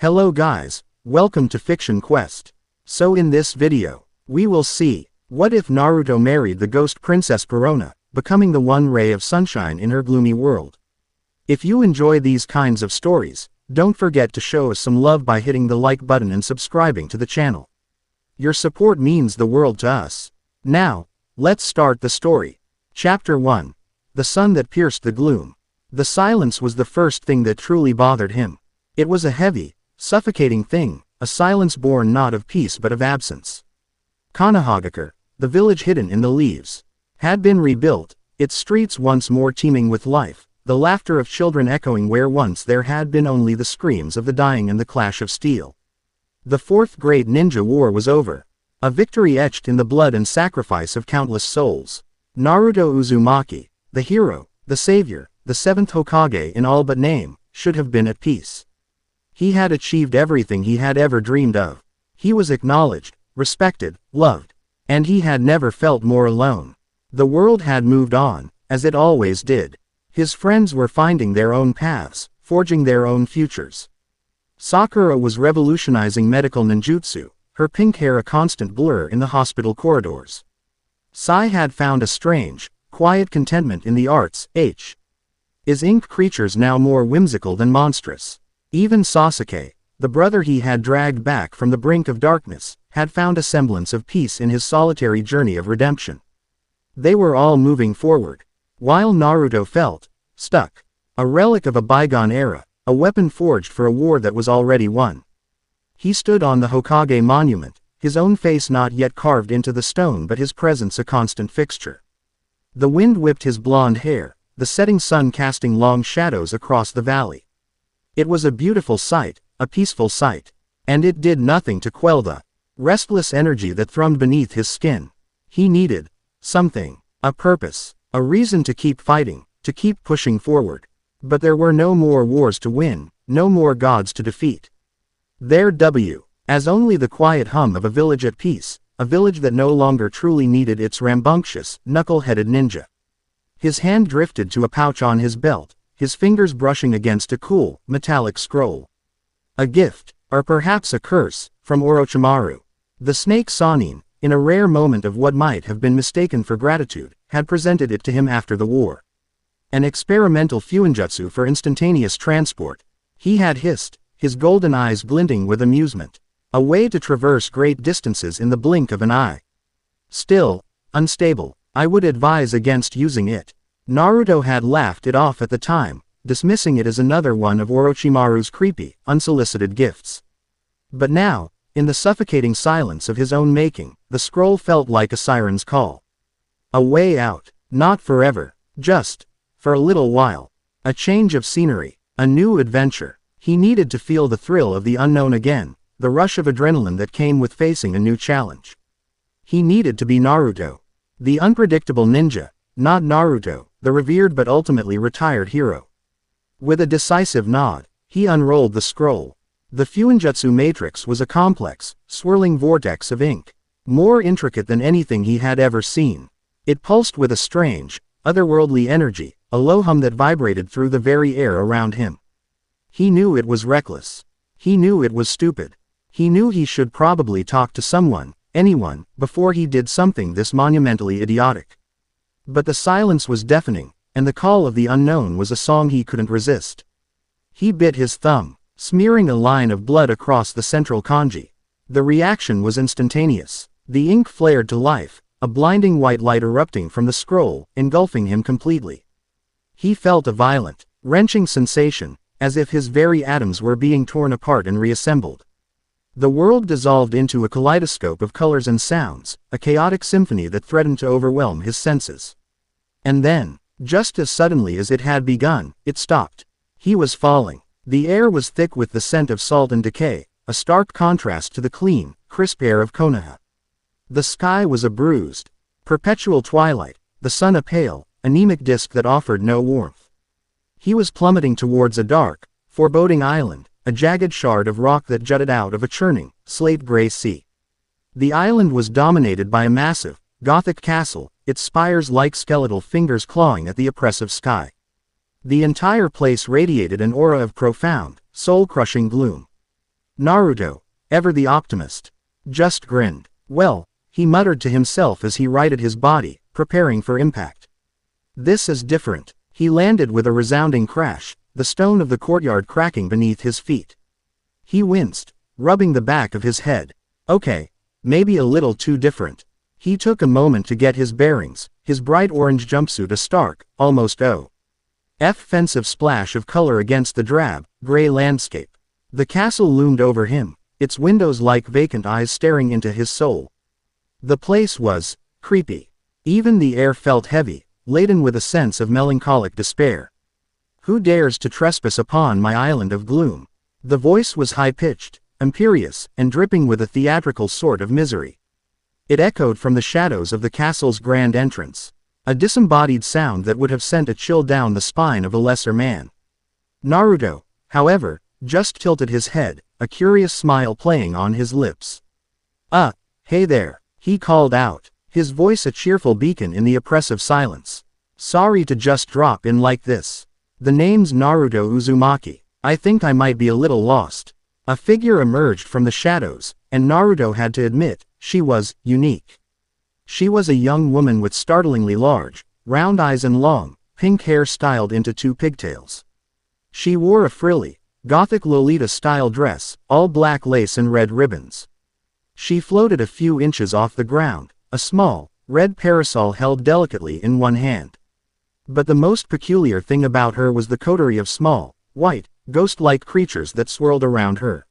Hello guys, welcome to Fiction Quest. So in this video, we will see, what if Naruto married the Ghost Princess Perona, becoming the one ray of sunshine in her gloomy world? If you enjoy these kinds of stories, don't forget to show us some love by hitting the like button and subscribing to the channel. Your support means the world to us. Now, let's start the story. Chapter 1. The Sun That Pierced the Gloom. The silence was the first thing that truly bothered him. It was a heavy, suffocating thing, a silence born not of peace but of absence. Konohagakure, the village hidden in the leaves, had been rebuilt, its streets once more teeming with life, the laughter of children echoing where once there had been only the screams of the dying and the clash of steel. The fourth great ninja war was over, a victory etched in the blood and sacrifice of countless souls. Naruto Uzumaki, the hero, the savior, the seventh Hokage in all but name, should have been at peace. He had achieved everything he had ever dreamed of. He was acknowledged, respected, loved, and he had never felt more alone. The world had moved on, as it always did. His friends were finding their own paths, forging their own futures. Sakura was revolutionizing medical ninjutsu, her pink hair a constant blur in the hospital corridors. Sai had found a strange, quiet contentment in the arts. Is ink creatures now more whimsical than monstrous? Even Sasuke, the brother he had dragged back from the brink of darkness, had found a semblance of peace in his solitary journey of redemption. They were all moving forward, while Naruto felt stuck, a relic of a bygone era, a weapon forged for a war that was already won. He stood on the Hokage monument, his own face not yet carved into the stone but his presence a constant fixture. The wind whipped his blonde hair, the setting sun casting long shadows across the valley. It was a beautiful sight, a peaceful sight, and it did nothing to quell the restless energy that thrummed beneath his skin. He needed something, a purpose, a reason to keep fighting, to keep pushing forward. But there were no more wars to win, no more gods to defeat. As only the quiet hum of a village at peace, a village that no longer truly needed its rambunctious, knuckle-headed ninja. His hand drifted to a pouch on his belt, his fingers brushing against a cool, metallic scroll. A gift, or perhaps a curse, from Orochimaru. The snake Sannin, in a rare moment of what might have been mistaken for gratitude, had presented it to him after the war. An experimental fuinjutsu for instantaneous transport. He had hissed, his golden eyes glinting with amusement. A way to traverse great distances in the blink of an eye. Still, unstable, I would advise against using it. Naruto had laughed it off at the time, dismissing it as another one of Orochimaru's creepy, unsolicited gifts. But now, in the suffocating silence of his own making, the scroll felt like a siren's call. A way out, not forever, just for a little while. A change of scenery, a new adventure. He needed to feel the thrill of the unknown again, the rush of adrenaline that came with facing a new challenge. He needed to be Naruto, the unpredictable ninja, not Naruto, the revered but ultimately retired hero. With a decisive nod, he unrolled the scroll. The fuinjutsu matrix was a complex, swirling vortex of ink, more intricate than anything he had ever seen. It pulsed with a strange, otherworldly energy, a low hum that vibrated through the very air around him. He knew it was reckless. He knew it was stupid. He knew he should probably talk to someone, anyone, before he did something this monumentally idiotic. But the silence was deafening, and the call of the unknown was a song he couldn't resist. He bit his thumb, smearing a line of blood across the central kanji. The reaction was instantaneous. The ink flared to life, a blinding white light erupting from the scroll, engulfing him completely. He felt a violent, wrenching sensation, as if his very atoms were being torn apart and reassembled. The world dissolved into a kaleidoscope of colors and sounds, a chaotic symphony that threatened to overwhelm his senses. And then, just as suddenly as it had begun, it stopped. He was falling. The air was thick with the scent of salt and decay, a stark contrast to the clean, crisp air of Konoha. The sky was a bruised, perpetual twilight, the sun a pale, anemic disk that offered no warmth. He was plummeting towards a dark, foreboding island, a jagged shard of rock that jutted out of a churning, slate-gray sea. The island was dominated by a massive, Gothic castle, its spires like skeletal fingers clawing at the oppressive sky. The entire place radiated an aura of profound, soul-crushing gloom. Naruto, ever the optimist, just grinned. Well, he muttered to himself as he righted his body, preparing for impact. This is different. He landed with a resounding crash, the stone of the courtyard cracking beneath his feet. He winced, rubbing the back of his head. Okay, maybe a little too different. He took a moment to get his bearings, his bright orange jumpsuit a stark, almost offensive splash of color against the drab, gray landscape. The castle loomed over him, its windows like vacant eyes staring into his soul. The place was creepy. Even the air felt heavy, laden with a sense of melancholic despair. Who dares to trespass upon my island of gloom? The voice was high-pitched, imperious, and dripping with a theatrical sort of misery. It echoed from the shadows of the castle's grand entrance, a disembodied sound that would have sent a chill down the spine of a lesser man. Naruto, however, just tilted his head, a curious smile playing on his lips. Hey there, he called out, his voice a cheerful beacon in the oppressive silence. Sorry to just drop in like this. The name's Naruto Uzumaki. I think I might be a little lost. A figure emerged from the shadows, and Naruto had to admit, she was unique. She was a young woman with startlingly large, round eyes and long, pink hair styled into two pigtails. She wore a frilly, gothic Lolita-style dress, all black lace and red ribbons. She floated a few inches off the ground, a small, red parasol held delicately in one hand. But the most peculiar thing about her was the coterie of small, white, ghost-like creatures that swirled around her.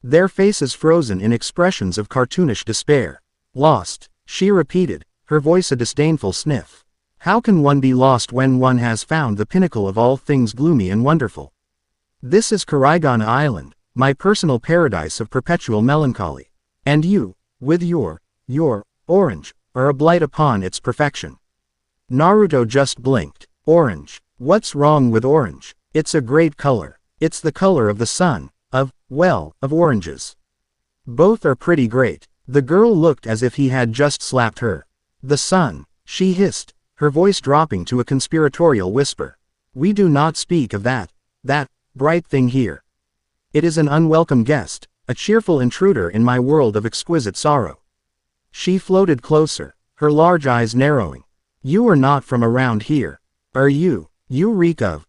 Their faces frozen in expressions of cartoonish despair. Lost, she repeated, her voice a disdainful sniff. How can one be lost when one has found the pinnacle of all things gloomy and wonderful? This is Karaigana Island, my personal paradise of perpetual melancholy. And you, with your orange, are a blight upon its perfection. Naruto just blinked. Orange. What's wrong with orange? It's a great color. It's the color of the sun, of oranges. Both are pretty great. The girl looked as if he had just slapped her. The sun, she hissed, her voice dropping to a conspiratorial whisper. We do not speak of that bright thing here. It is an unwelcome guest, a cheerful intruder in my world of exquisite sorrow. She floated closer, her large eyes narrowing. You are not from around here, are you? You reek of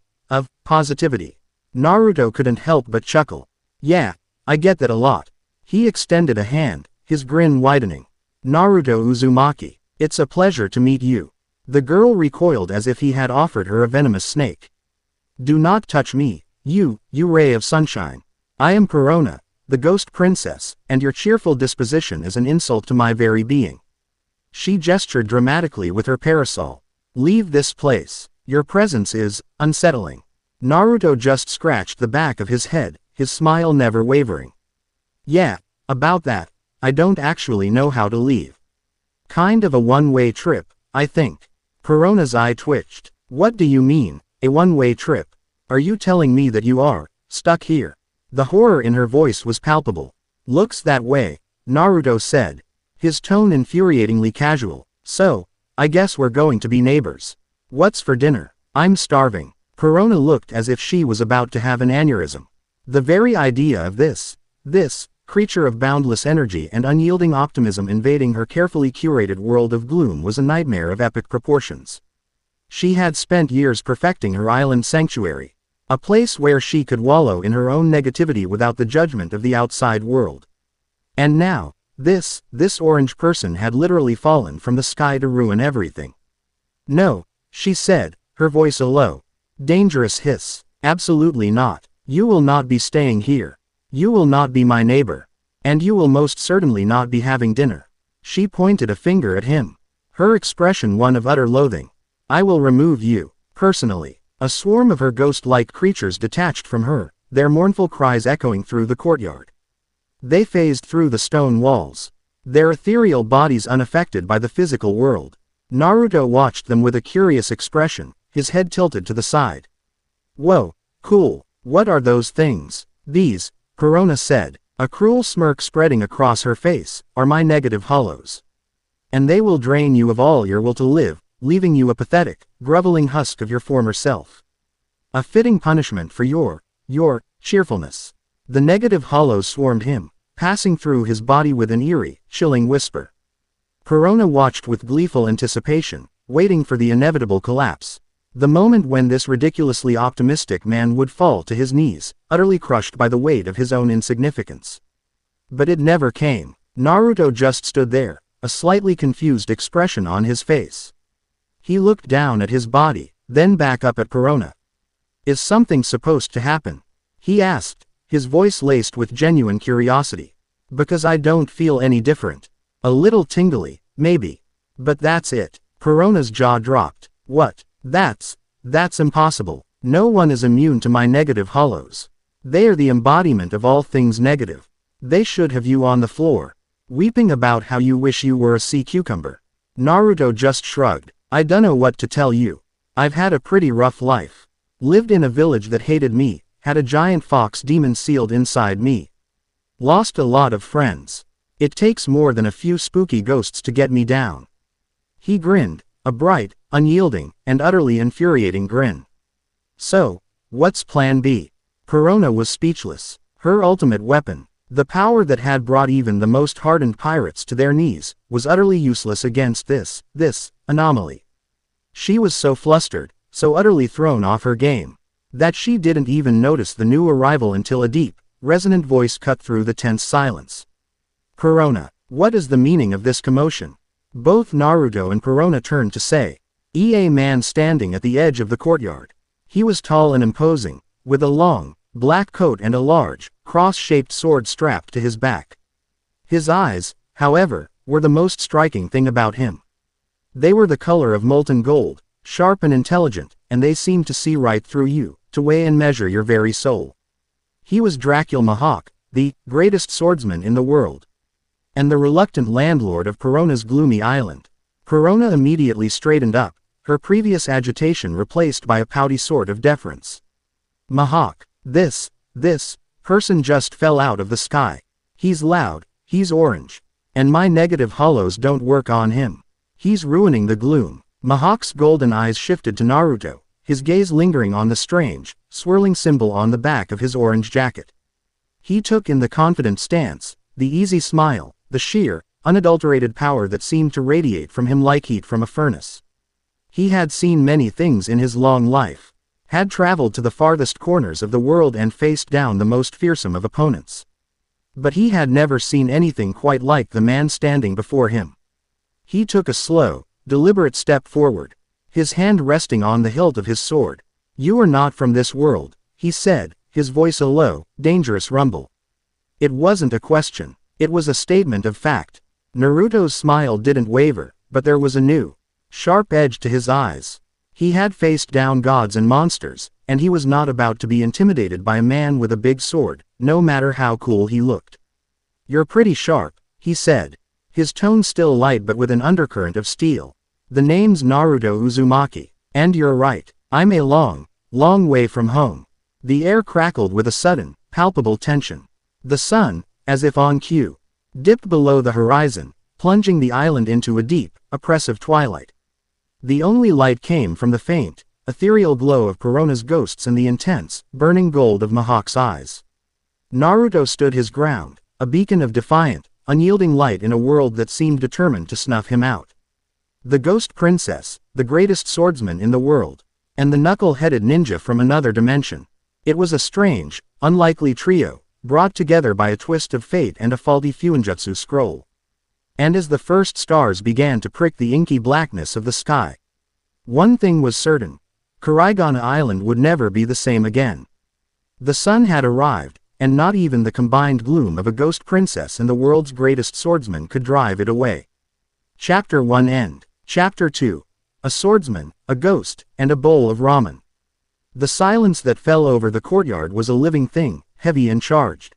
positivity. Naruto couldn't help but chuckle. Yeah, I get that a lot. He extended a hand, his grin widening. Naruto Uzumaki, it's a pleasure to meet you. The girl recoiled as if he had offered her a venomous snake. Do not touch me, you ray of sunshine. I am Perona, the Ghost Princess, and your cheerful disposition is an insult to my very being. She gestured dramatically with her parasol. Leave this place. Your presence is unsettling. Naruto just scratched the back of his head, his smile never wavering. Yeah, about that, I don't actually know how to leave. Kind of a one-way trip, I think. Perona's eye twitched. What do you mean, a one-way trip? Are you telling me that you are stuck here? The horror in her voice was palpable. Looks that way, Naruto said, his tone infuriatingly casual. So, I guess we're going to be neighbors. What's for dinner? I'm starving. Perona looked as if she was about to have an aneurysm. The very idea of this creature of boundless energy and unyielding optimism invading her carefully curated world of gloom was a nightmare of epic proportions. She had spent years perfecting her island sanctuary, a place where she could wallow in her own negativity without the judgment of the outside world. And now, this orange person had literally fallen from the sky to ruin everything. No, she said, her voice a low, dangerous hiss. Absolutely not. You will not be staying here. You will not be my neighbor. And you will most certainly not be having dinner. She pointed a finger at him, her expression one of utter loathing. I will remove you, personally. A swarm of her ghost-like creatures detached from her, their mournful cries echoing through the courtyard. They phased through the stone walls, their ethereal bodies unaffected by the physical world. Naruto watched them with a curious expression, his head tilted to the side. Whoa, cool, what are those things? These, Perona said, a cruel smirk spreading across her face, are my negative hollows. And they will drain you of all your will to live, leaving you a pathetic, groveling husk of your former self. A fitting punishment for your cheerfulness. The negative hollows swarmed him, passing through his body with an eerie, chilling whisper. Perona watched with gleeful anticipation, waiting for the inevitable collapse. The moment when this ridiculously optimistic man would fall to his knees, utterly crushed by the weight of his own insignificance. But it never came. Naruto just stood there, a slightly confused expression on his face. He looked down at his body, then back up at Perona. "Is something supposed to happen?" he asked, his voice laced with genuine curiosity. "Because I don't feel any different. A little tingly, maybe. But that's it." Perona's jaw dropped. "What? That's impossible. No one is immune to my negative hollows. They are the embodiment of all things negative. They should have you on the floor, weeping about how you wish you were a sea cucumber." Naruto just shrugged. "I dunno what to tell you. I've had a pretty rough life. Lived in a village that hated me, had a giant fox demon sealed inside me. Lost a lot of friends. It takes more than a few spooky ghosts to get me down." He grinned, a bright, unyielding, and utterly infuriating grin. "So, what's plan B?" Perona was speechless. Her ultimate weapon, the power that had brought even the most hardened pirates to their knees, was utterly useless against this anomaly. She was so flustered, so utterly thrown off her game, that she didn't even notice the new arrival until a deep, resonant voice cut through the tense silence. "Perona, what is the meaning of this commotion?" Both Naruto and Perona turned to say. A man standing at the edge of the courtyard. He was tall and imposing, with a long, black coat and a large, cross-shaped sword strapped to his back. His eyes, however, were the most striking thing about him. They were the color of molten gold, sharp and intelligent, and they seemed to see right through you, to weigh and measure your very soul. He was Dracul Mihawk, the greatest swordsman in the world, and the reluctant landlord of Perona's gloomy island. Perona immediately straightened up, her previous agitation replaced by a pouty sort of deference. "Mihawk, this person just fell out of the sky. He's loud, he's orange. And my negative hollows don't work on him. He's ruining the gloom." Mihawk's golden eyes shifted to Naruto, his gaze lingering on the strange, swirling symbol on the back of his orange jacket. He took in the confident stance, the easy smile, the sheer, unadulterated power that seemed to radiate from him like heat from a furnace. He had seen many things in his long life, had traveled to the farthest corners of the world and faced down the most fearsome of opponents. But he had never seen anything quite like the man standing before him. He took a slow, deliberate step forward, his hand resting on the hilt of his sword. "You are not from this world," he said, his voice a low, dangerous rumble. It wasn't a question, it was a statement of fact. Naruto's smile didn't waver, but there was a new, sharp edge to his eyes. He had faced down gods and monsters, and he was not about to be intimidated by a man with a big sword, no matter how cool he looked. "You're pretty sharp," he said, his tone still light but with an undercurrent of steel. "The name's Naruto Uzumaki, and you're right, I'm a long way from home." The air crackled with a sudden, palpable tension. The sun, as if on cue, dipped below the horizon, plunging the island into a deep, oppressive twilight. The only light came from the faint, ethereal glow of Perona's ghosts and the intense, burning gold of Mihawk's eyes. Naruto stood his ground, a beacon of defiant, unyielding light in a world that seemed determined to snuff him out. The Ghost Princess, the greatest swordsman in the world, and the knuckle-headed ninja from another dimension. It was a strange, unlikely trio, brought together by a twist of fate and a faulty Fuinjutsu scroll. And as the first stars began to prick the inky blackness of the sky, one thing was certain: Kurigana Island would never be the same again. The sun had arrived, and not even the combined gloom of a ghost princess and the world's greatest swordsman could drive it away. Chapter 1 End. Chapter 2. A swordsman, a ghost, and a bowl of ramen. The silence that fell over the courtyard was a living thing, heavy and charged.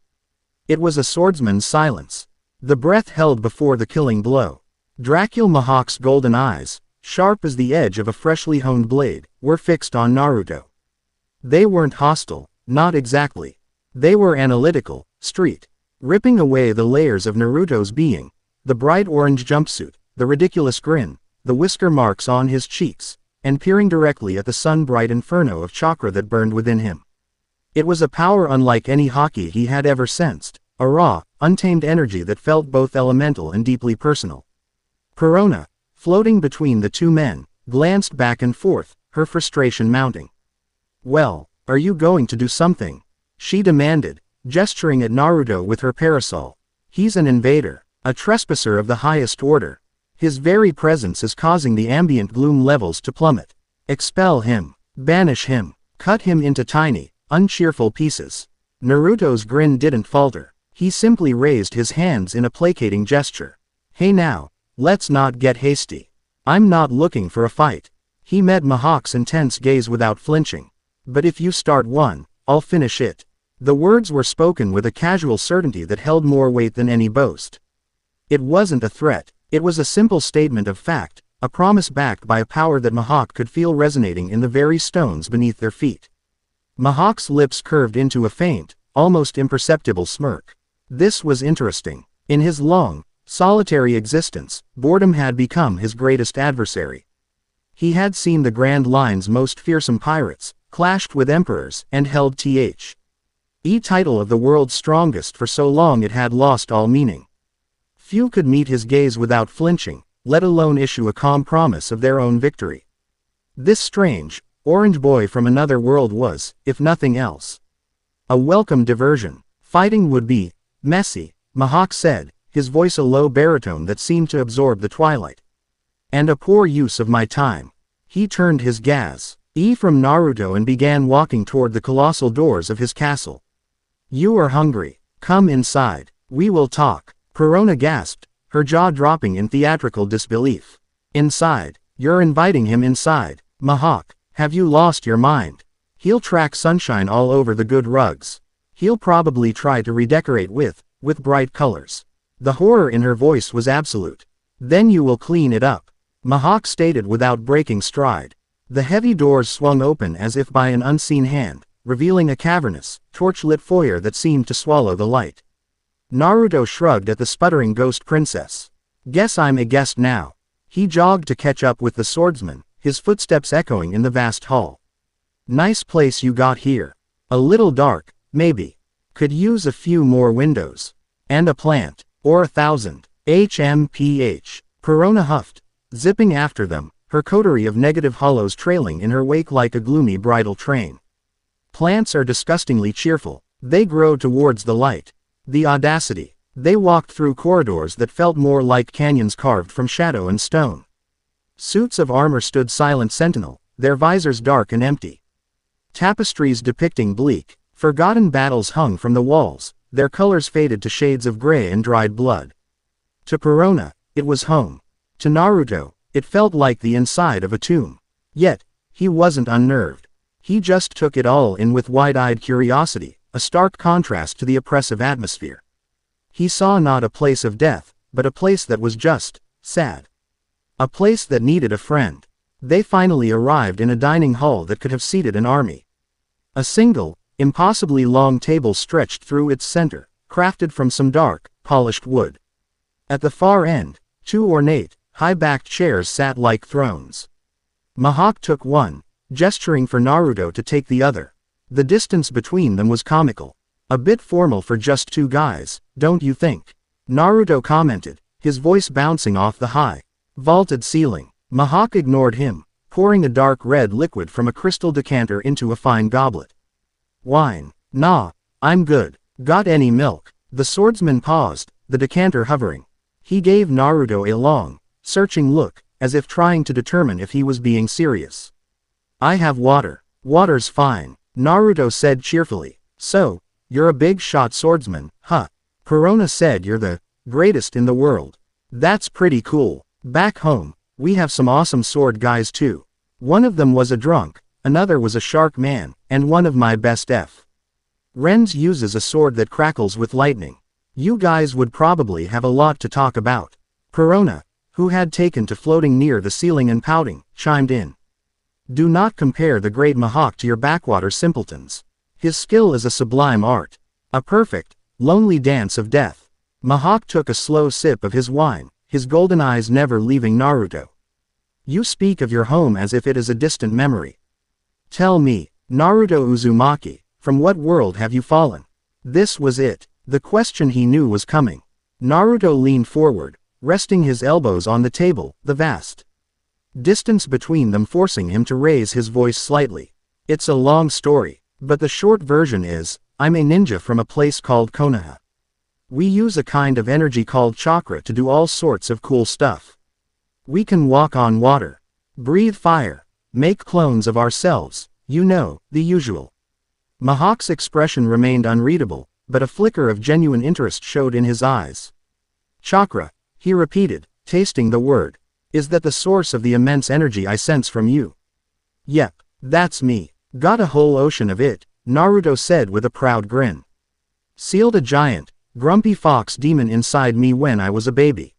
It was a swordsman's silence. The breath held before the killing blow. Dracul Mihawk's golden eyes, sharp as the edge of a freshly honed blade, were fixed on Naruto. They weren't hostile, not exactly. They were analytical, street, ripping away the layers of Naruto's being, the bright orange jumpsuit, the ridiculous grin, the whisker marks on his cheeks, and peering directly at the sun-bright inferno of chakra that burned within him. It was a power unlike any haki he had ever sensed, a raw, untamed energy that felt both elemental and deeply personal. Perona, floating between the two men, glanced back and forth, her frustration mounting. "Well, are you going to do something?" she demanded, gesturing at Naruto with her parasol. "He's an invader, a trespasser of the highest order. His very presence is causing the ambient gloom levels to plummet. Expel him, banish him, cut him into tiny, uncheerful pieces." Naruto's grin didn't falter. He simply raised his hands in a placating gesture. "Hey now, let's not get hasty. I'm not looking for a fight." He met Mihawk's intense gaze without flinching. "But if you start one, I'll finish it." The words were spoken with a casual certainty that held more weight than any boast. It wasn't a threat, it was a simple statement of fact, a promise backed by a power that Mihawk could feel resonating in the very stones beneath their feet. Mihawk's lips curved into a faint, almost imperceptible smirk. This was interesting. In his long, solitary existence, boredom had become his greatest adversary. He had seen the Grand Line's most fearsome pirates, clashed with emperors, and held the title of the world's strongest for so long it had lost all meaning. Few could meet his gaze without flinching, let alone issue a calm promise of their own victory. This strange, orange boy from another world was, if nothing else, a welcome diversion. Fighting would be messy, Mihawk said, his voice a low baritone that seemed to absorb the twilight. And a poor use of my time. He turned his gaze from Naruto and began walking toward the colossal doors of his castle. "You are hungry. Come inside. We will talk." Perona gasped, her jaw dropping in theatrical disbelief. "Inside? You're inviting him inside? Mihawk, have you lost your mind? He'll track sunshine all over the good rugs. He'll probably try to redecorate with bright colors." The horror in her voice was absolute. "Then you will clean it up," Mihawk stated without breaking stride. The heavy doors swung open as if by an unseen hand, revealing a cavernous, torch-lit foyer that seemed to swallow the light. Naruto shrugged at the sputtering ghost princess. "Guess I'm a guest now." He jogged to catch up with the swordsman, his footsteps echoing in the vast hall. "Nice place you got here. A little dark, maybe. Could use a few more windows. And a plant. Or 1,000. HMPH. Perona huffed, zipping after them, her coterie of negative hollows trailing in her wake like a gloomy bridal train. Plants are disgustingly cheerful. They grow towards the light. The audacity. They walked through corridors that felt more like canyons carved from shadow and stone. Suits of armor stood silent sentinel, their visors dark and empty. Tapestries depicting bleak, forgotten battles hung from the walls, their colors faded to shades of gray and dried blood. To Perona, it was home. To Naruto, it felt like the inside of a tomb. Yet, he wasn't unnerved. He just took it all in with wide-eyed curiosity, a stark contrast to the oppressive atmosphere. He saw not a place of death, but a place that was just sad. A place that needed a friend. They finally arrived in a dining hall that could have seated an army. A single, impossibly long table stretched through its center, crafted from some dark, polished wood. At the far end, two ornate, high-backed chairs sat like thrones. Mihawk took one, gesturing for Naruto to take the other. The distance between them was comical. "A bit formal for just two guys, don't you think?" Naruto commented, his voice bouncing off the high, vaulted ceiling. Mihawk ignored him, pouring a dark red liquid from a crystal decanter into a fine goblet. "Wine? Nah, I'm good. Got any milk?" The swordsman paused, the decanter hovering. He gave Naruto a long, searching look, as if trying to determine if he was being serious. "I have water. Water's fine," Naruto said cheerfully. "So, you're a big shot swordsman, huh? Perona said you're the greatest in the world. That's pretty cool. Back home, we have some awesome sword guys too. One of them was a drunk, another was a shark man, and one of my best friends uses a sword that crackles with lightning. You guys would probably have a lot to talk about." Perona, who had taken to floating near the ceiling and pouting, chimed in. "Do not compare the great Mihawk to your backwater simpletons. His skill is a sublime art. A perfect, lonely dance of death." Mihawk took a slow sip of his wine, his golden eyes never leaving Naruto. "You speak of your home as if it is a distant memory. Tell me." Naruto Uzumaki, From what world have you fallen? This was it. The question he knew was coming. Naruto leaned forward, resting his elbows on the table, the vast distance between them forcing him to raise his voice slightly. It's a long story, but the short version is, I'm a ninja from a place called Konoha. We use a kind of energy called chakra to do all sorts of cool stuff. We can walk on water, breathe fire, make clones of ourselves, you know, the usual. Mihawk's expression remained unreadable, but a flicker of genuine interest showed in his eyes. Chakra, he repeated, tasting the word. Is that the source of the immense energy I sense from you? Yep, that's me. Got a whole ocean of it, Naruto said with a proud grin. Sealed a giant, grumpy fox demon inside me when I was a baby.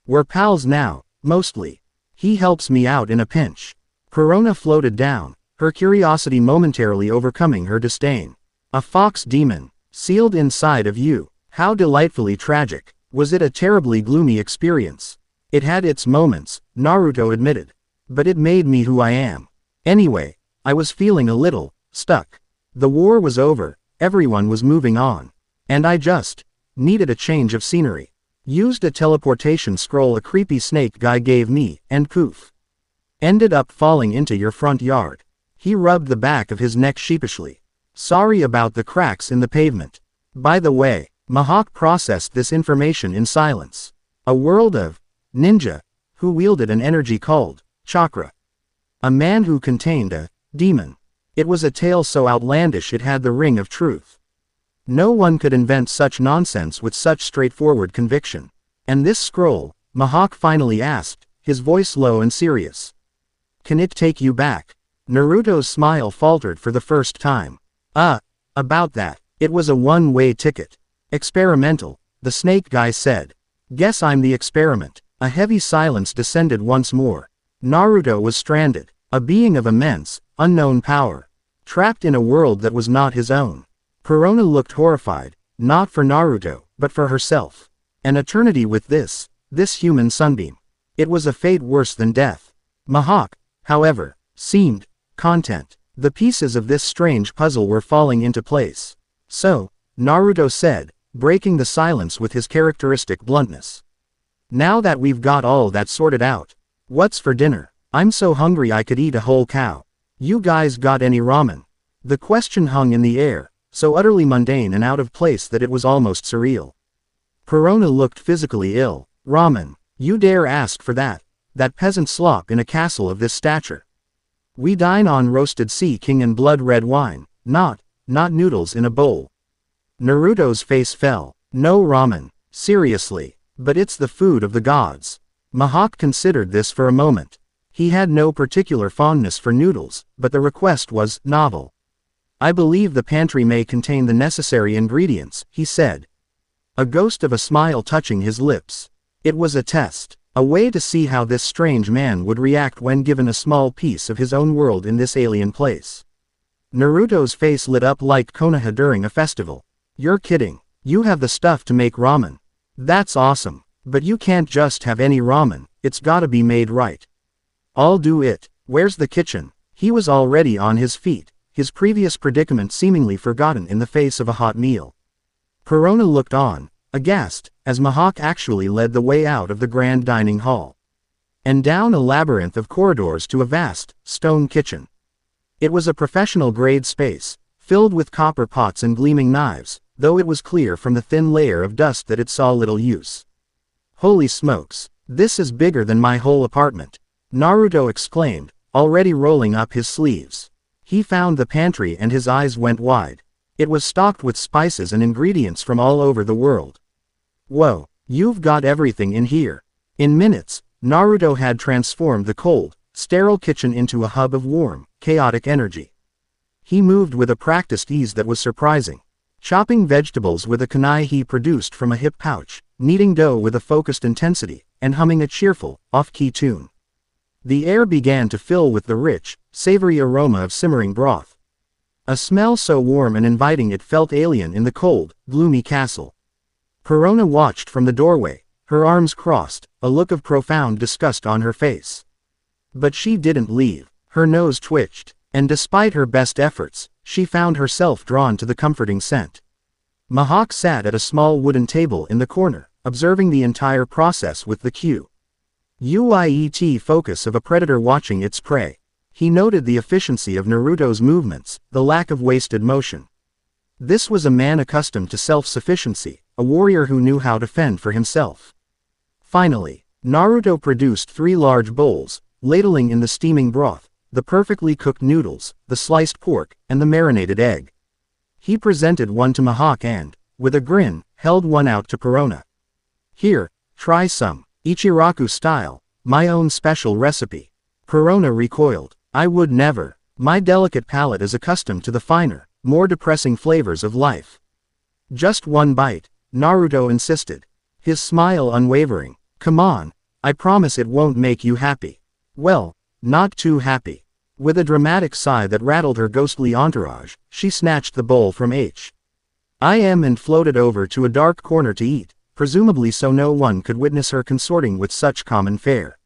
We're pals now, mostly. He helps me out in a pinch. Perona floated down, her curiosity momentarily overcoming her disdain. A fox demon, sealed inside of you. How delightfully tragic. Was it a terribly gloomy experience? It had its moments, Naruto admitted. But it made me who I am. Anyway, I was feeling a little stuck. The war was over, everyone was moving on. And I just needed a change of scenery. Used a teleportation scroll a creepy snake guy gave me, and poof. Ended up falling into your front yard. He rubbed the back of his neck sheepishly. Sorry about the cracks in the pavement. By the way, Mihawk processed this information in silence. A world of ninja, who wielded an energy called chakra. A man who contained a demon. It was a tale so outlandish it had the ring of truth. No one could invent such nonsense with such straightforward conviction. And this scroll, Mihawk finally asked, his voice low and serious. Can it take you back? Naruto's smile faltered for the first time. About that. It was a one-way ticket. Experimental, the snake guy said. Guess I'm the experiment. A heavy silence descended once more. Naruto was stranded, a being of immense, unknown power. Trapped in a world that was not his own. Perona looked horrified, not for Naruto, but for herself. An eternity with this human sunbeam. It was a fate worse than death. Mihawk, however, seemed content. The pieces of this strange puzzle were falling into place. So, Naruto said, breaking the silence with his characteristic bluntness. Now that we've got all that sorted out, what's for dinner? I'm so hungry I could eat a whole cow. You guys got any ramen? The question hung in the air, so utterly mundane and out of place that it was almost surreal. Perona looked physically ill. Ramen? You dare ask for that? That peasant slop in a castle of this stature. We dine on roasted sea king and blood-red wine, not noodles in a bowl. Naruto's face fell. No ramen. Seriously. But it's the food of the gods. Mihawk considered this for a moment. He had no particular fondness for noodles, but the request was novel. I believe the pantry may contain the necessary ingredients, he said. A ghost of a smile touching his lips. It was a test, a way to see how this strange man would react when given a small piece of his own world in this alien place. Naruto's face lit up like Konoha during a festival. You're kidding. You have the stuff to make ramen. That's awesome. But you can't just have any ramen, it's gotta be made right. I'll do it. Where's the kitchen? He was already on his feet, his previous predicament seemingly forgotten in the face of a hot meal. Perona looked on, aghast, as Mihawk actually led the way out of the grand dining hall. And down a labyrinth of corridors to a vast, stone kitchen. It was a professional-grade space, filled with copper pots and gleaming knives, though it was clear from the thin layer of dust that it saw little use. Holy smokes, this is bigger than my whole apartment, Naruto exclaimed, already rolling up his sleeves. He found the pantry and his eyes went wide. It was stocked with spices and ingredients from all over the world. Whoa, you've got everything in here. In minutes, Naruto had transformed the cold, sterile kitchen into a hub of warm, chaotic energy. He moved with a practiced ease that was surprising. Chopping vegetables with a kunai he produced from a hip pouch, kneading dough with a focused intensity, and humming a cheerful, off-key tune. The air began to fill with the rich, savory aroma of simmering broth. A smell so warm and inviting it felt alien in the cold, gloomy castle. Perona watched from the doorway, her arms crossed, a look of profound disgust on her face. But she didn't leave. Her nose twitched, and despite her best efforts, she found herself drawn to the comforting scent. Mihawk sat at a small wooden table in the corner, observing the entire process with the quiet focus of a predator watching its prey. He noted the efficiency of Naruto's movements, the lack of wasted motion. This was a man accustomed to self-sufficiency, a warrior who knew how to fend for himself. Finally, Naruto produced 3 large bowls, ladling in the steaming broth, the perfectly cooked noodles, the sliced pork, and the marinated egg. He presented one to Mihawk and, with a grin, held one out to Perona. "Here, try some, Ichiraku style, my own special recipe." Perona recoiled. "I would never. My delicate palate is accustomed to the finer, more depressing flavors of life." "Just one bite," Naruto insisted, his smile unwavering. "Come on, I promise it won't make you happy." "Well, not too happy." With a dramatic sigh that rattled her ghostly entourage, she snatched the bowl from H.I.M. and floated over to a dark corner to eat, presumably so no one could witness her consorting with such common fare.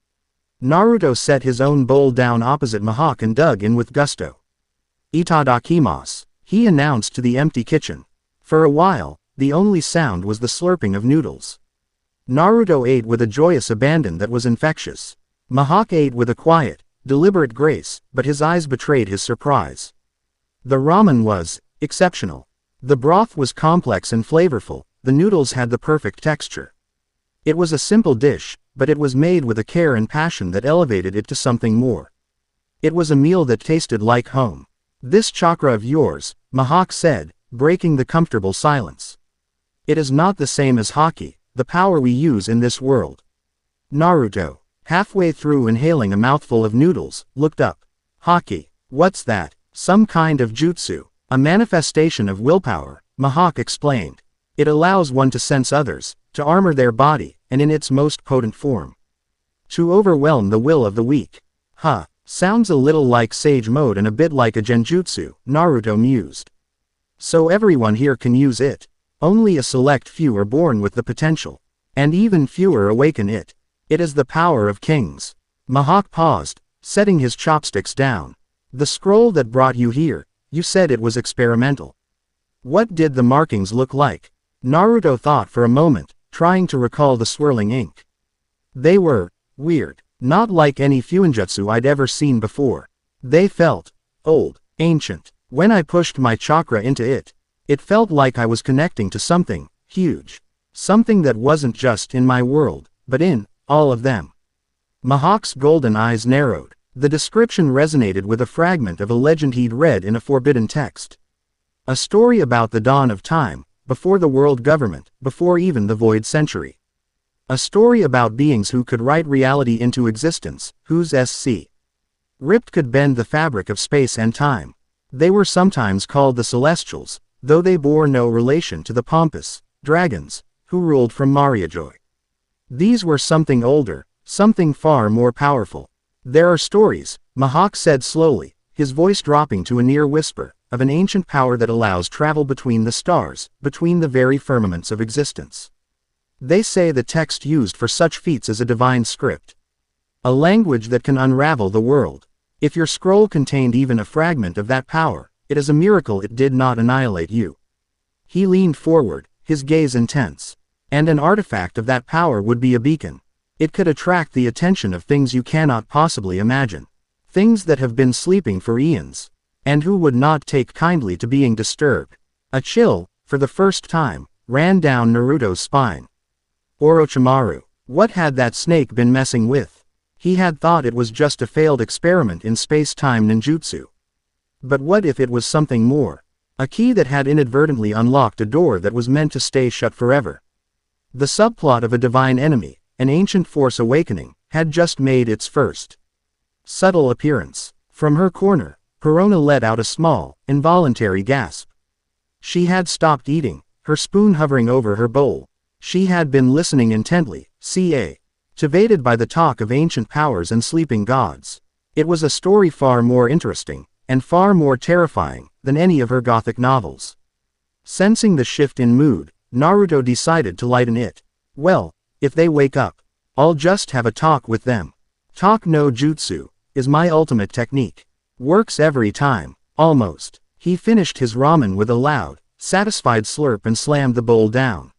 Naruto set his own bowl down opposite Mihawk and dug in with gusto. "Itadakimasu," he announced to the empty kitchen. For a while, the only sound was the slurping of noodles. Naruto ate with a joyous abandon that was infectious. Mihawk ate with a quiet, deliberate grace, but his eyes betrayed his surprise. The ramen was exceptional. The broth was complex and flavorful, the noodles had the perfect texture. It was a simple dish, but it was made with a care and passion that elevated it to something more. It was a meal that tasted like home. "This chakra of yours," Mihawk said, breaking the comfortable silence. "It is not the same as haki, the power we use in this world." Naruto, halfway through inhaling a mouthful of noodles, looked up. "Haki? What's that?" "Some kind of jutsu. A manifestation of willpower," Mihawk explained. "It allows one to sense others, to armor their body, and in its most potent form, to overwhelm the will of the weak." "Huh, sounds a little like sage mode and a bit like a genjutsu," Naruto mused. "So everyone here can use it. Only a select few are born with the potential. And even fewer awaken it. It is the power of kings." Mihawk paused, setting his chopsticks down. "The scroll that brought you here, you said it was experimental. What did the markings look like?" Naruto thought for a moment, trying to recall the swirling ink. "They were weird. Not like any fuinjutsu I'd ever seen before. They felt old, ancient. When I pushed my chakra into it, it felt like I was connecting to something huge. Something that wasn't just in my world, but in all of them." Mihawk's golden eyes narrowed. The description resonated with a fragment of a legend he'd read in a forbidden text. A story about the dawn of time, before the world government, before even the void century. A story about beings who could write reality into existence, whose SC ripped could bend the fabric of space and time. They were sometimes called the Celestials, though they bore no relation to the pompous dragons who ruled from Mariajoy. These were something older, something far more powerful. "There are stories," Mihawk said slowly, his voice dropping to a near whisper, "of an ancient power that allows travel between the stars, between the very firmaments of existence. They say the text used for such feats is a divine script. A language that can unravel the world. If your scroll contained even a fragment of that power, it is a miracle it did not annihilate you." He leaned forward, his gaze intense. "And an artifact of that power would be a beacon. It could attract the attention of things you cannot possibly imagine. Things that have been sleeping for eons. And who would not take kindly to being disturbed." A chill, for the first time, ran down Naruto's spine. Orochimaru. What had that snake been messing with? He had thought it was just a failed experiment in space-time ninjutsu. But what if it was something more? A key that had inadvertently unlocked a door that was meant to stay shut forever. The subplot of a divine enemy, an ancient force awakening, had just made its first subtle appearance. From her corner, Perona let out a small, involuntary gasp. She had stopped eating, her spoon hovering over her bowl. She had been listening intently, captivated by the talk of ancient powers and sleeping gods. It was a story far more interesting, and far more terrifying, than any of her gothic novels. Sensing the shift in mood, Naruto decided to lighten it. "Well, if they wake up, I'll just have a talk with them. Talk no jutsu is my ultimate technique. Works every time, almost." He finished his ramen with a loud, satisfied slurp and slammed the bowl down.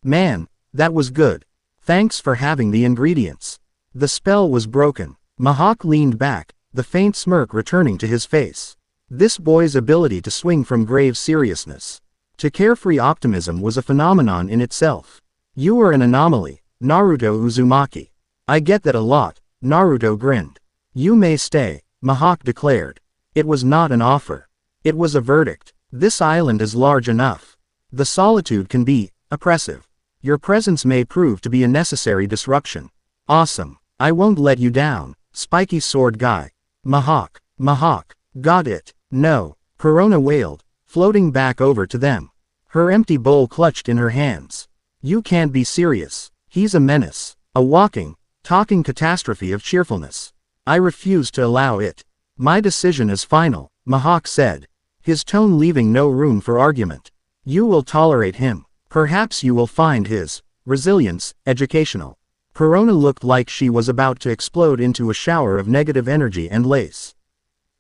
Man, that was good. Thanks for having the ingredients. The spell was broken. Mihawk leaned back, the faint smirk returning to his face. This boy's ability to swing from grave seriousness to carefree optimism was a phenomenon in itself. You are an anomaly, Naruto Uzumaki. I get that a lot, Naruto grinned. You may stay, Mihawk declared. It was not an offer. It was a verdict. This island is large enough. The solitude can be oppressive. Your presence may prove to be a necessary disruption. Awesome. I won't let you down, spiky sword guy. Mihawk. Got it. No, Perona wailed, floating back over to them. Her empty bowl clutched in her hands. You can't be serious. He's a menace. A walking, talking catastrophe of cheerfulness. I refuse to allow it. My decision is final, Mihawk said, his tone leaving no room for argument. You will tolerate him. Perhaps you will find his resilience educational. Perona looked like she was about to explode into a shower of negative energy and lace.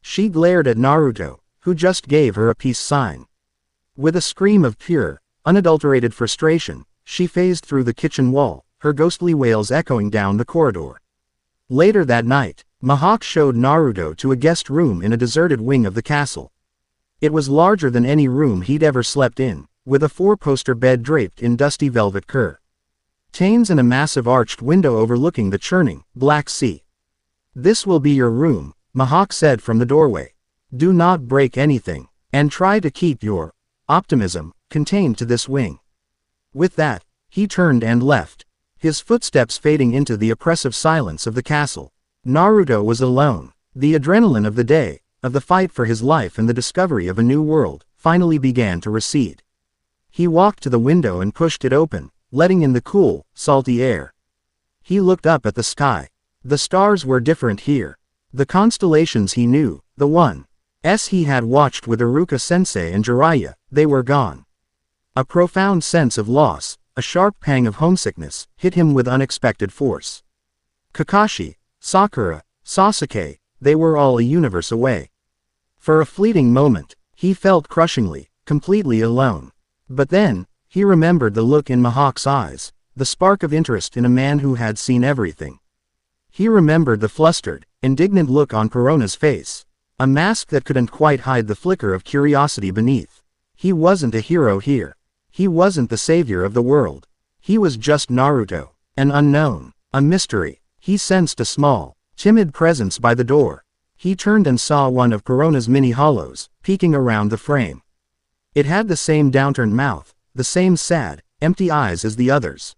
She glared at Naruto, who just gave her a peace sign. With a scream of pure, unadulterated frustration, she phased through the kitchen wall, her ghostly wails echoing down the corridor. Later that night, Mihawk showed Naruto to a guest room in a deserted wing of the castle. It was larger than any room he'd ever slept in, with a 4-poster bed draped in dusty velvet curtains and a massive arched window overlooking the churning, black sea. This will be your room, Mihawk said from the doorway. Do not break anything, and try to keep your optimism contained to this wing. With that, he turned and left, his footsteps fading into the oppressive silence of the castle. Naruto was alone. The adrenaline of the day, of the fight for his life and the discovery of a new world, finally began to recede. He walked to the window and pushed it open, letting in the cool, salty air. He looked up at the sky. The stars were different here. The constellations he knew, the ones he had watched with Iruka-sensei and Jiraiya, they were gone. A profound sense of loss, a sharp pang of homesickness, hit him with unexpected force. Kakashi, Sakura, Sasuke, they were all a universe away. For a fleeting moment, he felt crushingly, completely alone. But then, he remembered the look in Mihawk's eyes, the spark of interest in a man who had seen everything. He remembered the flustered, indignant look on Perona's face, a mask that couldn't quite hide the flicker of curiosity beneath. He wasn't a hero here. He wasn't the savior of the world. He was just Naruto, an unknown, a mystery. He sensed a small, timid presence by the door. He turned and saw one of Perona's mini hollows, peeking around the frame. It had the same downturned mouth, the same sad, empty eyes as the others.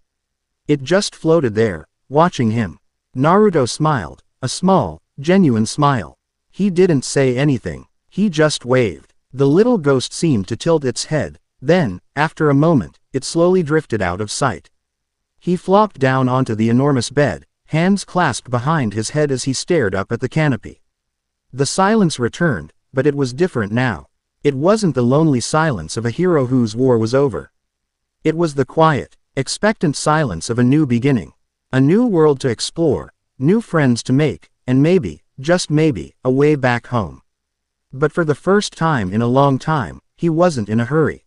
It just floated there, watching him. Naruto smiled, a small, genuine smile. He didn't say anything. He just waved. The little ghost seemed to tilt its head. Then, after a moment, it slowly drifted out of sight. He flopped down onto the enormous bed, hands clasped behind his head as he stared up at the canopy. The silence returned, but it was different now. It wasn't the lonely silence of a hero whose war was over. It was the quiet, expectant silence of a new beginning. A new world to explore, new friends to make, and maybe, just maybe, a way back home. But for the first time in a long time, he wasn't in a hurry.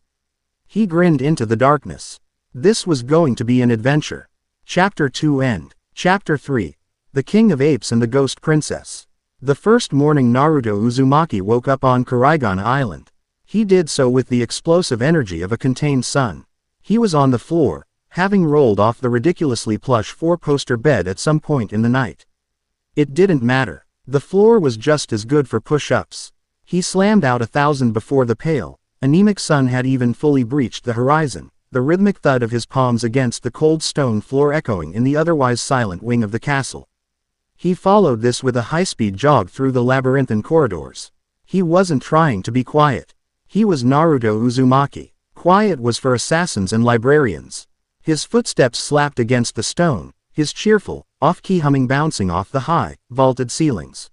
He grinned into the darkness. This was going to be an adventure. Chapter 2 End. Chapter 3. The King of Apes and the Ghost Princess. The first morning Naruto Uzumaki woke up on Karaigana Island. He did so with the explosive energy of a contained sun. He was on the floor, having rolled off the ridiculously plush 4-poster bed at some point in the night. It didn't matter. The floor was just as good for push-ups. He slammed out 1,000 before the pale, anemic sun had even fully breached the horizon, the rhythmic thud of his palms against the cold stone floor echoing in the otherwise silent wing of the castle. He followed this with a high-speed jog through the labyrinthine corridors. He wasn't trying to be quiet. He was Naruto Uzumaki. Quiet was for assassins and librarians. His footsteps slapped against the stone, his cheerful, off-key humming bouncing off the high, vaulted ceilings.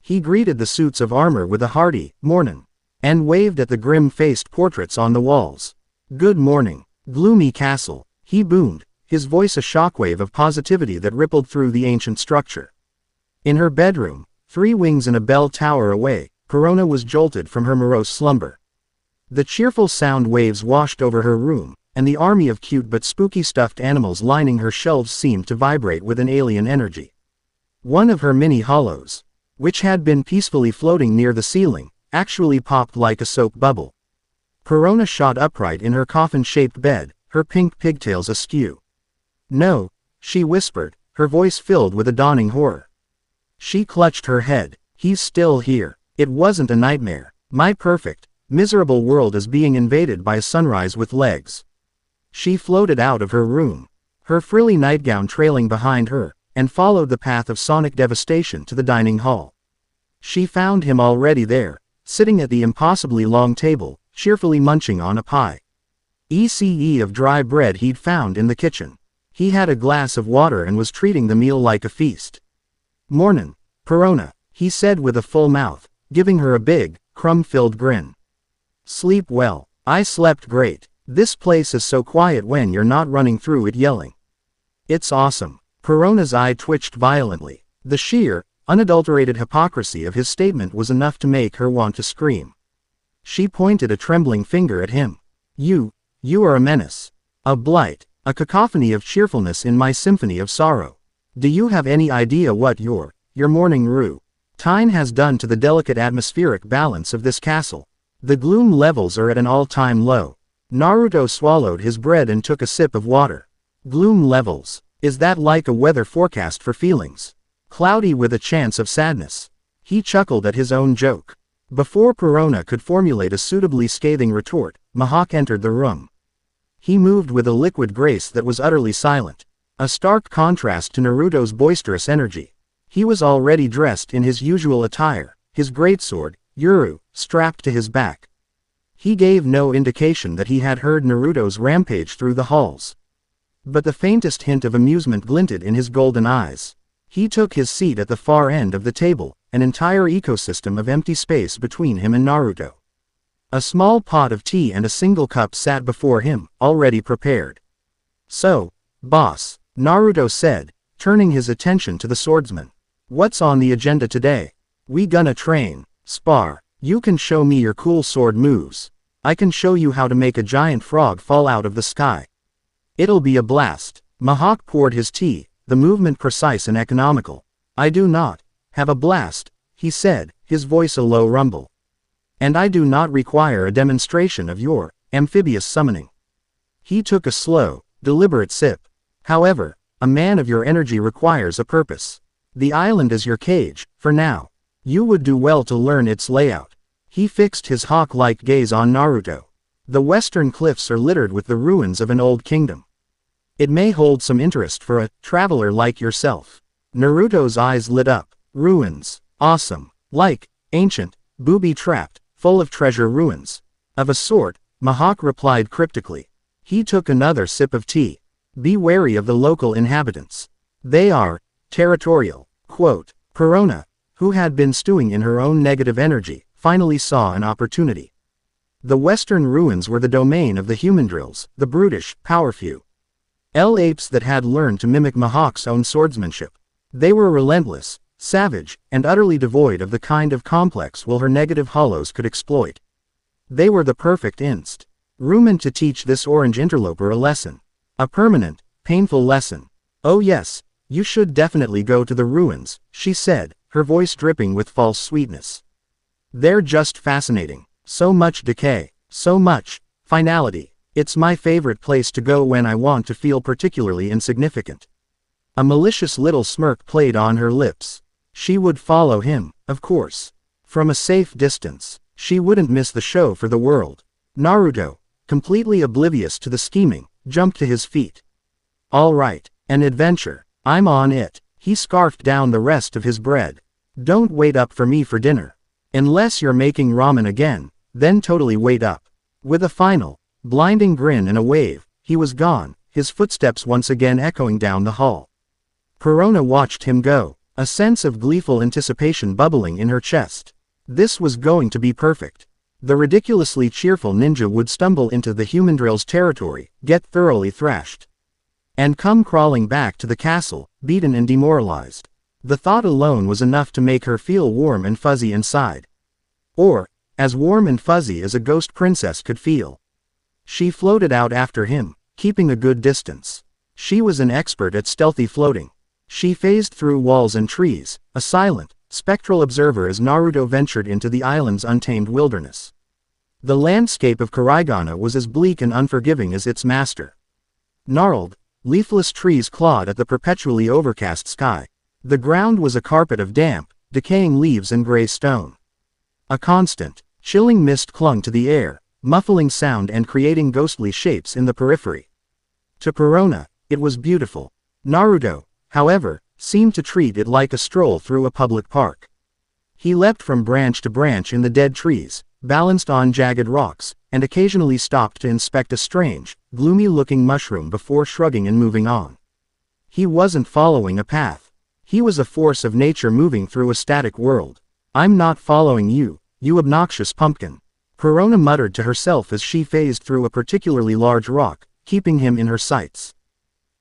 He greeted the suits of armor with a hearty, "Mornin'," and waved at the grim-faced portraits on the walls. "Good morning, gloomy castle," he boomed, his voice a shockwave of positivity that rippled through the ancient structure. In her bedroom, 3 wings and a bell tower away, Perona was jolted from her morose slumber. The cheerful sound waves washed over her room, and the army of cute but spooky stuffed animals lining her shelves seemed to vibrate with an alien energy. One of her mini hollows, which had been peacefully floating near the ceiling, actually popped like a soap bubble. Perona shot upright in her coffin-shaped bed, her pink pigtails askew. "No," she whispered, her voice filled with a dawning horror. She clutched her head. "He's still here. It wasn't a nightmare. My perfect, miserable world is being invaded by a sunrise with legs." She floated out of her room, her frilly nightgown trailing behind her, and followed the path of sonic devastation to the dining hall. She found him already there, sitting at the impossibly long table, cheerfully munching on a pie. ECE of dry bread he'd found in the kitchen. He had a glass of water and was treating the meal like a feast. "Mornin', Perona," he said with a full mouth, giving her a big, crumb-filled grin. "Sleep well." "I slept great. This place is so quiet when you're not running through it yelling." "It's awesome." Perona's eye twitched violently. The sheer, unadulterated hypocrisy of his statement was enough to make her want to scream. She pointed a trembling finger at him. You are a menace. A blight, a cacophony of cheerfulness in my symphony of sorrow. Do you have any idea what your morning routine has done to the delicate atmospheric balance of this castle? The gloom levels are at an all-time low." Naruto swallowed his bread and took a sip of water. "Gloom levels? Is that like a weather forecast for feelings? Cloudy with a chance of sadness?" He chuckled at his own joke. Before Perona could formulate a suitably scathing retort, Mihawk entered the room. He moved with a liquid grace that was utterly silent, a stark contrast to Naruto's boisterous energy. He was already dressed in his usual attire, his greatsword, Yuru, strapped to his back. He gave no indication that he had heard Naruto's rampage through the halls. But the faintest hint of amusement glinted in his golden eyes. He took his seat at the far end of the table, an entire ecosystem of empty space between him and Naruto. A small pot of tea and a single cup sat before him, already prepared. "So, boss," Naruto said, turning his attention to the swordsman. "What's on the agenda today? We gonna train, spar? You can show me your cool sword moves. I can show you how to make a giant frog fall out of the sky. It'll be a blast." Mihawk poured his tea, the movement precise and economical. "I do not have a blast," he said, his voice a low rumble. "And I do not require a demonstration of your amphibious summoning." He took a slow, deliberate sip. "However, a man of your energy requires a purpose. The island is your cage, for now. You would do well to learn its layout." He fixed his hawk-like gaze on Naruto. "The western cliffs are littered with the ruins of an old kingdom. It may hold some interest for a traveler like yourself." Naruto's eyes lit up. "Ruins. Awesome. Like, ancient, booby-trapped, full of treasure ruins." "Of a sort," Mihawk replied cryptically. He took another sip of tea. "Be wary of the local inhabitants. They are territorial." Quote. Perona, who had been stewing in her own negative energy, finally saw an opportunity. The western ruins were the domain of the humandrills, the brutish, powerful apes that had learned to mimic Mihawk's own swordsmanship. They were relentless, savage, and utterly devoid of the kind of complex will her negative hollows could exploit. They were the perfect instrument to teach this orange interloper a lesson. A permanent, painful lesson. "Oh yes, you should definitely go to the ruins," she said, her voice dripping with false sweetness. "They're just fascinating. So much decay, so much finality. It's my favorite place to go when I want to feel particularly insignificant." A malicious little smirk played on her lips. She would follow him, of course. From a safe distance. She wouldn't miss the show for the world. Naruto, completely oblivious to the scheming, jumped to his feet. "All right, an adventure. I'm on it." He scarfed down the rest of his bread. "Don't wait up for me for dinner. Unless you're making ramen again, then totally wait up." With a final, blinding grin and a wave, he was gone, his footsteps once again echoing down the hall. Perona watched him go, a sense of gleeful anticipation bubbling in her chest. This was going to be perfect. The ridiculously cheerful ninja would stumble into the humandrill's territory, get thoroughly thrashed, and come crawling back to the castle, beaten and demoralized. The thought alone was enough to make her feel warm and fuzzy inside. Or, as warm and fuzzy as a ghost princess could feel. She floated out after him, keeping a good distance. She was an expert at stealthy floating. She phased through walls and trees, a silent, spectral observer as Naruto ventured into the island's untamed wilderness. The landscape of Karaigana was as bleak and unforgiving as its master. Gnarled, leafless trees clawed at the perpetually overcast sky. The ground was a carpet of damp, decaying leaves and gray stone. A constant, chilling mist clung to the air, muffling sound and creating ghostly shapes in the periphery. To Perona, it was beautiful. Naruto, however, seemed to treat it like a stroll through a public park. He leapt from branch to branch in the dead trees, balanced on jagged rocks, and occasionally stopped to inspect a strange, gloomy-looking mushroom before shrugging and moving on. He wasn't following a path. He was a force of nature moving through a static world. "I'm not following you, you obnoxious pumpkin," Perona muttered to herself as she phased through a particularly large rock, keeping him in her sights.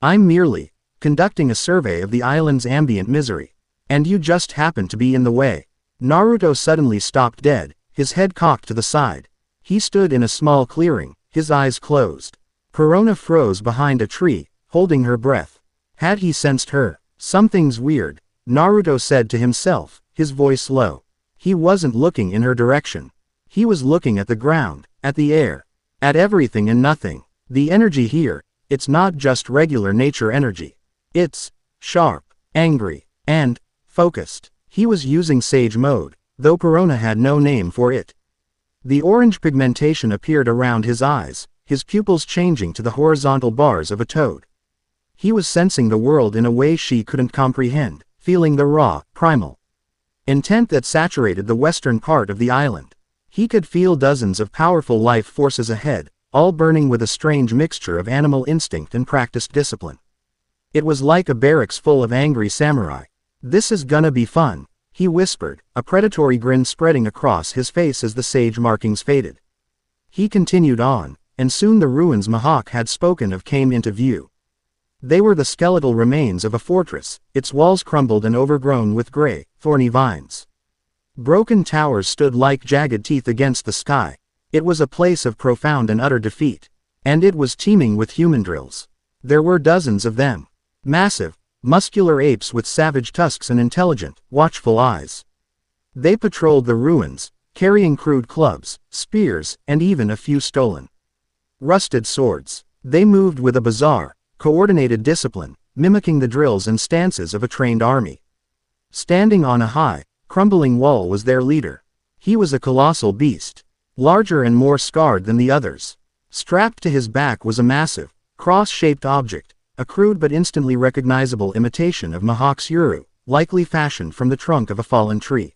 "I'm merely conducting a survey of the island's ambient misery. And you just happen to be in the way." Naruto suddenly stopped dead, his head cocked to the side. He stood in a small clearing, his eyes closed. Perona froze behind a tree, holding her breath. Had he sensed her? "Something's weird," Naruto said to himself, his voice low. He wasn't looking in her direction. He was looking at the ground, at the air, at everything and nothing. The energy here, it's not just regular nature energy. It's sharp, angry, and focused. He was using Sage mode, though Perona had no name for it. The orange pigmentation appeared around his eyes, his pupils changing to the horizontal bars of a toad. He was sensing the world in a way she couldn't comprehend, feeling the raw, primal intent that saturated the western part of the island. He could feel dozens of powerful life forces ahead, all burning with a strange mixture of animal instinct and practiced discipline. It was like a barracks full of angry samurai. "This is gonna be fun," he whispered, a predatory grin spreading across his face as the sage markings faded. He continued on, and soon the ruins Mihawk had spoken of came into view. They were the skeletal remains of a fortress, its walls crumbled and overgrown with gray, thorny vines. Broken towers stood like jagged teeth against the sky. It was a place of profound and utter defeat. And it was teeming with human drills. There were dozens of them. Massive, muscular apes with savage tusks and intelligent, watchful eyes. They patrolled the ruins, carrying crude clubs, spears, and even a few stolen rusted swords. They moved with a bizarre, coordinated discipline, mimicking the drills and stances of a trained army. Standing on a high, crumbling wall was their leader. He was a colossal beast, larger and more scarred than the others. Strapped to his back was a massive, cross-shaped object, a crude but instantly recognizable imitation of Mihawk's Yuru, likely fashioned from the trunk of a fallen tree.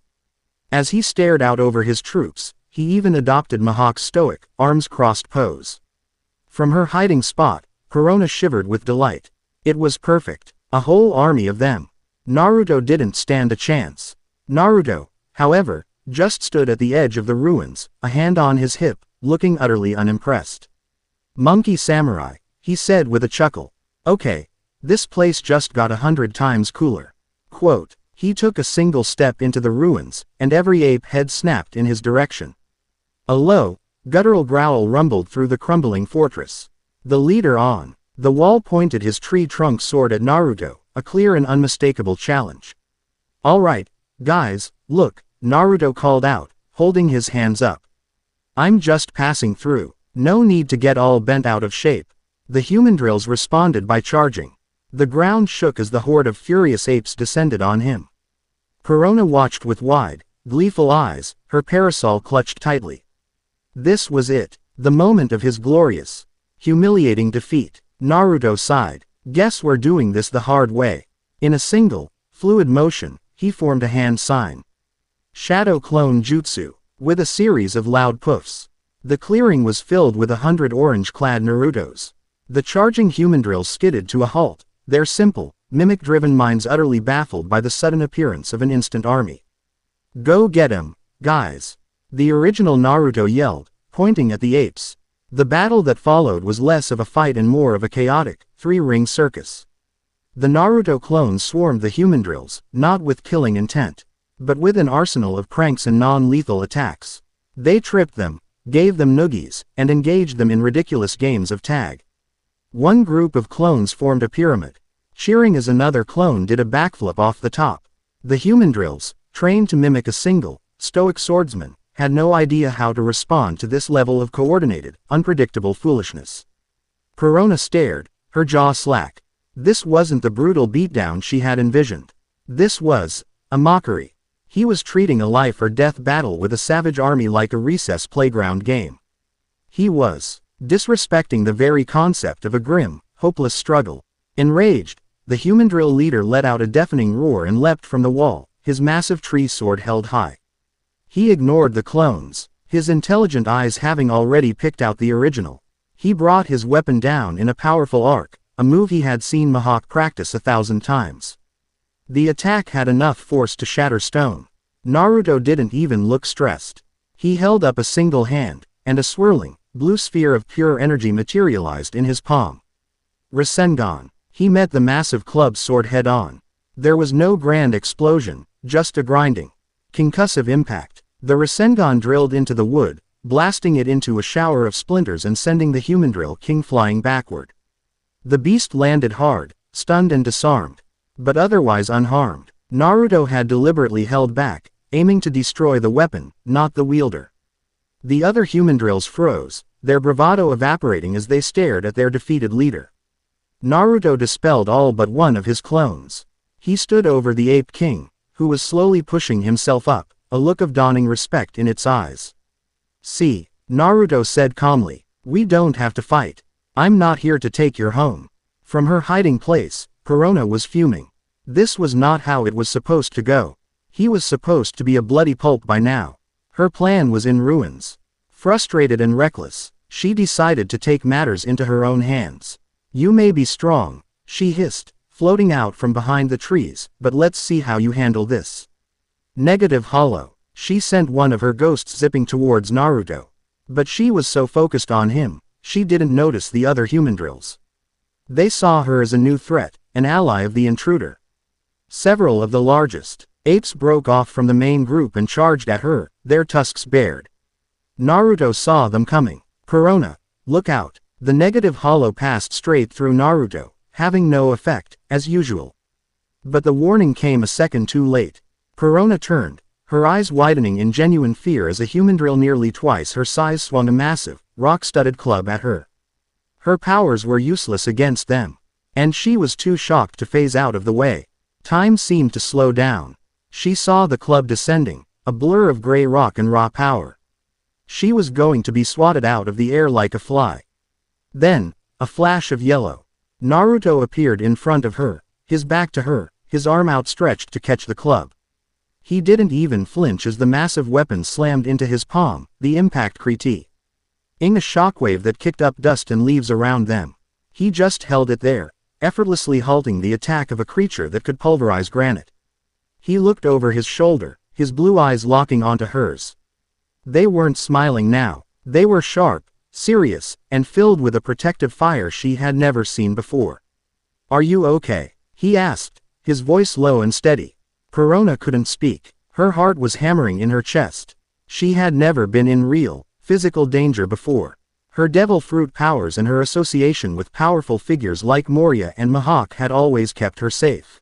As he stared out over his troops, he even adopted Mihawk's stoic, arms-crossed pose. From her hiding spot, Perona shivered with delight. It was perfect. A whole army of them. Naruto didn't stand a chance. Naruto, however, just stood at the edge of the ruins, a hand on his hip, looking utterly unimpressed. "Monkey samurai," he said with a chuckle. "Okay, this place just got 100 times cooler." Quote, he took a single step into the ruins, and every ape head snapped in his direction. A low, guttural growl rumbled through the crumbling fortress. The leader on the wall pointed his tree-trunk sword at Naruto, a clear and unmistakable challenge. "All right, guys, look," Naruto called out, holding his hands up. "I'm just passing through. No need to get all bent out of shape." The human drills responded by charging. The ground shook as the horde of furious apes descended on him. Perona watched with wide, gleeful eyes, her parasol clutched tightly. This was it, the moment of his glorious, humiliating defeat. Naruto sighed. "Guess we're doing this the hard way." In a single, fluid motion, he formed a hand sign. Shadow Clone Jutsu, with a series of loud puffs. The clearing was filled with 100 orange-clad Narutos. The charging human drills skidded to a halt, their simple, mimic-driven minds utterly baffled by the sudden appearance of an instant army. "Go get him, guys!" The original Naruto yelled, pointing at the apes. The battle that followed was less of a fight and more of a chaotic, three-ring circus. The Naruto clones swarmed the human drills, not with killing intent. but with an arsenal of pranks and non-lethal attacks. They tripped them, gave them noogies, and engaged them in ridiculous games of tag. One group of clones formed a pyramid, cheering as another clone did a backflip off the top. The human drills, trained to mimic a single, stoic swordsman, had no idea how to respond to this level of coordinated, unpredictable foolishness. Perona stared, her jaw slack. This wasn't the brutal beatdown she had envisioned. This was a mockery. He was treating a life-or-death battle with a savage army like a recess playground game. He was disrespecting the very concept of a grim, hopeless struggle. Enraged, the human drill leader let out a deafening roar and leapt from the wall, his massive tree sword held high. He ignored the clones, his intelligent eyes having already picked out the original. He brought his weapon down in a powerful arc, a move he had seen Mihawk practice 1,000 times. The attack had enough force to shatter stone. Naruto didn't even look stressed. He held up a single hand, and a swirling, blue sphere of pure energy materialized in his palm. Rasengan. He met the massive club sword head-on. There was no grand explosion, just a grinding, concussive impact. The Rasengan drilled into the wood, blasting it into a shower of splinters and sending the human drill king flying backward. The beast landed hard, stunned and disarmed, but otherwise unharmed. Naruto had deliberately held back, aiming to destroy the weapon, not the wielder. The other human drills froze, their bravado evaporating as they stared at their defeated leader. Naruto dispelled all but one of his clones. He stood over the ape king, who was slowly pushing himself up, a look of dawning respect in its eyes. "See," Naruto said calmly, "we don't have to fight. I'm not here to take your home." From her hiding place, Perona was fuming. This was not how it was supposed to go. He was supposed to be a bloody pulp by now. Her plan was in ruins. Frustrated and reckless, she decided to take matters into her own hands. "You may be strong," she hissed, floating out from behind the trees, "but let's see how you handle this." Negative hollow. She sent one of her ghosts zipping towards Naruto. But she was so focused on him, she didn't notice the other human drills. They saw her as a new threat, an ally of the intruder. Several of the largest apes broke off from the main group and charged at her, their tusks bared. Naruto saw them coming. "Perona, look out." The negative hollow passed straight through Naruto, having no effect, as usual. But the warning came a second too late. Perona turned, her eyes widening in genuine fear as a human drill nearly twice her size swung a massive, rock-studded club at her. Her powers were useless against them, and she was too shocked to phase out of the way. Time seemed to slow down. She saw the club descending, a blur of gray rock and raw power. She was going to be swatted out of the air like a fly. Then, a flash of yellow. Naruto appeared in front of her, his back to her, his arm outstretched to catch the club. He didn't even flinch as the massive weapon slammed into his palm, the impact creating a shockwave that kicked up dust and leaves around them. He just held it there, effortlessly halting the attack of a creature that could pulverize granite. He looked over his shoulder, his blue eyes locking onto hers. They weren't smiling now. They were sharp, serious, and filled with a protective fire she had never seen before. "Are you okay?" he asked, his voice low and steady. Perona couldn't speak. Her heart was hammering in her chest. She had never been in real, physical danger before. Her devil fruit powers and her association with powerful figures like Moria and Mihawk had always kept her safe.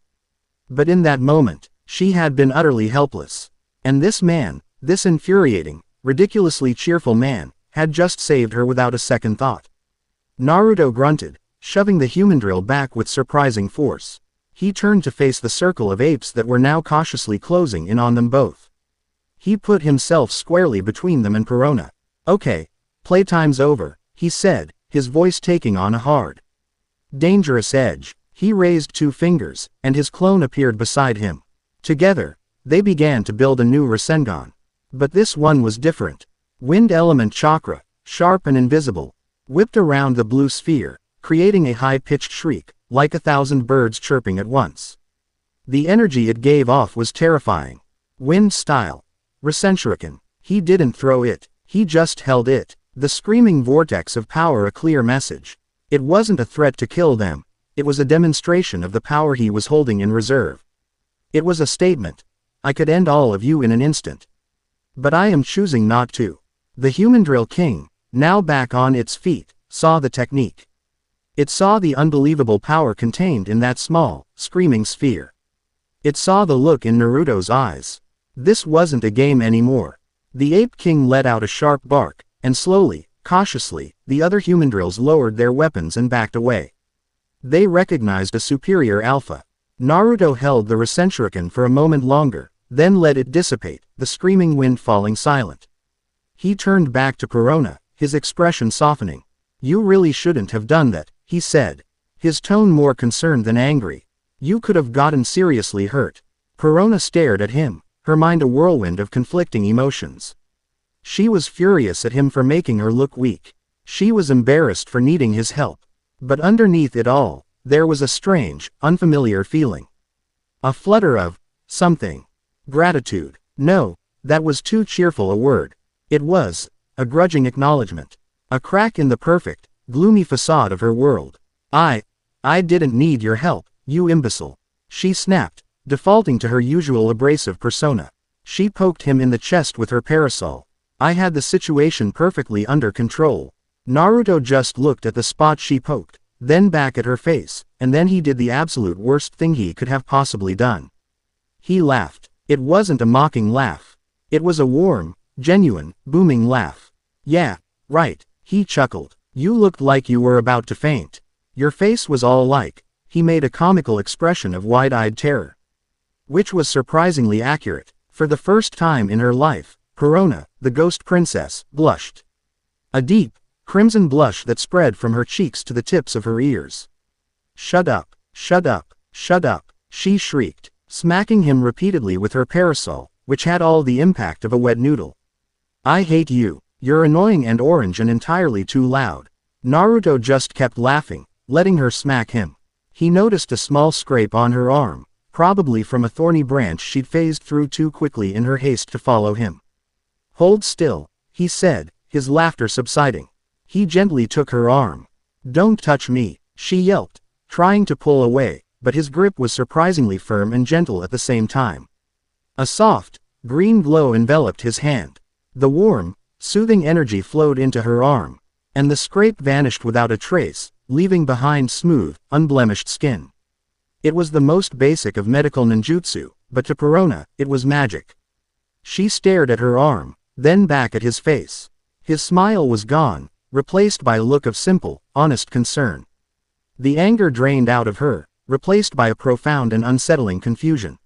But in that moment, she had been utterly helpless. And this man, this infuriating, ridiculously cheerful man, had just saved her without a second thought. Naruto grunted, shoving the human drill back with surprising force. He turned to face the circle of apes that were now cautiously closing in on them both. He put himself squarely between them and Perona. "Okay, playtime's over," he said, his voice taking on a hard, dangerous edge. He raised two fingers, and his clone appeared beside him. Together, they began to build a new Rasengan. But this one was different. Wind element chakra, sharp and invisible, whipped around the blue sphere, creating a high-pitched shriek, like 1,000 birds chirping at once. The energy it gave off was terrifying. Wind style. Rasenshuriken. He didn't throw it, he just held it, the screaming vortex of power a clear message. It wasn't a threat to kill them, it was a demonstration of the power he was holding in reserve. It was a statement. I could end all of you in an instant. But I am choosing not to. The Human Drill King, now back on its feet, saw the technique. It saw the unbelievable power contained in that small, screaming sphere. It saw the look in Naruto's eyes. This wasn't a game anymore. The Ape King let out a sharp bark, and slowly, cautiously, the other human drills lowered their weapons and backed away. They recognized a superior alpha. Naruto held the Rasenshuriken for a moment longer, then let it dissipate, the screaming wind falling silent. He turned back to Perona, his expression softening. You really shouldn't have done that, he said, his tone more concerned than angry. You could have gotten seriously hurt. Perona stared at him, her mind a whirlwind of conflicting emotions. She was furious at him for making her look weak. She was embarrassed for needing his help. But underneath it all, there was a strange, unfamiliar feeling. A flutter of something. Gratitude. No, that was too cheerful a word. It was a grudging acknowledgement. A crack in the perfect, gloomy facade of her world. I didn't need your help, you imbecile. She snapped, defaulting to her usual abrasive persona. She poked him in the chest with her parasol. I had the situation perfectly under control. Naruto just looked at the spot she poked, then back at her face, and then he did the absolute worst thing he could have possibly done. He laughed. It wasn't a mocking laugh. It was a warm, genuine, booming laugh. Yeah, right, he chuckled. You looked like you were about to faint. Your face was all like. He made a comical expression of wide-eyed terror. Which was surprisingly accurate. For the first time in her life, Perona, the Ghost Princess, blushed. A deep, crimson blush that spread from her cheeks to the tips of her ears. Shut up, shut up, shut up, she shrieked, smacking him repeatedly with her parasol, which had all the impact of a wet noodle. I hate you. You're annoying and orange and entirely too loud. Naruto just kept laughing, letting her smack him. He noticed a small scrape on her arm, probably from a thorny branch she'd phased through too quickly in her haste to follow him. Hold still, he said, his laughter subsiding. He gently took her arm. Don't touch me, she yelped, trying to pull away, but his grip was surprisingly firm and gentle at the same time. A soft, green glow enveloped his hand. The warm, soothing energy flowed into her arm, and the scrape vanished without a trace, leaving behind smooth, unblemished skin. It was the most basic of medical ninjutsu, but to Perona, it was magic. She stared at her arm, then back at his face. His smile was gone, replaced by a look of simple, honest concern. The anger drained out of her, replaced by a profound and unsettling confusion.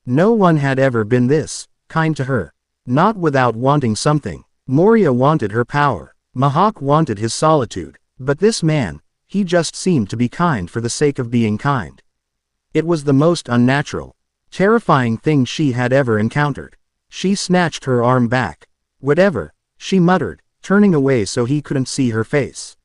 No one had ever been this kind to her. Not without wanting something. Moria wanted her power. Mihawk wanted his solitude. But this man, he just seemed to be kind for the sake of being kind. It was the most unnatural, terrifying thing she had ever encountered. She snatched her arm back. Whatever, she muttered, turning away so he couldn't see her face.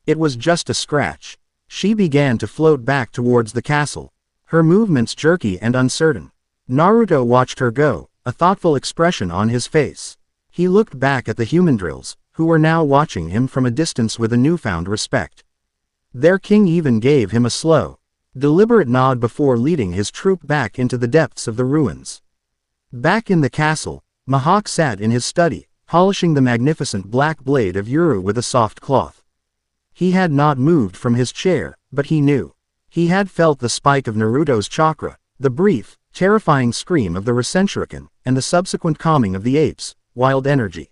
It was just a scratch. She began to float back towards the castle, her movements jerky and uncertain. Naruto watched her go, a thoughtful expression on his face. He looked back at the human drills, who were now watching him from a distance with a newfound respect. Their king even gave him a slow, deliberate nod before leading his troop back into the depths of the ruins. Back in the castle, Mihawk sat in his study, polishing the magnificent black blade of Yuru with a soft cloth. He had not moved from his chair, but he knew. He had felt the spike of Naruto's chakra, the brief, terrifying scream of the Rasenshuriken, and the subsequent calming of the ape's wild energy.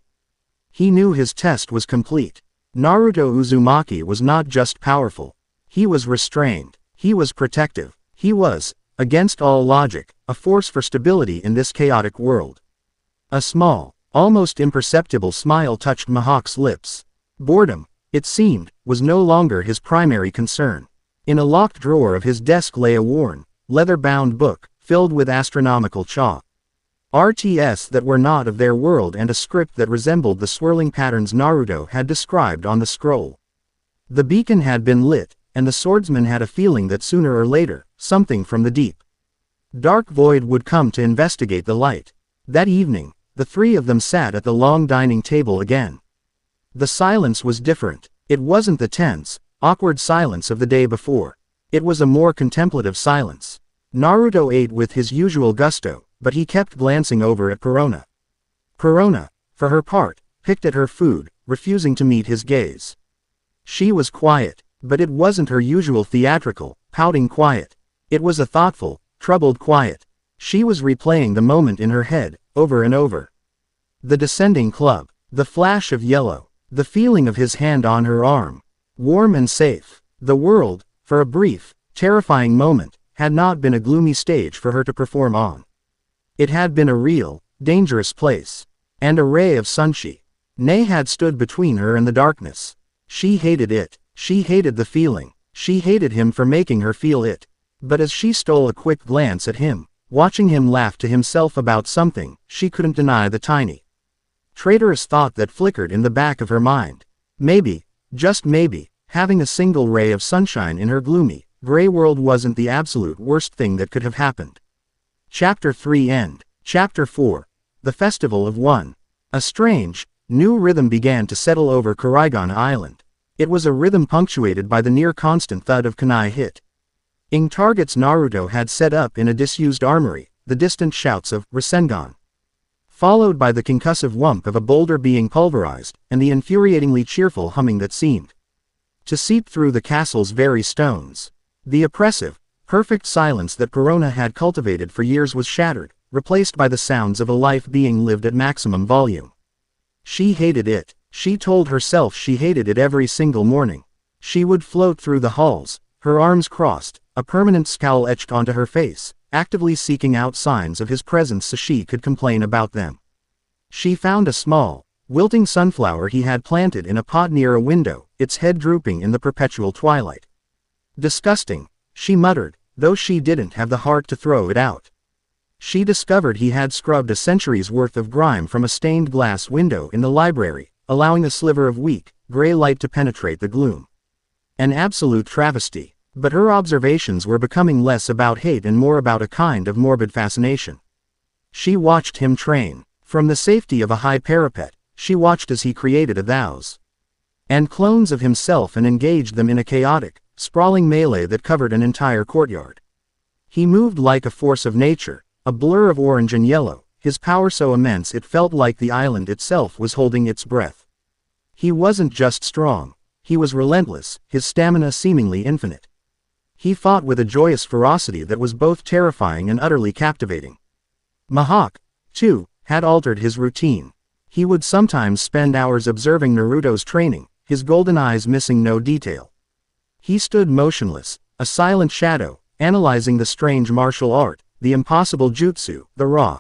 He knew his test was complete. Naruto Uzumaki was not just powerful. He was restrained. He was protective. He was, against all logic, a force for stability in this chaotic world. A small, almost imperceptible smile touched Mihawk's lips. Boredom, it seemed, was no longer his primary concern. In a locked drawer of his desk lay a worn, leather-bound book, filled with astronomical chalk. RTS that were not of their world and a script that resembled the swirling patterns Naruto had described on the scroll. The beacon had been lit, and the swordsman had a feeling that sooner or later, something from the deep, dark void would come to investigate the light. That evening, the three of them sat at the long dining table again. The silence was different. It wasn't the tense, awkward silence of the day before. It was a more contemplative silence. Naruto ate with his usual gusto, but he kept glancing over at Perona. Perona, for her part, picked at her food, refusing to meet his gaze. She was quiet, but it wasn't her usual theatrical, pouting quiet. It was a thoughtful, troubled quiet. She was replaying the moment in her head, over and over. The descending club, the flash of yellow, the feeling of his hand on her arm. Warm and safe. The world, for a brief, terrifying moment, had not been a gloomy stage for her to perform on. It had been a real, dangerous place. And a ray of sunshine. Nay had stood between her and the darkness. She hated it. She hated the feeling. She hated him for making her feel it. But as she stole a quick glance at him, watching him laugh to himself about something, she couldn't deny the tiny, traitorous thought that flickered in the back of her mind. Maybe, just maybe, having a single ray of sunshine in her gloomy, gray world wasn't the absolute worst thing that could have happened. Chapter 3 End. Chapter 4. The Festival of One. A strange, new rhythm began to settle over Karigon Island. It was a rhythm punctuated by the near-constant thud of kunai hit ing targets Naruto had set up in a disused armory, the distant shouts of Rasengan, followed by the concussive whump of a boulder being pulverized, and the infuriatingly cheerful humming that seemed to seep through the castle's very stones. The oppressive, perfect silence that Perona had cultivated for years was shattered, replaced by the sounds of a life being lived at maximum volume. She hated it. She told herself she hated it every single morning. She would float through the halls, her arms crossed, a permanent scowl etched onto her face, actively seeking out signs of his presence so she could complain about them. She found a small, wilting sunflower he had planted in a pot near a window, its head drooping in the perpetual twilight. Disgusting, she muttered, though she didn't have the heart to throw it out. She discovered he had scrubbed a century's worth of grime from a stained glass window in the library, allowing a sliver of weak, gray light to penetrate the gloom. An absolute travesty. But her observations were becoming less about hate and more about a kind of morbid fascination. She watched him train. From the safety of a high parapet, she watched as he created a thous and clones of himself and engaged them in a chaotic, sprawling melee that covered an entire courtyard. He moved like a force of nature, a blur of orange and yellow, his power so immense it felt like the island itself was holding its breath. He wasn't just strong, he was relentless, his stamina seemingly infinite. He fought with a joyous ferocity that was both terrifying and utterly captivating. Mihawk, too, had altered his routine. He would sometimes spend hours observing Naruto's training, his golden eyes missing no detail. He stood motionless, a silent shadow, analyzing the strange martial art, the impossible jutsu, the raw,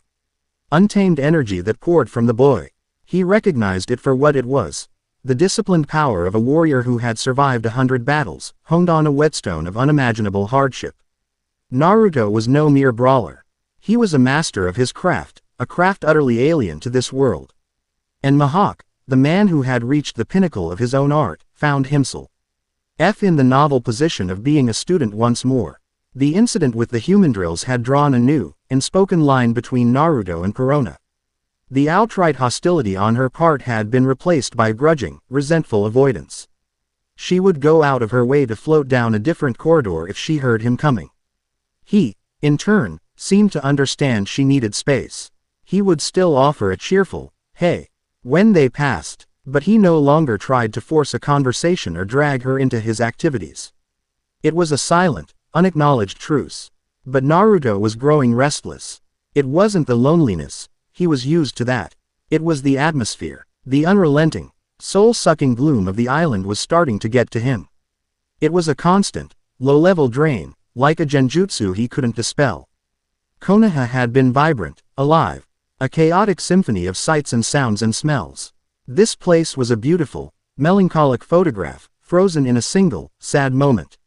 untamed energy that poured from the boy. He recognized it for what it was. The disciplined power of a warrior who had survived 100 battles, honed on a whetstone of unimaginable hardship. Naruto was no mere brawler. He was a master of his craft, a craft utterly alien to this world. And Mihawk, the man who had reached the pinnacle of his own art, found himself in the novel position of being a student once more. The incident with the human drills had drawn a new, unspoken line between Naruto and Perona. The outright hostility on her part had been replaced by grudging, resentful avoidance. She would go out of her way to float down a different corridor if she heard him coming. He, in turn, seemed to understand she needed space. He would still offer a cheerful, hey, when they passed, but he no longer tried to force a conversation or drag her into his activities. It was a silent, unacknowledged truce. But Naruto was growing restless. It wasn't the loneliness. He was used to that. It was the atmosphere. The unrelenting, soul-sucking gloom of the island was starting to get to him. It was a constant, low-level drain, like a genjutsu he couldn't dispel. Konoha had been vibrant, alive, a chaotic symphony of sights and sounds and smells. This place was a beautiful, melancholic photograph, frozen in a single, sad moment.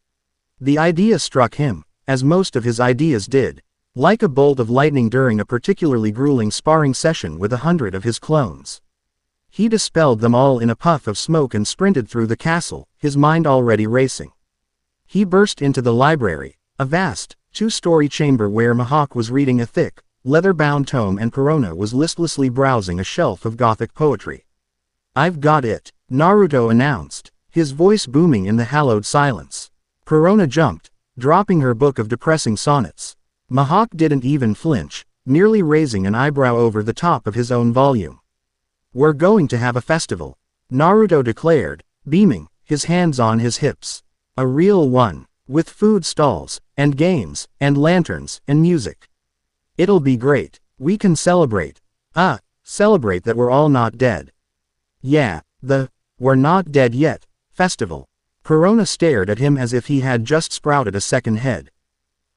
The idea struck him, as most of his ideas did, like a bolt of lightning during a particularly grueling sparring session with 100 of his clones. He dispelled them all in a puff of smoke and sprinted through the castle, his mind already racing. He burst into the library, a vast, two-story chamber where Mihawk was reading a thick, leather-bound tome and Perona was listlessly browsing a shelf of gothic poetry. "I've got it," Naruto announced, his voice booming in the hallowed silence. Perona jumped, dropping her book of depressing sonnets. Mihawk didn't even flinch, merely raising an eyebrow over the top of his own volume. "We're going to have a festival," Naruto declared, beaming, his hands on his hips. "A real one, with food stalls, and games, and lanterns, and music. It'll be great. We can celebrate. Celebrate that we're all not dead." "Yeah, we're not dead yet festival." Perona stared at him as if he had just sprouted a second head.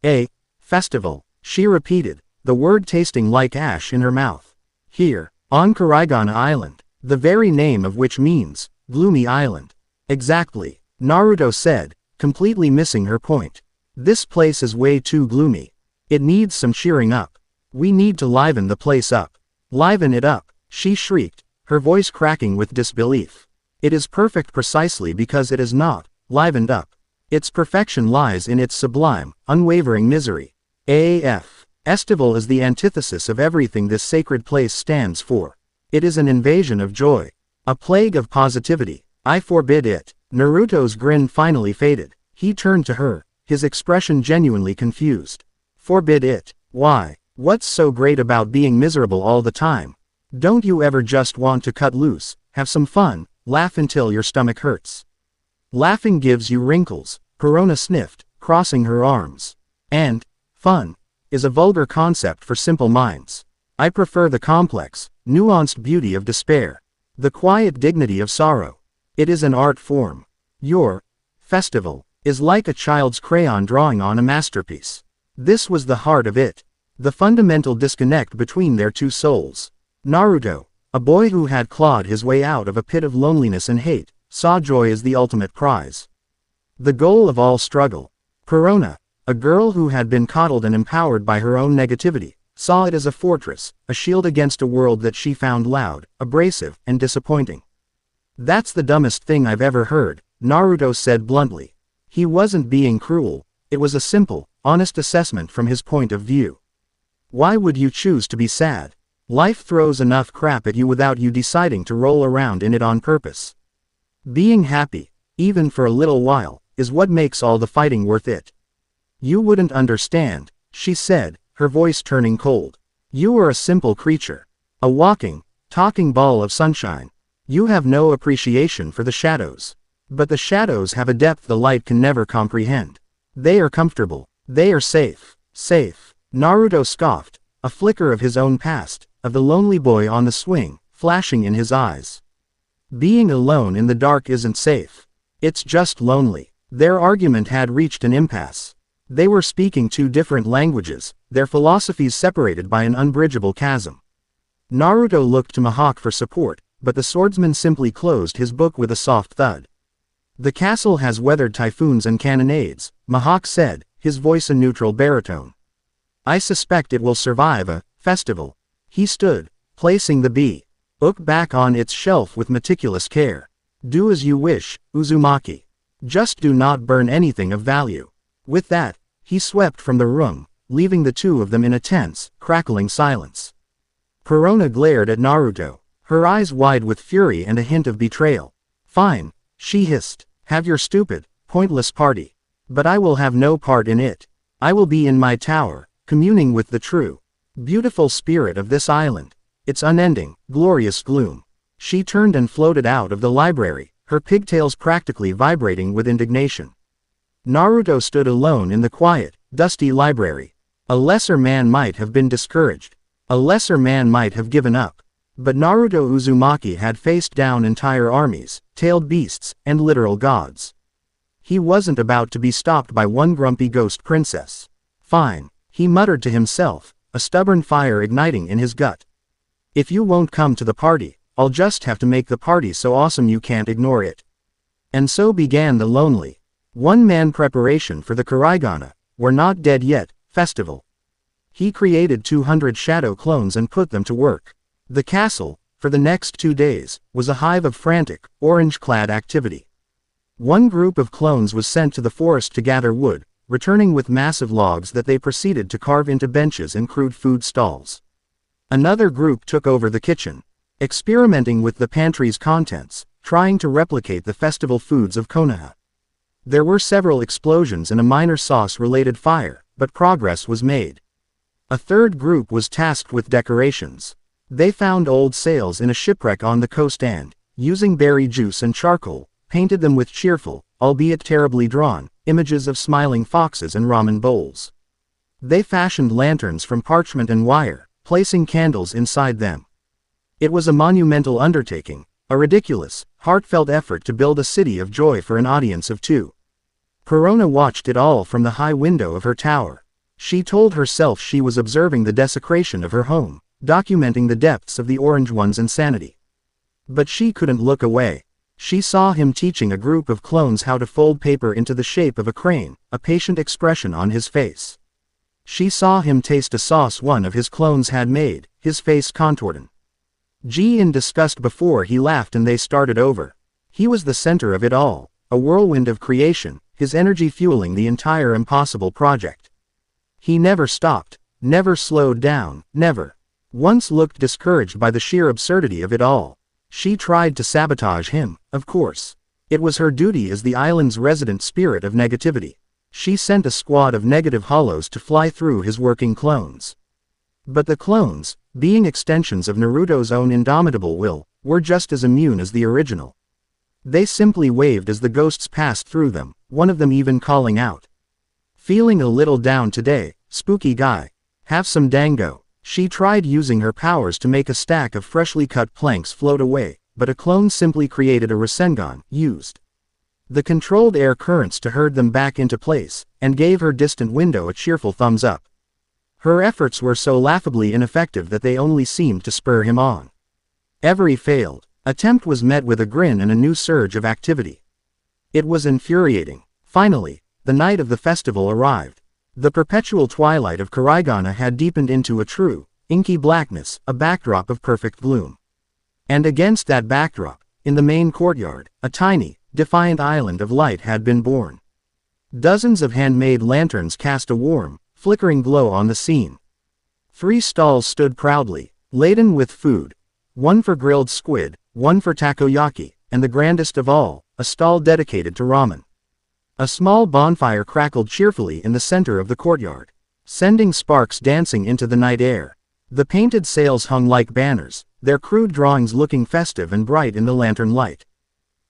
"A festival," she repeated, the word tasting like ash in her mouth. "Here, on Karaigana Island, the very name of which means, gloomy island." "Exactly," Naruto said, completely missing her point. "This place is way too gloomy. It needs some cheering up. We need to liven the place up." "Liven it up," she shrieked, her voice cracking with disbelief. "It is perfect precisely because it is not livened up. Its perfection lies in its sublime, unwavering misery. Estival is the antithesis of everything this sacred place stands for. It is an invasion of joy. A plague of positivity. I forbid it." Naruto's grin finally faded. He turned to her, his expression genuinely confused. "Forbid it? Why? What's so great about being miserable all the time? Don't you ever just want to cut loose, have some fun, laugh until your stomach hurts?" "Laughing gives you wrinkles," Perona sniffed, crossing her arms. "And fun is a vulgar concept for simple minds. I prefer the complex, nuanced beauty of despair. The quiet dignity of sorrow. It is an art form. Your festival is like a child's crayon drawing on a masterpiece." This was the heart of it. The fundamental disconnect between their two souls. Naruto, a boy who had clawed his way out of a pit of loneliness and hate, saw joy as the ultimate prize. The goal of all struggle. Perona, a girl who had been coddled and empowered by her own negativity, saw it as a fortress, a shield against a world that she found loud, abrasive, and disappointing. "That's the dumbest thing I've ever heard," Naruto said bluntly. He wasn't being cruel, it was a simple, honest assessment from his point of view. Why would you choose to be sad? Life throws enough crap at you without you deciding to roll around in it on purpose. Being happy, even for a little while, is what makes all the fighting worth it. "You wouldn't understand," she said, her voice turning cold. "You are a simple creature. A walking, talking ball of sunshine. You have no appreciation for the shadows. But the shadows have a depth the light can never comprehend. They are comfortable. They are safe." "Safe," Naruto scoffed, a flicker of his own past, of the lonely boy on the swing, flashing in his eyes. "Being alone in the dark isn't safe. It's just lonely." Their argument had reached an impasse. They were speaking two different languages, their philosophies separated by an unbridgeable chasm. Naruto looked to Mihawk for support, but the swordsman simply closed his book with a soft thud. "The castle has weathered typhoons and cannonades," Mihawk said, his voice a neutral baritone. "I suspect it will survive a festival." He stood, placing the book back on its shelf with meticulous care. "Do as you wish, Uzumaki. Just do not burn anything of value." With that, he swept from the room, leaving the two of them in a tense, crackling silence. Perona glared at Naruto, her eyes wide with fury and a hint of betrayal. "Fine," she hissed. "Have your stupid, pointless party. But I will have no part in it. I will be in my tower, communing with the true, beautiful spirit of this island. Its unending, glorious gloom." She turned and floated out of the library, her pigtails practically vibrating with indignation. Naruto stood alone in the quiet, dusty library. A lesser man might have been discouraged. A lesser man might have given up. But Naruto Uzumaki had faced down entire armies, tailed beasts, and literal gods. He wasn't about to be stopped by one grumpy ghost princess. "Fine," he muttered to himself, a stubborn fire igniting in his gut. "If you won't come to the party, I'll just have to make the party so awesome you can't ignore it." And so began the lonely, one-man preparation for the Karaigana, We're Not Dead Yet, festival. He created 200 shadow clones and put them to work. The castle, for the next 2 days, was a hive of frantic, orange-clad activity. One group of clones was sent to the forest to gather wood, returning with massive logs that they proceeded to carve into benches and crude food stalls. Another group took over the kitchen, experimenting with the pantry's contents, trying to replicate the festival foods of Konoha. There were several explosions and a minor sauce-related fire, but progress was made. A third group was tasked with decorations. They found old sails in a shipwreck on the coast and, using berry juice and charcoal, painted them with cheerful, albeit terribly drawn, images of smiling foxes and ramen bowls. They fashioned lanterns from parchment and wire, placing candles inside them. It was a monumental undertaking, a ridiculous, heartfelt effort to build a city of joy for an audience of 2. Perona watched it all from the high window of her tower. She told herself she was observing the desecration of her home, documenting the depths of the Orange One's insanity. But she couldn't look away. She saw him teaching a group of clones how to fold paper into the shape of a crane, a patient expression on his face. She saw him taste a sauce one of his clones had made, his face contorted. In disgust before he laughed and they started over. He was the center of it all, a whirlwind of creation, his energy fueling the entire impossible project. He never stopped, never slowed down, never once looked discouraged by the sheer absurdity of it all. She tried to sabotage him, of course. It was her duty as the island's resident spirit of negativity. She sent a squad of negative hollows to fly through his working clones. But the clones, being extensions of Naruto's own indomitable will, were just as immune as the original. They simply waved as the ghosts passed through them, one of them even calling out. Feeling a little down today, spooky guy. Have some dango. She tried using her powers to make a stack of freshly cut planks float away, but a clone simply created a Rasengan, used the controlled air currents to herd them back into place, and gave her distant window a cheerful thumbs up. Her efforts were so laughably ineffective that they only seemed to spur him on. Every failed attempt was met with a grin and a new surge of activity. It was infuriating. Finally, the night of the festival arrived. The perpetual twilight of Karaigana had deepened into a true, inky blackness, a backdrop of perfect gloom. And against that backdrop, in the main courtyard, a tiny, defiant island of light had been born. Dozens of handmade lanterns cast a warm, flickering glow on the scene. 3 stalls stood proudly, laden with food, one for grilled squid, one for takoyaki, and the grandest of all, a stall dedicated to ramen. A small bonfire crackled cheerfully in the center of the courtyard, sending sparks dancing into the night air. The painted sails hung like banners, their crude drawings looking festive and bright in the lantern light.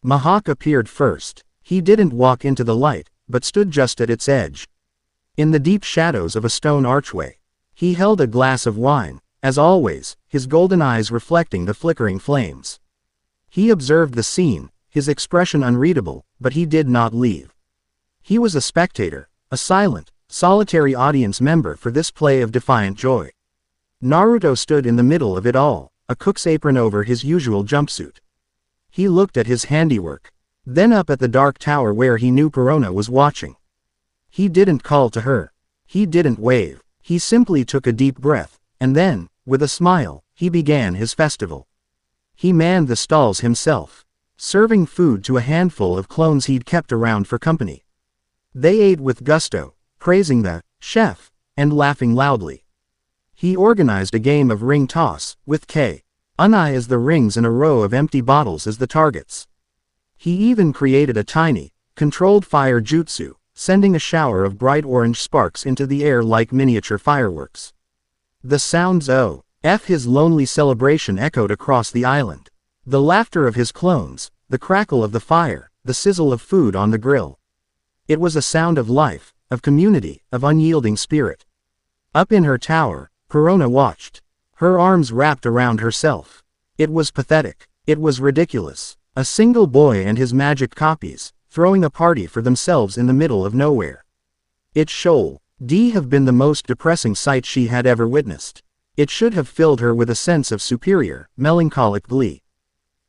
Mahawk appeared first. He didn't walk into the light, but stood just at its edge. In the deep shadows of a stone archway, he held a glass of wine, as always, his golden eyes reflecting the flickering flames. He observed the scene, his expression unreadable, but he did not leave. He was a spectator, a silent, solitary audience member for this play of defiant joy. Naruto stood in the middle of it all, a cook's apron over his usual jumpsuit. He looked at his handiwork, then up at the dark tower where he knew Perona was watching. He didn't call to her. He didn't wave. He simply took a deep breath, and then, with a smile, he began his festival. He manned the stalls himself, serving food to a handful of clones he'd kept around for company. They ate with gusto, praising the chef, and laughing loudly. He organized a game of ring toss, with kunai as the rings and a row of empty bottles as the targets. He even created a tiny, controlled fire jutsu, sending a shower of bright orange sparks into the air like miniature fireworks. The sounds of his lonely celebration echoed across the island. The laughter of his clones, the crackle of the fire, the sizzle of food on the grill. It was a sound of life, of community, of unyielding spirit. Up in her tower, Perona watched, her arms wrapped around herself. It was pathetic. It was ridiculous. A single boy and his magic copies, throwing a party for themselves in the middle of nowhere. It should have been the most depressing sight she had ever witnessed. It should have filled her with a sense of superior, melancholic glee.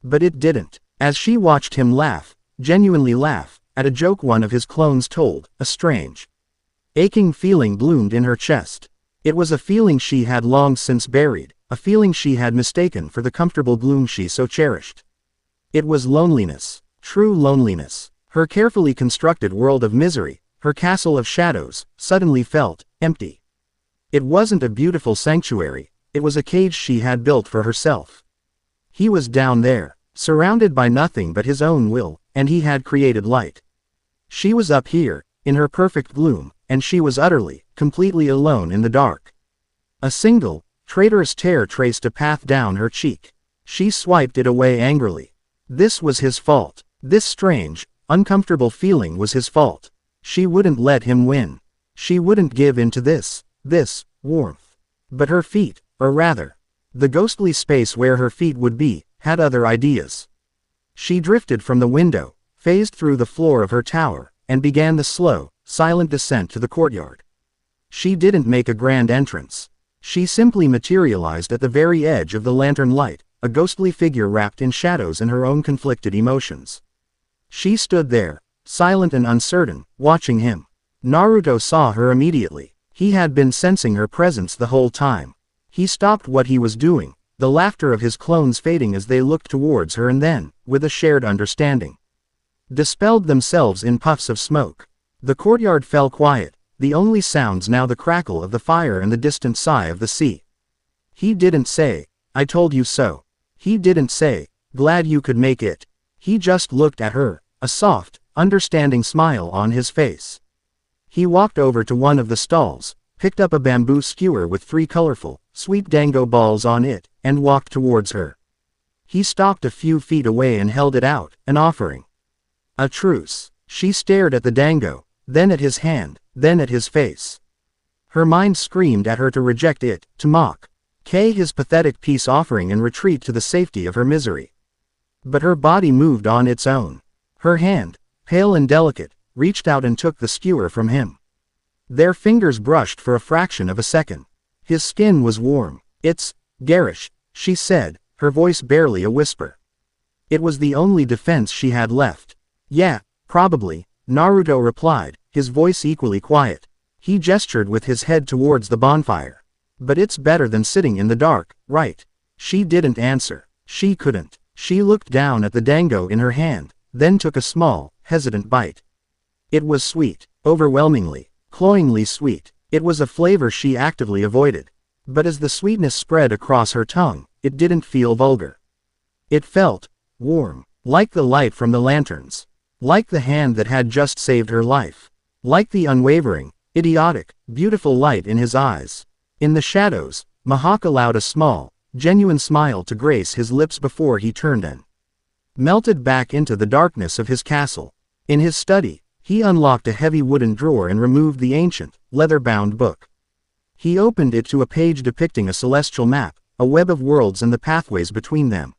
But it didn't. As she watched him laugh, genuinely laugh, at a joke one of his clones told, a strange, aching feeling bloomed in her chest. It was a feeling she had long since buried, a feeling she had mistaken for the comfortable gloom she so cherished. It was loneliness, true loneliness. Her carefully constructed world of misery, her castle of shadows, suddenly felt empty. It wasn't a beautiful sanctuary, it was a cage she had built for herself. He was down there, surrounded by nothing but his own will, and he had created light. She was up here, in her perfect gloom, and she was utterly, completely alone in the dark. A single, traitorous tear traced a path down her cheek. She swiped it away angrily. This was his fault. This strange, uncomfortable feeling was his fault. She wouldn't let him win. She wouldn't give in to this warmth. But her feet, or rather, the ghostly space where her feet would be, had other ideas. She drifted from the window, phased through the floor of her tower, and began the slow, silent descent to the courtyard. She didn't make a grand entrance. She simply materialized at the very edge of the lantern light, a ghostly figure wrapped in shadows and her own conflicted emotions. She stood there, silent and uncertain, watching him. Naruto saw her immediately. He had been sensing her presence the whole time. He stopped what he was doing, the laughter of his clones fading as they looked towards her and then, with a shared understanding, dispelled themselves in puffs of smoke. The courtyard fell quiet, the only sounds now the crackle of the fire and the distant sigh of the sea. He didn't say, "I told you so." He didn't say, "Glad you could make it." He just looked at her, a soft, understanding smile on his face. He walked over to one of the stalls, picked up a bamboo skewer with 3 colorful, sweet dango balls on it, and walked towards her. He stopped a few feet away and held it out, an offering. A truce. She stared at the dango, then at his hand, then at his face. Her mind screamed at her to reject it, to mock his pathetic peace offering and retreat to the safety of her misery. But her body moved on its own. Her hand, pale and delicate, reached out and took the skewer from him. Their fingers brushed for a fraction of a second. His skin was warm. "It's garish," she said, her voice barely a whisper. It was the only defense she had left. "Yeah, probably," Naruto replied, his voice equally quiet. He gestured with his head towards the bonfire. "But it's better than sitting in the dark, right?" She didn't answer. She couldn't. She looked down at the dango in her hand, then took a small, hesitant bite. It was sweet, overwhelmingly, cloyingly sweet. It was a flavor she actively avoided. But as the sweetness spread across her tongue, it didn't feel vulgar. It felt warm, like the light from the lanterns. Like the hand that had just saved her life. Like the unwavering, idiotic, beautiful light in his eyes. In the shadows, Mahak allowed a small, genuine smile to grace his lips before he turned and melted back into the darkness of his castle. In his study, he unlocked a heavy wooden drawer and removed the ancient, leather-bound book. He opened it to a page depicting a celestial map, a web of worlds and the pathways between them.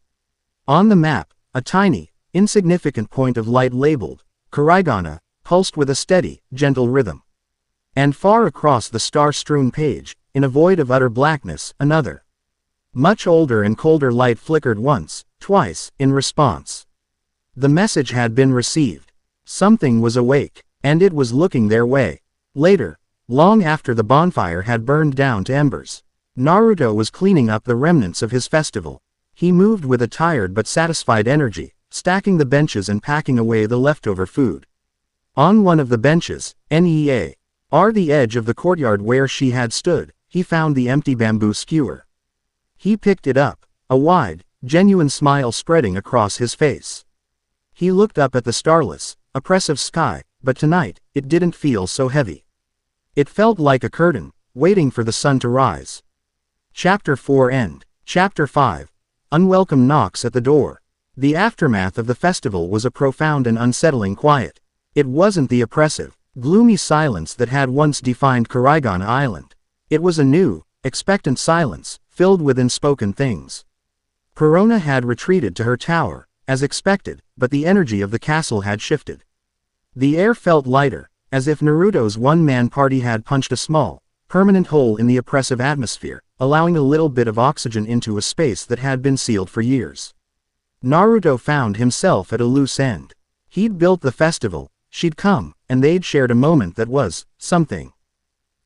On the map, a tiny, insignificant point of light labeled Kurigana, pulsed with a steady, gentle rhythm. And far across the star-strewn page, in a void of utter blackness, another, much older and colder light flickered once, twice, in response. The message had been received. Something was awake, and it was looking their way. Later, long after the bonfire had burned down to embers, Naruto was cleaning up the remnants of his festival. He moved with a tired but satisfied energy, stacking the benches and packing away the leftover food. On one of the benches, near the edge of the courtyard where she had stood, he found the empty bamboo skewer. He picked it up, a wide, genuine smile spreading across his face. He looked up at the starless, oppressive sky, but tonight, it didn't feel so heavy. It felt like a curtain, waiting for the sun to rise. Chapter 4 End. Chapter 5. Unwelcome knocks at the door. The aftermath of the festival was a profound and unsettling quiet. It wasn't the oppressive, gloomy silence that had once defined Kurigana Island. It was a new, expectant silence, filled with unspoken things. Perona had retreated to her tower, as expected, but the energy of the castle had shifted. The air felt lighter, as if Naruto's one-man party had punched a small, permanent hole in the oppressive atmosphere, allowing a little bit of oxygen into a space that had been sealed for years. Naruto found himself at a loose end. He'd built the festival, she'd come, and they'd shared a moment that was something.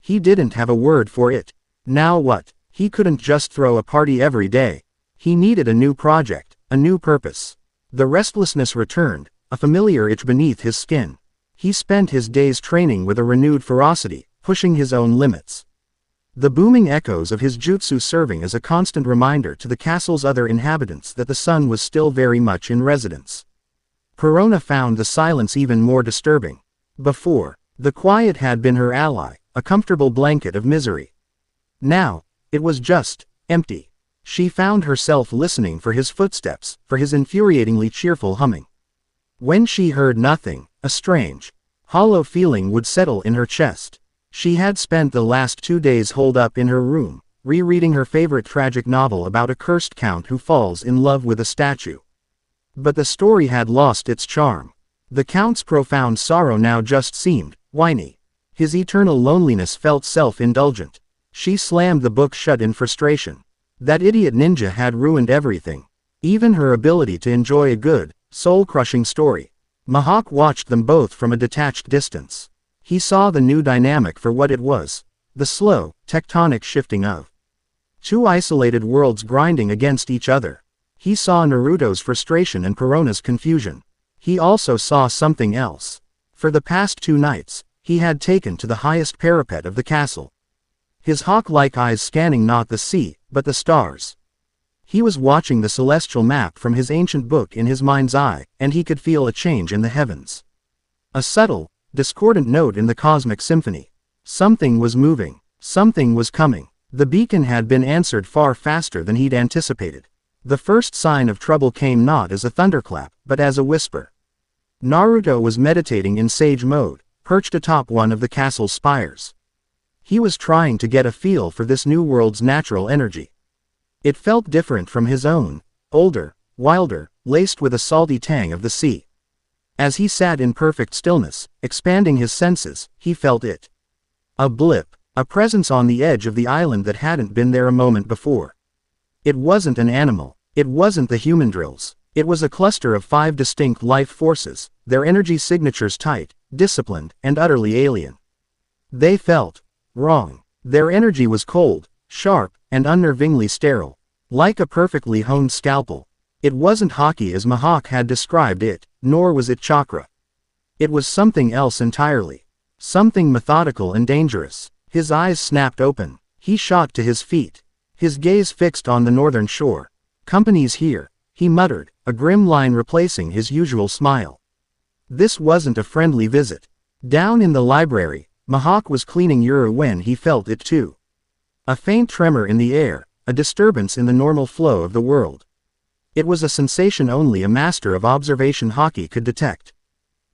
He didn't have a word for it. Now what? He couldn't just throw a party every day. He needed a new project, a new purpose. The restlessness returned, a familiar itch beneath his skin. He spent his days training with a renewed ferocity, pushing his own limits. The booming echoes of his jutsu serving as a constant reminder to the castle's other inhabitants that the sun was still very much in residence. Perona found the silence even more disturbing. Before, the quiet had been her ally, a comfortable blanket of misery. Now, It was just empty. She found herself listening for his footsteps, for his infuriatingly cheerful humming. When she heard nothing, a strange, hollow feeling would settle in her chest. She had spent the last 2 days holed up in her room, rereading her favorite tragic novel about a cursed count who falls in love with a statue. But the story had lost its charm. The count's profound sorrow now just seemed whiny. His eternal loneliness felt self-indulgent. She slammed the book shut in frustration. That idiot ninja had ruined everything. Even her ability to enjoy a good, soul-crushing story. Mihawk watched them both from a detached distance. He saw the new dynamic for what it was. The slow, tectonic shifting of two isolated worlds grinding against each other. He saw Naruto's frustration and Perona's confusion. He also saw something else. For the past 2 nights, he had taken to the highest parapet of the castle. His hawk-like eyes scanning not the sea, but the stars. He was watching the celestial map from his ancient book in his mind's eye, and he could feel a change in the heavens. A subtle, discordant note in the cosmic symphony. Something was moving. Something was coming. The beacon had been answered far faster than he'd anticipated. The first sign of trouble came not as a thunderclap, but as a whisper. Naruto was meditating in sage mode, perched atop one of the castle's spires. He was trying to get a feel for this new world's natural energy. It felt different from his own, older, wilder, laced with a salty tang of the sea. As he sat in perfect stillness, expanding his senses, he felt it. A blip, a presence on the edge of the island that hadn't been there a moment before. It wasn't an animal, it wasn't the human drills, it was a cluster of 5 distinct life forces, their energy signatures tight, disciplined, and utterly alien. They felt wrong. Their energy was cold, sharp, and unnervingly sterile. Like a perfectly honed scalpel. It wasn't hockey as Mihawk had described it, nor was it chakra. It was something else entirely. Something methodical and dangerous. His eyes snapped open. He shot to his feet. His gaze fixed on the northern shore. "Company's here," he muttered, a grim line replacing his usual smile. This wasn't a friendly visit. Down in the library, Mihawk was cleaning Yuru when he felt it too. A faint tremor in the air, a disturbance in the normal flow of the world. It was a sensation only a master of observation hockey could detect.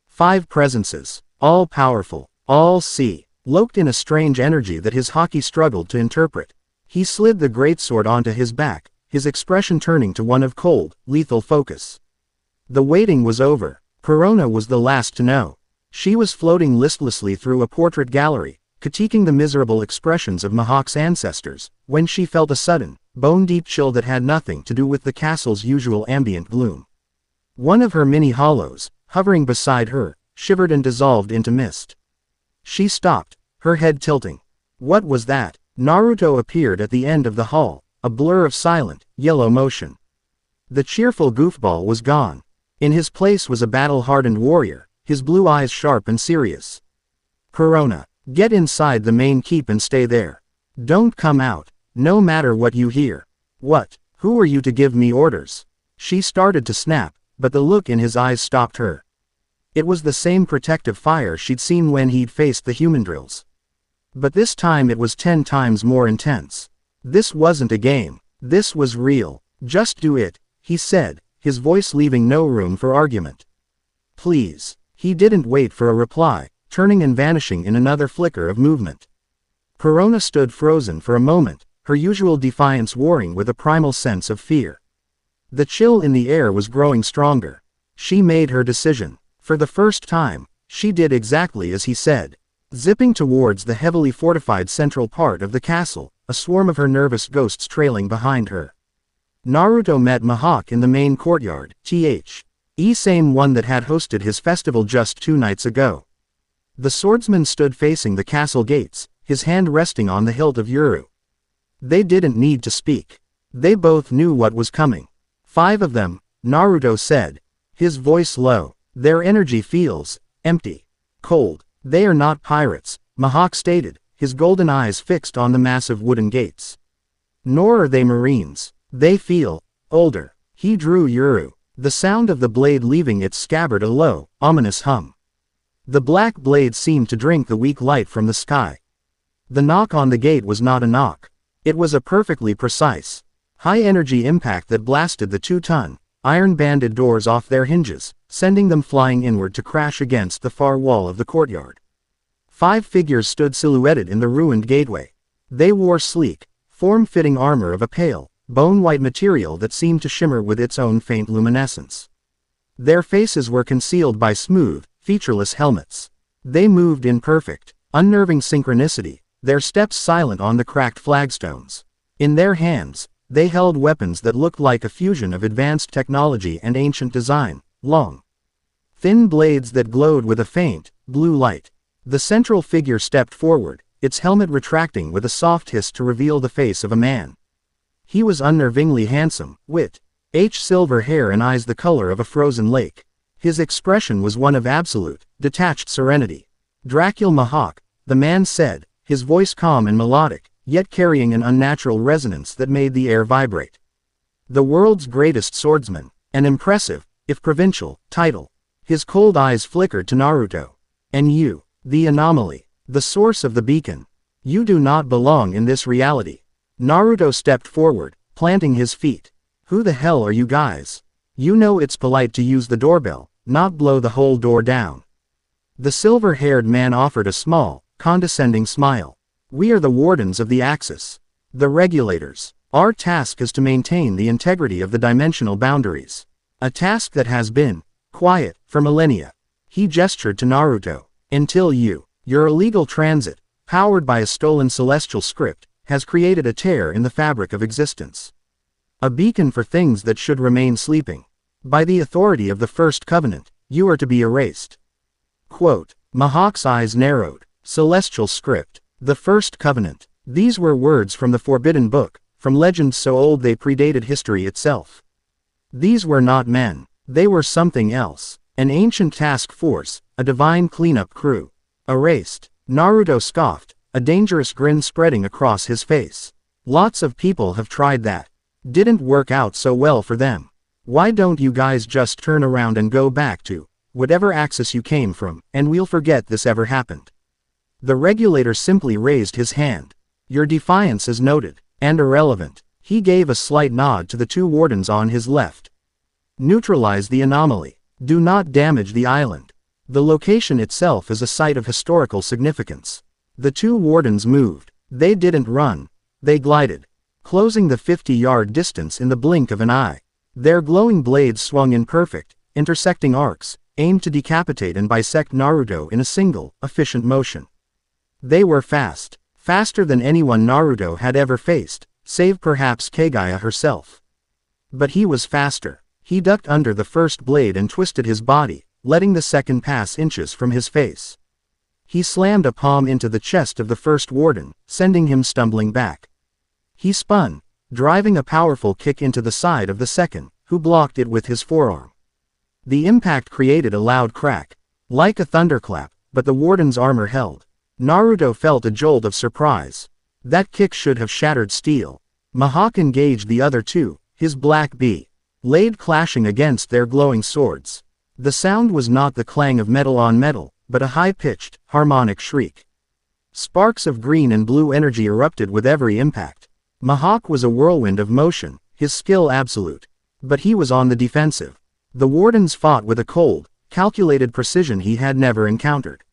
5 presences, all powerful, all sea, locked in a strange energy that his hockey struggled to interpret. He slid the greatsword onto his back, his expression turning to one of cold, lethal focus. The waiting was over. Perona was the last to know. She was floating listlessly through a portrait gallery, critiquing the miserable expressions of Mihawk's ancestors, when she felt a sudden, bone-deep chill that had nothing to do with the castle's usual ambient gloom. One of her mini hollows, hovering beside her, shivered and dissolved into mist. She stopped, her head tilting. What was that? Naruto appeared at the end of the hall, a blur of silent, yellow motion. The cheerful goofball was gone. In his place was a battle-hardened warrior, his blue eyes sharp and serious. "Perona, get inside the main keep and stay there. Don't come out, no matter what you hear." "What? Who are you to give me orders?" She started to snap, but the look in his eyes stopped her. It was the same protective fire she'd seen when he'd faced the human drills. But this time it was 10 times more intense. This wasn't a game. This was real. "Just do it," he said, his voice leaving no room for argument. "Please." He didn't wait for a reply, turning and vanishing in another flicker of movement. Perona stood frozen for a moment, her usual defiance warring with a primal sense of fear. The chill in the air was growing stronger. She made her decision. For the first time, she did exactly as he said. Zipping towards the heavily fortified central part of the castle, a swarm of her nervous ghosts trailing behind her. Naruto met Mihawk in the main courtyard, same one that had hosted his festival just 2 nights ago. The swordsman stood facing the castle gates, his hand resting on the hilt of Yuru. They didn't need to speak. They both knew what was coming. 5 of them, Naruto said, his voice low. Their energy feels empty, cold. They are not pirates, Mihawk stated, his golden eyes fixed on the massive wooden gates. Nor are they marines. They feel older. He drew Yuru, the sound of the blade leaving its scabbard a low, ominous hum. The black blade seemed to drink the weak light from the sky. The knock on the gate was not a knock. It was a perfectly precise, high-energy impact that blasted the 2-ton, iron-banded doors off their hinges, sending them flying inward to crash against the far wall of the courtyard. 5 figures stood silhouetted in the ruined gateway. They wore sleek, form-fitting armor of a pale, bone-white material that seemed to shimmer with its own faint luminescence. Their faces were concealed by smooth, featureless helmets. They moved in perfect, unnerving synchronicity, their steps silent on the cracked flagstones. In their hands, they held weapons that looked like a fusion of advanced technology and ancient design, long, thin blades that glowed with a faint, blue light. The central figure stepped forward, its helmet retracting with a soft hiss to reveal the face of a man. He was unnervingly handsome, with silver hair and eyes the color of a frozen lake. His expression was one of absolute, detached serenity. "Dracul Mahawk," the man said, his voice calm and melodic, yet carrying an unnatural resonance that made the air vibrate. "The world's greatest swordsman, an impressive, if provincial, title." His cold eyes flickered to Naruto. "And you, the anomaly, the source of the beacon. You do not belong in this reality." Naruto stepped forward, planting his feet. "Who the hell are you guys? You know it's polite to use the doorbell, not blow the whole door down." The silver-haired man offered a small, condescending smile. "We are the wardens of the Axis. The regulators. Our task is to maintain the integrity of the dimensional boundaries. A task that has been quiet for millennia." He gestured to Naruto. "Until your illegal transit, powered by a stolen celestial script, has created a tear in the fabric of existence. A beacon for things that should remain sleeping. By the authority of the First Covenant, you are to be erased." Quote. Mahawk's eyes narrowed. Celestial script. The First Covenant. These were words from the Forbidden Book, from legends so old they predated history itself. These were not men. They were something else. An ancient task force, a divine cleanup crew. Erased. Naruto scoffed, a dangerous grin spreading across his face. "Lots of people have tried that. Didn't work out so well for them. Why don't you guys just turn around and go back to whatever axis you came from, and we'll forget this ever happened?" The regulator simply raised his hand. "Your defiance is noted, and irrelevant." He gave a slight nod to the 2 wardens on his left. "Neutralize the anomaly. Do not damage the island. The location itself is a site of historical significance." The 2 wardens moved. They didn't run. They glided, closing the 50-yard distance in the blink of an eye. Their glowing blades swung in perfect, intersecting arcs, aimed to decapitate and bisect Naruto in a single, efficient motion. They were fast, faster than anyone Naruto had ever faced, save perhaps Kaguya herself. But he was faster. He ducked under the first blade and twisted his body, letting the second pass inches from his face. He slammed a palm into the chest of the first warden, sending him stumbling back. He spun, driving a powerful kick into the side of the second, who blocked it with his forearm. The impact created a loud crack, like a thunderclap, but the warden's armor held. Naruto felt a jolt of surprise. That kick should have shattered steel. Mahawk engaged the other 2, his black blade clashing against their glowing swords. The sound was not the clang of metal on metal, but a high-pitched, harmonic shriek. Sparks of green and blue energy erupted with every impact. Mahawk was a whirlwind of motion, his skill absolute. But he was on the defensive. The wardens fought with a cold, calculated precision he had never encountered.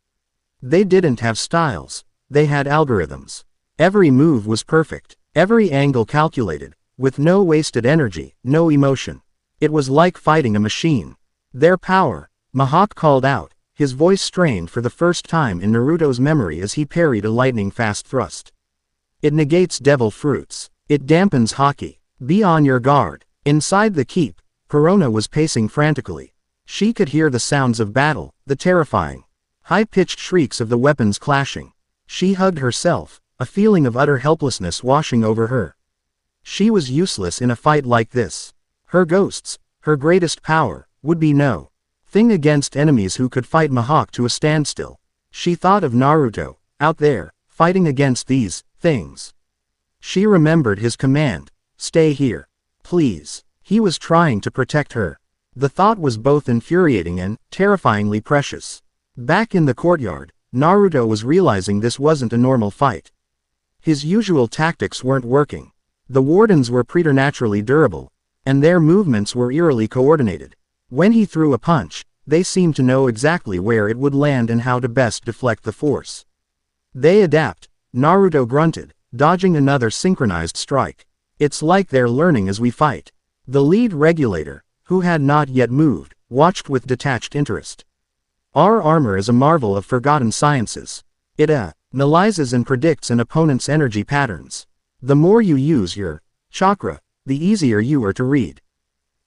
They didn't have styles. They had algorithms. Every move was perfect, every angle calculated, with no wasted energy, no emotion. It was like fighting a machine. "Their power," Mahawk called out, his voice strained for the first time in Naruto's memory as he parried a lightning-fast thrust. "It negates devil fruits. It dampens Haki. Be on your guard." Inside the keep, Perona was pacing frantically. She could hear the sounds of battle, the terrifying, high-pitched shrieks of the weapons clashing. She hugged herself, a feeling of utter helplessness washing over her. She was useless in a fight like this. Her ghosts, her greatest power, would be no thing against enemies who could fight Mahawk to a standstill. She thought of Naruto, out there, fighting against these things. She remembered his command, "Stay here. Please." He was trying to protect her. The thought was both infuriating and terrifyingly precious. Back in the courtyard, Naruto was realizing this wasn't a normal fight. His usual tactics weren't working. The wardens were preternaturally durable, and their movements were eerily coordinated. When he threw a punch, they seemed to know exactly where it would land and how to best deflect the force. They adapt, Naruto grunted, dodging another synchronized strike. It's like they're learning as we fight. The lead regulator, who had not yet moved, watched with detached interest. Our armor is a marvel of forgotten sciences. It analyzes and predicts an opponent's energy patterns. The more you use your chakra, the easier you are to read.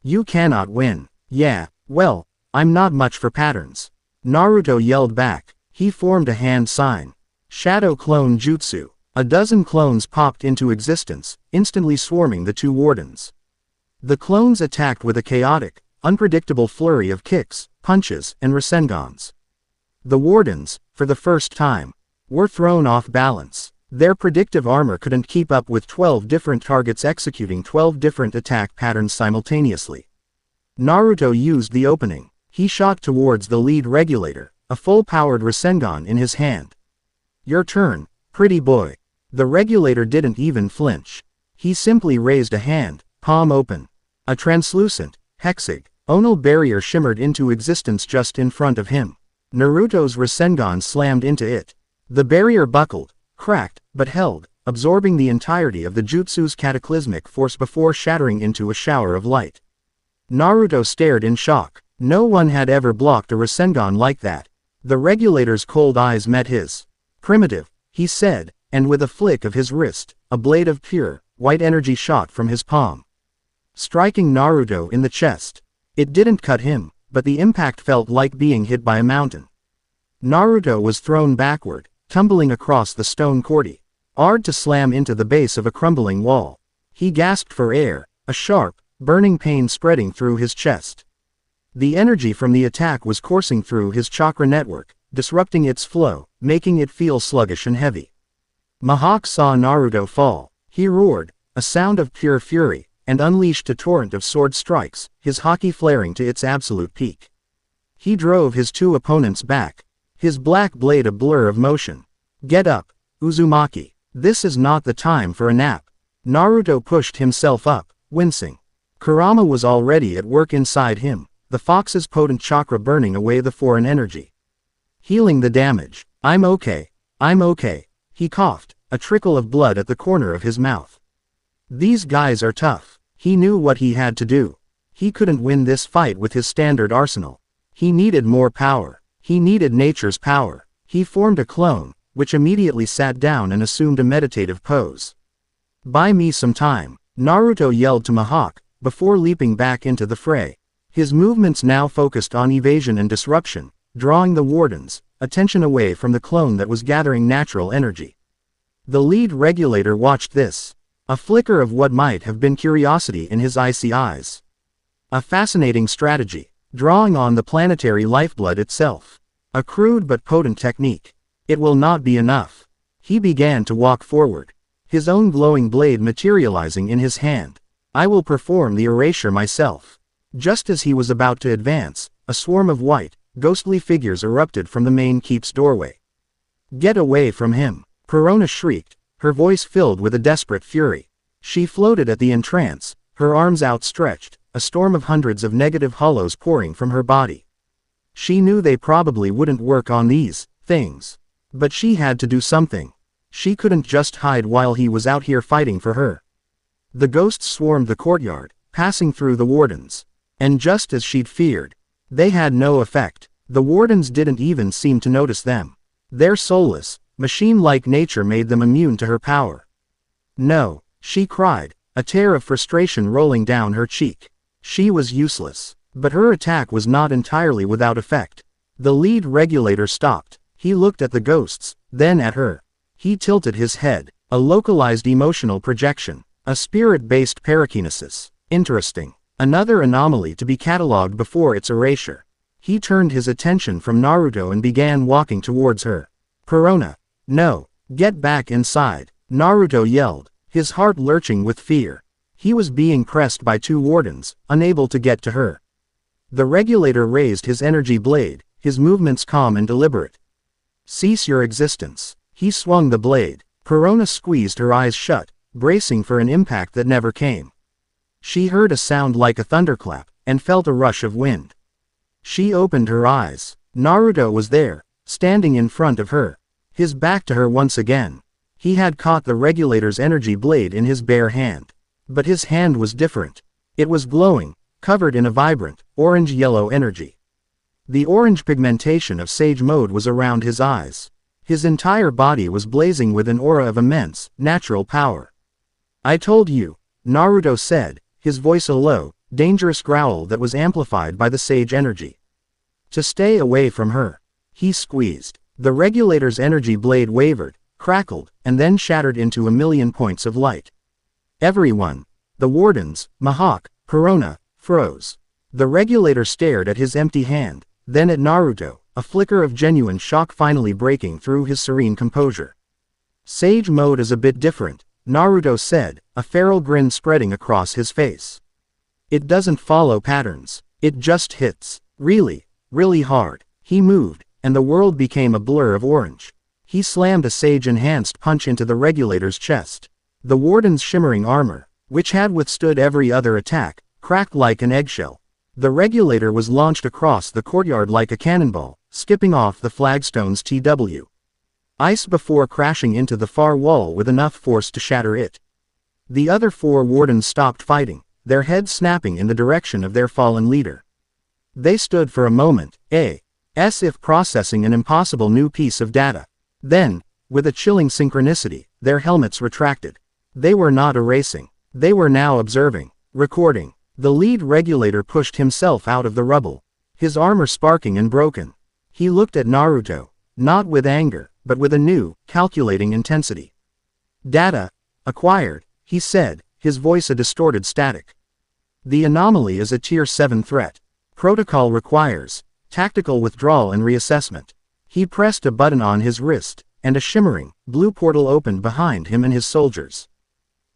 You cannot win. Yeah, well, I'm not much for patterns. Naruto yelled back. He formed a hand sign. Shadow Clone Jutsu. A dozen clones popped into existence, instantly swarming the two wardens. The clones attacked with a chaotic, unpredictable flurry of kicks, punches, and Rasengans. The wardens, for the first time, were thrown off balance. Their predictive armor couldn't keep up with 12 different targets executing 12 different attack patterns simultaneously. Naruto used the opening. He shot towards the lead regulator, a full-powered Rasengan in his hand. Your turn, pretty boy. The regulator didn't even flinch. He simply raised a hand, palm open. A translucent, hexagonal barrier shimmered into existence just in front of him. Naruto's Rasengan slammed into it. The barrier buckled, cracked, but held, absorbing the entirety of the jutsu's cataclysmic force before shattering into a shower of light. Naruto stared in shock. No one had ever blocked a Rasengan like that. The regulator's cold eyes met his. Primitive, he said, and with a flick of his wrist, a blade of pure, white energy shot from his palm, striking Naruto in the chest. It didn't cut him, but the impact felt like being hit by a mountain. Naruto was thrown backward, tumbling across the stone courtyard to slam into the base of a crumbling wall. He gasped for air, a sharp, burning pain spreading through his chest. The energy from the attack was coursing through his chakra network, disrupting its flow, making it feel sluggish and heavy. Mihawk saw Naruto fall. He roared, a sound of pure fury, and unleashed a torrent of sword strikes, his haki flaring to its absolute peak. He drove his two opponents back, his black blade a blur of motion. Get up, Uzumaki. This is not the time for a nap. Naruto pushed himself up, wincing. Kurama was already at work inside him, the fox's potent chakra burning away the foreign energy. Healing the damage. I'm okay. He coughed, a trickle of blood at the corner of his mouth. These guys are tough. He knew what he had to do. He couldn't win this fight with his standard arsenal. He needed more power. He needed nature's power. He formed a clone, which immediately sat down and assumed a meditative pose. Buy me some time, Naruto yelled to Mihawk, before leaping back into the fray. His movements now focused on evasion and disruption, drawing the warden's attention away from the clone that was gathering natural energy. The lead regulator watched this. A flicker of what might have been curiosity in his icy eyes. A fascinating strategy, drawing on the planetary lifeblood itself. A crude but potent technique. It will not be enough. He began to walk forward, his own glowing blade materializing in his hand. I will perform the erasure myself. Just as he was about to advance, a swarm of white, ghostly figures erupted from the main keep's doorway. Get away from him, Perona shrieked, her voice filled with a desperate fury. She floated at the entrance, her arms outstretched, a storm of hundreds of negative hollows pouring from her body. She knew they probably wouldn't work on these things. But she had to do something. She couldn't just hide while he was out here fighting for her. The ghosts swarmed the courtyard, passing through the wardens. And just as she'd feared, they had no effect. The wardens didn't even seem to notice them. Their soulless, machine-like nature made them immune to her power. No, she cried, a tear of frustration rolling down her cheek. She was useless. But her attack was not entirely without effect. The lead regulator stopped. He looked at the ghosts, then at her. He tilted his head, a localized emotional projection, a spirit-based parakinesis. Interesting. Another anomaly to be catalogued before its erasure. He turned his attention from Naruto and began walking towards her. Perona. No. Get back inside, Naruto yelled, his heart lurching with fear. He was being pressed by two wardens, unable to get to her. The regulator raised his energy blade, his movements calm and deliberate. Cease your existence. He swung the blade, Perona squeezed her eyes shut, bracing for an impact that never came. She heard a sound like a thunderclap, and felt a rush of wind. She opened her eyes. Naruto was there, standing in front of her, his back to her once again. He had caught the regulator's energy blade in his bare hand. But his hand was different. It was glowing, covered in a vibrant, orange-yellow energy. The orange pigmentation of Sage Mode was around his eyes. His entire body was blazing with an aura of immense, natural power. "I told you," Naruto said, his voice a low, dangerous growl that was amplified by the sage energy. "To stay away from her." He squeezed. The regulator's energy blade wavered, crackled, and then shattered into a million points of light. Everyone, the wardens, Mihawk, Perona, froze. The regulator stared at his empty hand, then at Naruto, a flicker of genuine shock finally breaking through his serene composure. "Sage Mode is a bit different," Naruto said, a feral grin spreading across his face. "It doesn't follow patterns. It just hits. Really, really hard." He moved, and the world became a blur of orange. He slammed a sage-enhanced punch into the regulator's chest. The warden's shimmering armor, which had withstood every other attack, cracked like an eggshell. The regulator was launched across the courtyard like a cannonball, skipping off the flagstone's ice before crashing into the far wall with enough force to shatter it. The other four wardens stopped fighting, their heads snapping in the direction of their fallen leader. They stood for a moment, as if processing an impossible new piece of data. Then, with a chilling synchronicity, their helmets retracted. They were not erasing. They were now observing, recording. The lead regulator pushed himself out of the rubble, his armor sparking and broken. He looked at Naruto, not with anger, but with a new, calculating intensity. "Data acquired," he said, his voice a distorted static. "The anomaly is a Tier 7 threat. Protocol requires tactical withdrawal and reassessment." He pressed a button on his wrist, and a shimmering, blue portal opened behind him and his soldiers.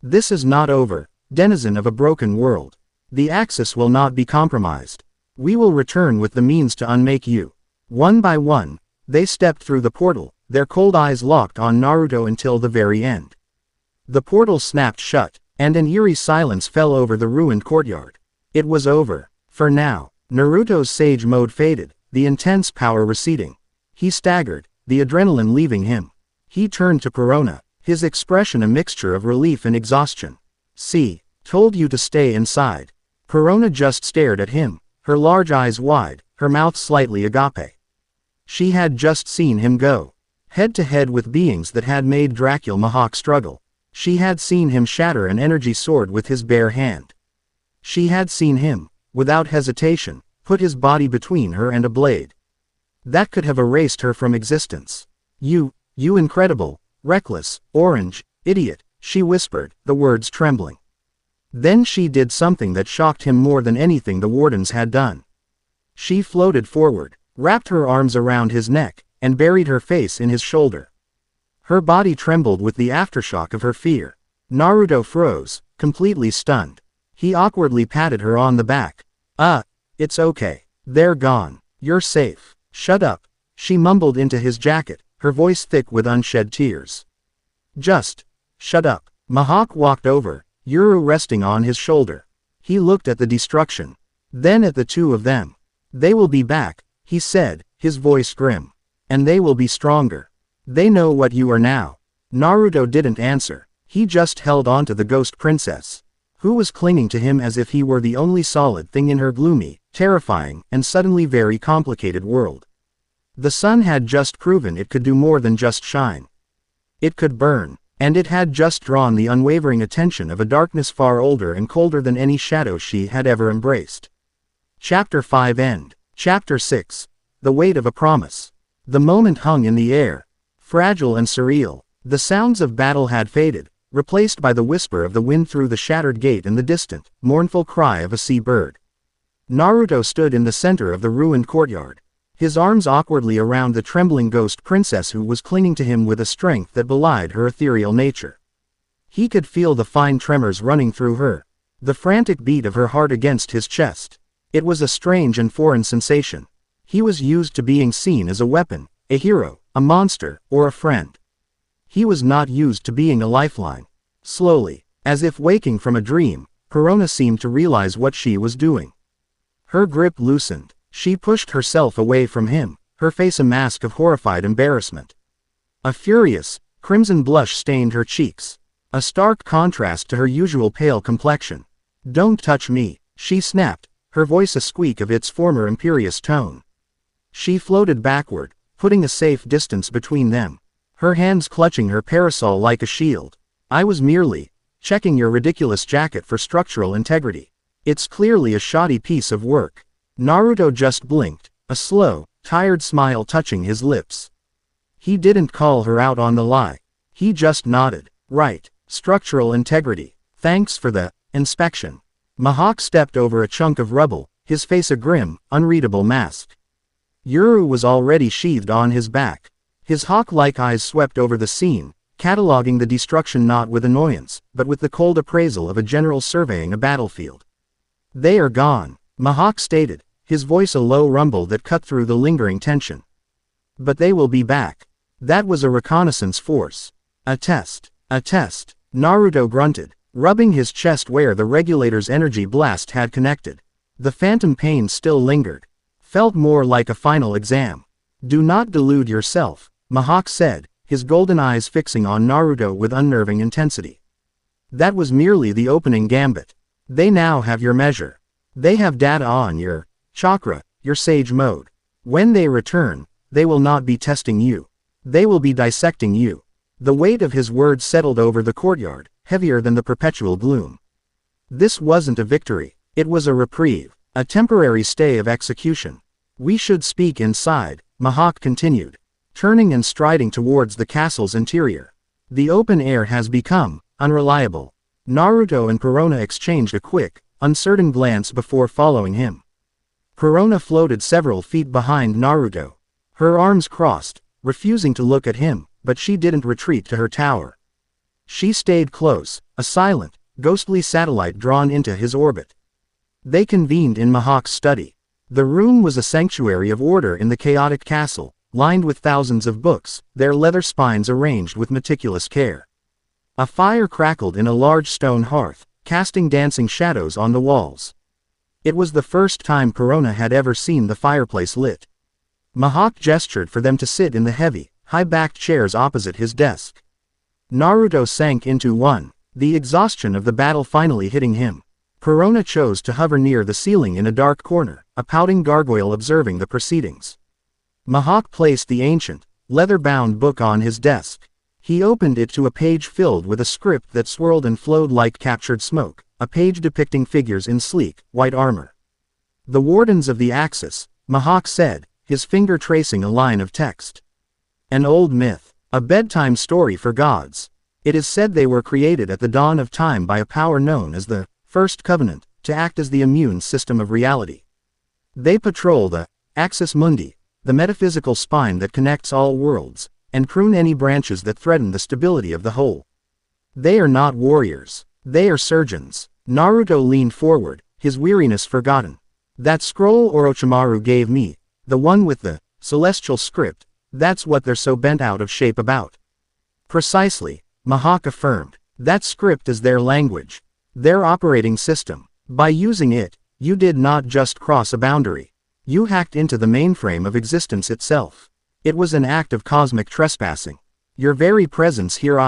"This is not over, denizen of a broken world. The Axis will not be compromised. We will return with the means to unmake you." One by one, they stepped through the portal, their cold eyes locked on Naruto until the very end. The portal snapped shut, and an eerie silence fell over the ruined courtyard. It was over. For now. Naruto's Sage Mode faded, the intense power receding. He staggered, the adrenaline leaving him. He turned to Perona, his expression a mixture of relief and exhaustion. "See, told you to stay inside." Perona just stared at him, her large eyes wide, her mouth slightly agape. She had just seen him go head-to-head with beings that had made Dracula Mihawk struggle. She had seen him shatter an energy sword with his bare hand. She had seen him, without hesitation, put his body between her and a blade that could have erased her from existence. You incredible, reckless, orange, idiot," she whispered, the words trembling. Then she did something that shocked him more than anything the wardens had done. She floated forward, wrapped her arms around his neck, and buried her face in his shoulder. Her body trembled with the aftershock of her fear. Naruto froze, completely stunned. He awkwardly patted her on the back. It's okay. They're gone. You're safe. Shut up," she mumbled into his jacket, her voice thick with unshed tears. "Just shut up." Mihawk walked over, Yuru resting on his shoulder. He looked at the destruction. Then at the two of them. "They will be back," he said, his voice grim. "And they will be stronger. They know what you are now." Naruto didn't answer. He just held on to the Ghost Princess, who was clinging to him as if he were the only solid thing in her gloomy, terrifying, and suddenly very complicated world. The sun had just proven it could do more than just shine. It could burn, and it had just drawn the unwavering attention of a darkness far older and colder than any shadow she had ever embraced. Chapter 5 End. Chapter 6. The Weight of a Promise. The moment hung in the air, fragile and surreal. The sounds of battle had faded, replaced by the whisper of the wind through the shattered gate and the distant, mournful cry of a sea bird. Naruto stood in the center of the ruined courtyard, his arms awkwardly around the trembling ghost princess who was clinging to him with a strength that belied her ethereal nature. He could feel the fine tremors running through her, the frantic beat of her heart against his chest. It was a strange and foreign sensation. He was used to being seen as a weapon, a hero, a monster, or a friend. He was not used to being a lifeline. Slowly, as if waking from a dream, Perona seemed to realize what she was doing. Her grip loosened. She pushed herself away from him, her face a mask of horrified embarrassment. A furious, crimson blush stained her cheeks, a stark contrast to her usual pale complexion. "Don't touch me," she snapped, her voice a squeak of its former imperious tone. She floated backward, putting a safe distance between them, her hands clutching her parasol like a shield. "I was merely checking your ridiculous jacket for structural integrity. It's clearly a shoddy piece of work." Naruto just blinked, a slow, tired smile touching his lips. He didn't call her out on the lie. He just nodded. "Right, structural integrity. Thanks for the inspection." Mihawk stepped over a chunk of rubble, his face a grim, unreadable mask. Yuru was already sheathed on his back. His hawk-like eyes swept over the scene, cataloging the destruction not with annoyance, but with the cold appraisal of a general surveying a battlefield. "They are gone," Mihawk stated, his voice a low rumble that cut through the lingering tension. "But they will be back." "That was a reconnaissance force." A test, Naruto grunted, rubbing his chest where the regulator's energy blast had connected. The phantom pain still lingered. Felt more like a final exam. "Do not delude yourself," Mihawk said, his golden eyes fixing on Naruto with unnerving intensity. "That was merely the opening gambit. They now have your measure. They have data on your chakra, your sage mode. When they return, they will not be testing you. They will be dissecting you." The weight of his words settled over the courtyard, heavier than the perpetual gloom. This wasn't a victory. It was a reprieve, a temporary stay of execution. "We should speak inside," Mihawk continued, turning and striding towards the castle's interior. "The open air has become unreliable." Naruto and Perona exchanged a quick, uncertain glance before following him. Perona floated several feet behind Naruto, her arms crossed, refusing to look at him, but she didn't retreat to her tower. She stayed close, a silent, ghostly satellite drawn into his orbit. They convened in Mihawk's study. The room was a sanctuary of order in the chaotic castle, lined with thousands of books, their leather spines arranged with meticulous care. A fire crackled in a large stone hearth, casting dancing shadows on the walls. It was the first time Perona had ever seen the fireplace lit. Mihawk gestured for them to sit in the heavy, high-backed chairs opposite his desk. Naruto sank into one, the exhaustion of the battle finally hitting him. Perona chose to hover near the ceiling in a dark corner, a pouting gargoyle observing the proceedings. Mihawk placed the ancient, leather-bound book on his desk. He opened it to a page filled with a script that swirled and flowed like captured smoke, a page depicting figures in sleek, white armor. "The Wardens of the Axis," Mihawk said, his finger tracing a line of text. "An old myth, a bedtime story for gods. It is said they were created at the dawn of time by a power known as the First Covenant, to act as the immune system of reality. They patrol the Axis Mundi, the metaphysical spine that connects all worlds, and prune any branches that threaten the stability of the whole. They are not warriors. They are surgeons." Naruto leaned forward, his weariness forgotten. "That scroll Orochimaru gave me, the one with the celestial script, that's what they're so bent out of shape about." "Precisely," Mihawk affirmed. "That script is their language, their operating system. By using it, you did not just cross a boundary. You hacked into the mainframe of existence itself. It was an act of cosmic trespassing. Your very presence here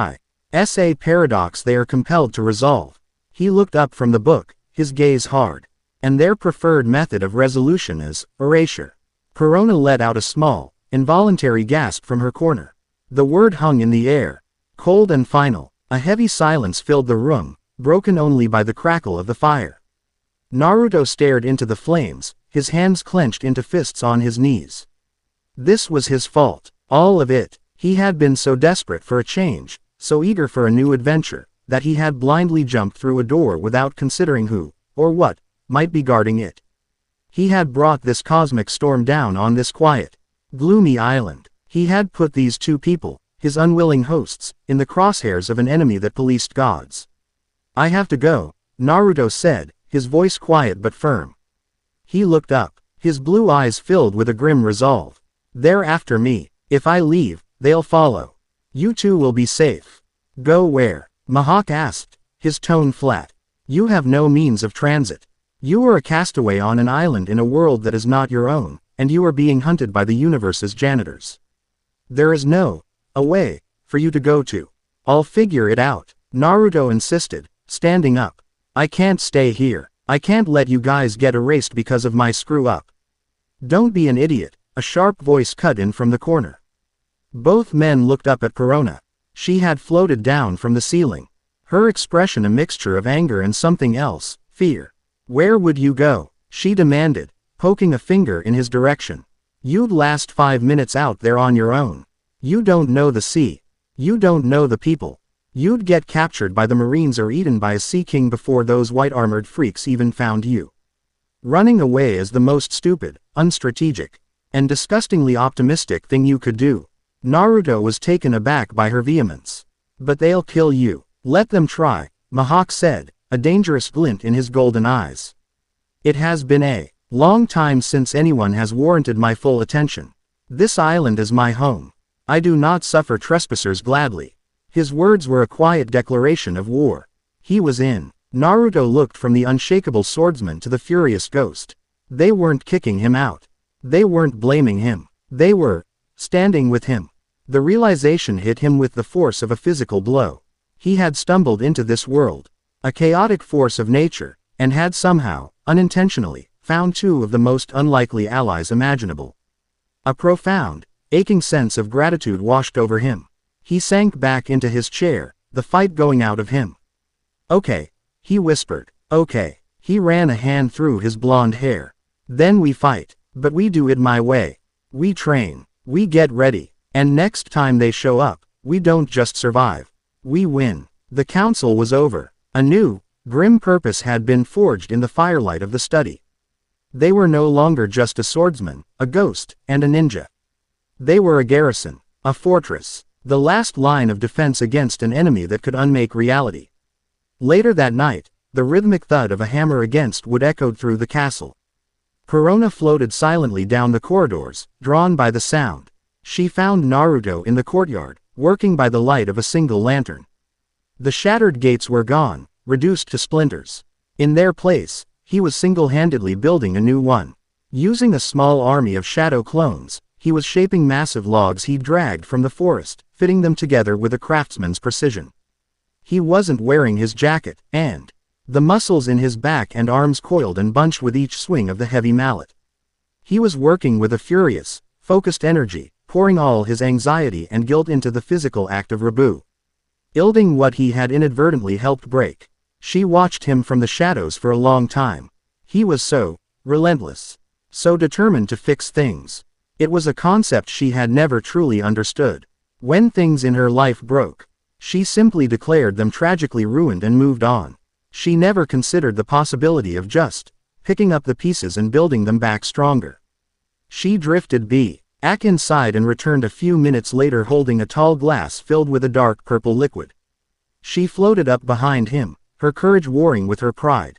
is a paradox they are compelled to resolve." He looked up from the book, his gaze hard. "And their preferred method of resolution is erasure." Perona let out a small, involuntary gasp from her corner. The word hung in the air, cold and final. A heavy silence filled the room, broken only by the crackle of the fire. Naruto stared into the flames, his hands clenched into fists on his knees. This was his fault, all of it. He had been so desperate for a change, so eager for a new adventure, that he had blindly jumped through a door without considering who, or what, might be guarding it. He had brought this cosmic storm down on this quiet, gloomy island. He had put these two people, his unwilling hosts, in the crosshairs of an enemy that policed gods. "I have to go," Naruto said, his voice quiet but firm. He looked up, his blue eyes filled with a grim resolve. "They're after me. If I leave, they'll follow." You two will be safe. Go where? Mihawk asked, his tone flat. You have no means of transit. You are a castaway on an island in a world that is not your own, and you are being hunted by the universe's janitors. There is no a way for you to go to. I'll figure it out, Naruto insisted, standing up. I can't stay here. I can't let you guys get erased because of my screw-up. Don't be an idiot, a sharp voice cut in from the corner. Both men looked up at Perona. She had floated down from the ceiling. Her expression a mixture of anger and something else, fear. Where would you go? She demanded, poking a finger in his direction. You'd last 5 minutes out there on your own. You don't know the sea. You don't know the people. You'd get captured by the Marines or eaten by a Sea King before those white-armored freaks even found you. Running away is the most stupid, unstrategic, and disgustingly optimistic thing you could do. Naruto was taken aback by her vehemence. But they'll kill you. Let them try, Mihawk said, a dangerous glint in his golden eyes. It has been a long time since anyone has warranted my full attention. This island is my home. I do not suffer trespassers gladly. His words were a quiet declaration of war. He was in. Naruto looked from the unshakable swordsman to the furious ghost. They weren't kicking him out. They weren't blaming him. They were standing with him. The realization hit him with the force of a physical blow. He had stumbled into this world, a chaotic force of nature, and had somehow, unintentionally, found two of the most unlikely allies imaginable. A profound, aching sense of gratitude washed over him. He sank back into his chair, the fight going out of him. Okay, he whispered. Okay. He ran a hand through his blonde hair. Then we fight, but we do it my way. We train, we get ready, and next time they show up, we don't just survive. We win. The council was over. A new, grim purpose had been forged in the firelight of the study. They were no longer just a swordsman, a ghost, and a ninja. They were a garrison, a fortress, the last line of defense against an enemy that could unmake reality. Later that night, the rhythmic thud of a hammer against wood echoed through the castle. Perona floated silently down the corridors, drawn by the sound. She found Naruto in the courtyard, working by the light of a single lantern. The shattered gates were gone, reduced to splinters. In their place, he was single-handedly building a new one. Using a small army of shadow clones, he was shaping massive logs he dragged from the forest, fitting them together with a craftsman's precision. He wasn't wearing his jacket, and the muscles in his back and arms coiled and bunched with each swing of the heavy mallet. He was working with a furious, focused energy, pouring all his anxiety and guilt into the physical act of building what he had inadvertently helped break. She watched him from the shadows for a long time. He was so relentless, so determined to fix things. It was a concept she had never truly understood. When things in her life broke, she simply declared them tragically ruined and moved on. She never considered the possibility of just picking up the pieces and building them back stronger. She drifted back inside and returned a few minutes later holding a tall glass filled with a dark purple liquid. She floated up behind him, her courage warring with her pride.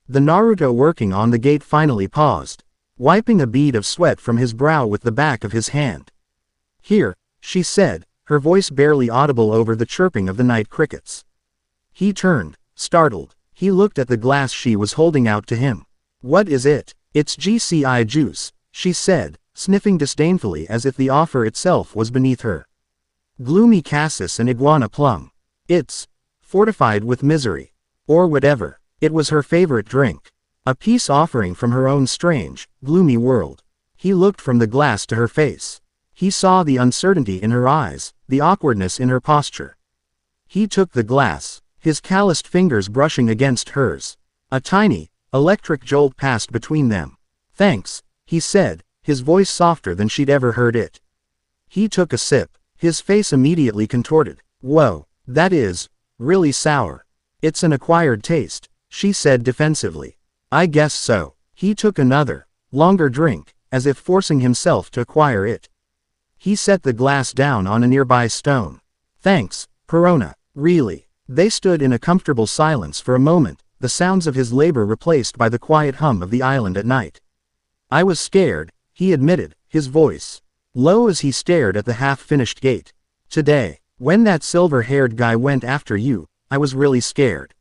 The Naruto working on the gate finally paused, wiping a bead of sweat from his brow with the back of his hand. Here, she said, her voice barely audible over the chirping of the night crickets. He turned, startled. He looked at the glass she was holding out to him. What is it? It's GCI juice, she said, sniffing disdainfully as if the offer itself was beneath her. Gloomy cassis and iguana plum. It's fortified with misery. Or whatever. It was her favorite drink. A peace offering from her own strange, gloomy world. He looked from the glass to her face. He saw the uncertainty in her eyes, the awkwardness in her posture. He took the glass, his calloused fingers brushing against hers. A tiny, electric jolt passed between them. Thanks, he said, his voice softer than she'd ever heard it. He took a sip, his face immediately contorted. Whoa, that is really sour. It's an acquired taste, she said defensively. I guess so. He took another, longer drink, as if forcing himself to acquire it. He set the glass down on a nearby stone. Thanks, Perona, really. They stood in a comfortable silence for a moment, the sounds of his labor replaced by the quiet hum of the island at night. I was scared, he admitted, his voice low as he stared at the half-finished gate. Today, when that silver-haired guy went after you, I was really scared.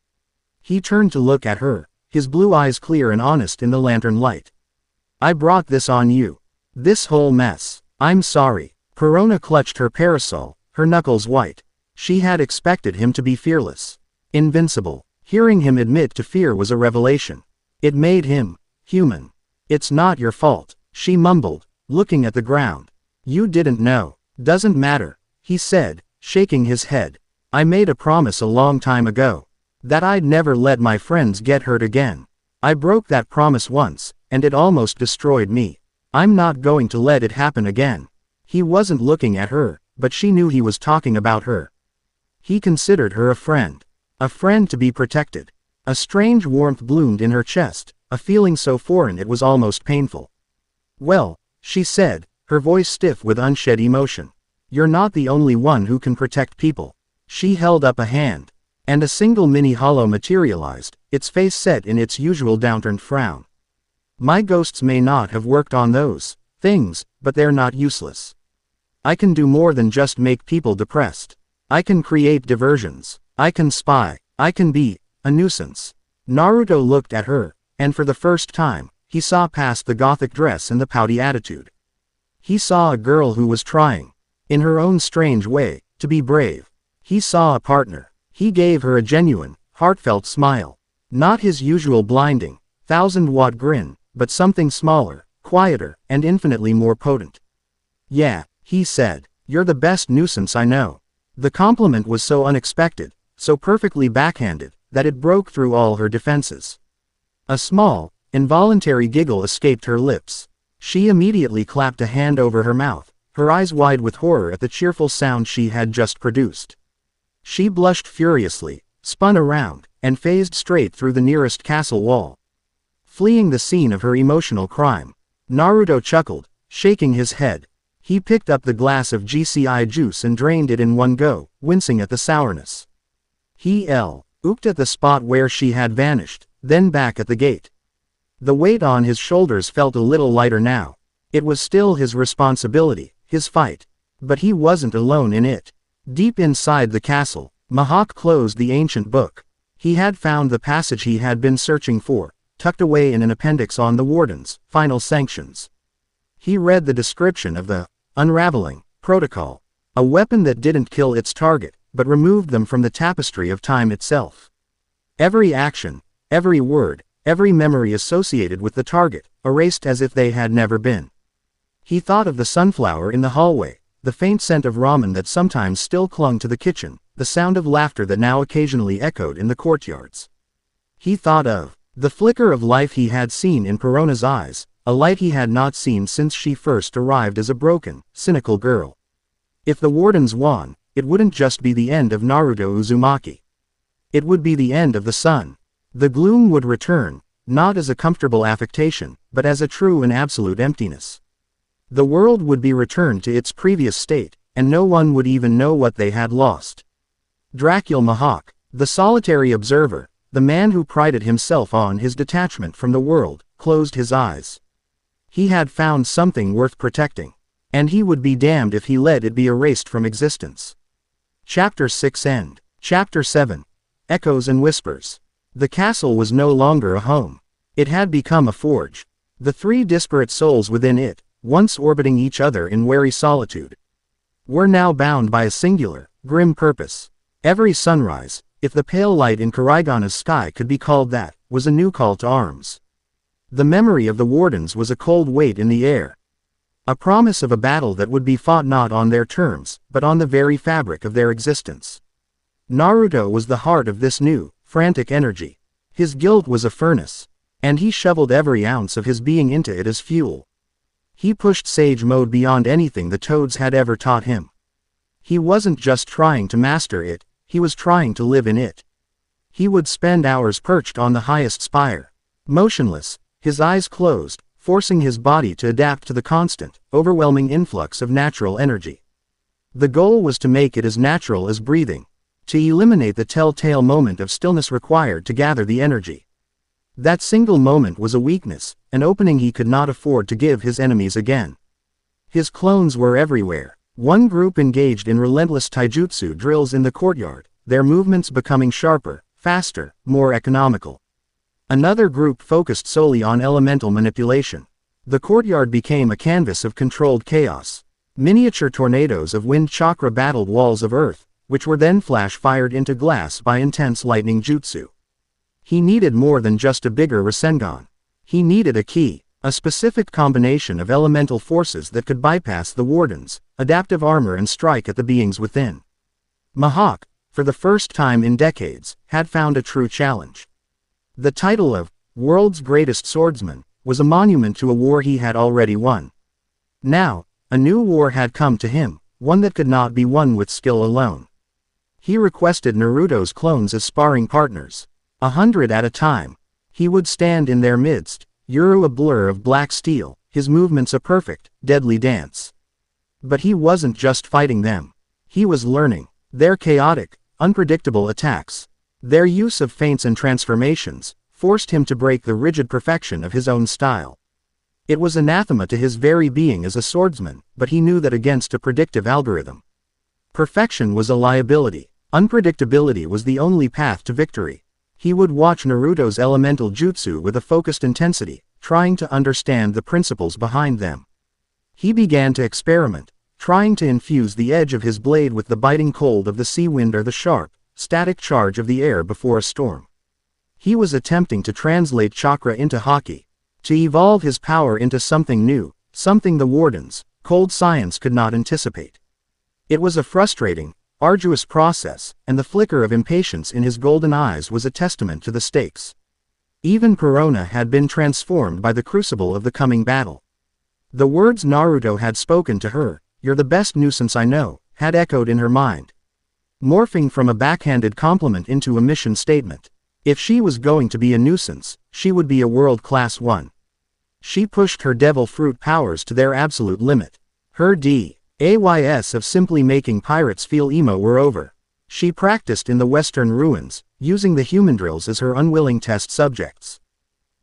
He turned to look at her, his blue eyes clear and honest in the lantern light. I brought this on you. This whole mess. I'm sorry. Perona clutched her parasol, her knuckles white. She had expected him to be fearless, invincible. Hearing him admit to fear was a revelation. It made him human. It's not your fault, she mumbled, looking at the ground. You didn't know. Doesn't matter, he said, shaking his head. I made a promise a long time ago. That I'd never let my friends get hurt again. I broke that promise once, and it almost destroyed me. I'm not going to let it happen again. He wasn't looking at her, but she knew he was talking about her. He considered her a friend. A friend to be protected. A strange warmth bloomed in her chest, a feeling so foreign it was almost painful. Well, she said, her voice stiff with unshed emotion. You're not the only one who can protect people. She held up a hand. And a single mini hollow materialized, its face set in its usual downturned frown. My ghosts may not have worked on those things, but they're not useless. I can do more than just make people depressed. I can create diversions. I can spy. I can be a nuisance. Naruto looked at her, and for the first time, he saw past the gothic dress and the pouty attitude. He saw a girl who was trying, in her own strange way, to be brave. He saw a partner. He gave her a genuine, heartfelt smile. Not his usual blinding, 1,000-watt grin, but something smaller, quieter, and infinitely more potent. Yeah, he said, you're the best nuisance I know. The compliment was so unexpected, so perfectly backhanded, that it broke through all her defenses. A small, involuntary giggle escaped her lips. She immediately clapped a hand over her mouth, her eyes wide with horror at the cheerful sound she had just produced. She blushed furiously, spun around, and phased straight through the nearest castle wall. Fleeing the scene of her emotional crime. Naruto chuckled, shaking his head. He picked up the glass of GCI juice and drained it in one go, wincing at the sourness. He looked at the spot where she had vanished, then back at the gate. The weight on his shoulders felt a little lighter now. It was still his responsibility, his fight. But he wasn't alone in it. Deep inside the castle, Mihawk closed the ancient book. He had found the passage he had been searching for, tucked away in an appendix on the Warden's final sanctions. He read the description of the unraveling protocol, a weapon that didn't kill its target, but removed them from the tapestry of time itself. Every action, every word, every memory associated with the target, erased as if they had never been. He thought of the sunflower in the hallway, the faint scent of ramen that sometimes still clung to the kitchen, the sound of laughter that now occasionally echoed in the courtyards. He thought of the flicker of life he had seen in Perona's eyes, a light he had not seen since she first arrived as a broken, cynical girl. If the Wardens won, it wouldn't just be the end of Naruto Uzumaki. It would be the end of the sun. The gloom would return, not as a comfortable affectation, but as a true and absolute emptiness. The world would be returned to its previous state, and no one would even know what they had lost. Dracula Mihawk, the solitary observer, the man who prided himself on his detachment from the world, closed his eyes. He had found something worth protecting, and he would be damned if he let it be erased from existence. Chapter 6 End. Chapter 7. Echoes and Whispers. The castle was no longer a home. It had become a forge. The three disparate souls within it, once orbiting each other in wary solitude, were now bound by a singular, grim purpose. Every sunrise, if the pale light in Karigana's sky could be called that, was a new call to arms. The memory of the Wardens was a cold weight in the air. A promise of a battle that would be fought not on their terms, but on the very fabric of their existence. Naruto was the heart of this new, frantic energy. His guilt was a furnace, and he shoveled every ounce of his being into it as fuel. He pushed Sage Mode beyond anything the Toads had ever taught him. He wasn't just trying to master it, he was trying to live in it. He would spend hours perched on the highest spire, motionless, his eyes closed, forcing his body to adapt to the constant, overwhelming influx of natural energy. The goal was to make it as natural as breathing, to eliminate the telltale moment of stillness required to gather the energy. That single moment was a weakness, an opening he could not afford to give his enemies again. His clones were everywhere, One group engaged in relentless taijutsu drills in the courtyard, their movements becoming sharper, faster, more economical. Another group focused solely on elemental manipulation. The courtyard became a canvas of controlled chaos. Miniature tornadoes of wind chakra battled walls of earth, which were then flash-fired into glass by intense lightning jutsu. He needed more than just a bigger Rasengan. He needed a key, a specific combination of elemental forces that could bypass the wardens, adaptive armor and strike at the beings within. Mihawk, for the first time in decades, had found a true challenge. The title of World's Greatest Swordsman was a monument to a war he had already won. Now, a new war had come to him, one that could not be won with skill alone. He requested Naruto's clones as sparring partners. 100 at a time. He would stand in their midst, Yuru a blur of black steel, his movements a perfect, deadly dance. But he wasn't just fighting them. He was learning. Their chaotic, unpredictable attacks, their use of feints and transformations, forced him to break the rigid perfection of his own style. It was anathema to his very being as a swordsman, but he knew that against a predictive algorithm. Perfection was a liability. Unpredictability was the only path to victory. He would watch Naruto's elemental jutsu with a focused intensity, trying to understand the principles behind them. He began to experiment, trying to infuse the edge of his blade with the biting cold of the sea wind or the sharp, static charge of the air before a storm. He was attempting to translate chakra into haki, to evolve his power into something new, something the wardens, cold science could not anticipate. It was a frustrating, arduous process, and the flicker of impatience in his golden eyes was a testament to the stakes. Even Perona had been transformed by the crucible of the coming battle. The words Naruto had spoken to her, "You're the best nuisance I know," had echoed in her mind, morphing from a backhanded compliment into a mission statement. If she was going to be a nuisance, she would be a world-class one. She pushed her devil fruit powers to their absolute limit. Her days of simply making pirates feel emo were over. She practiced in the western ruins, using the human drills as her unwilling test subjects.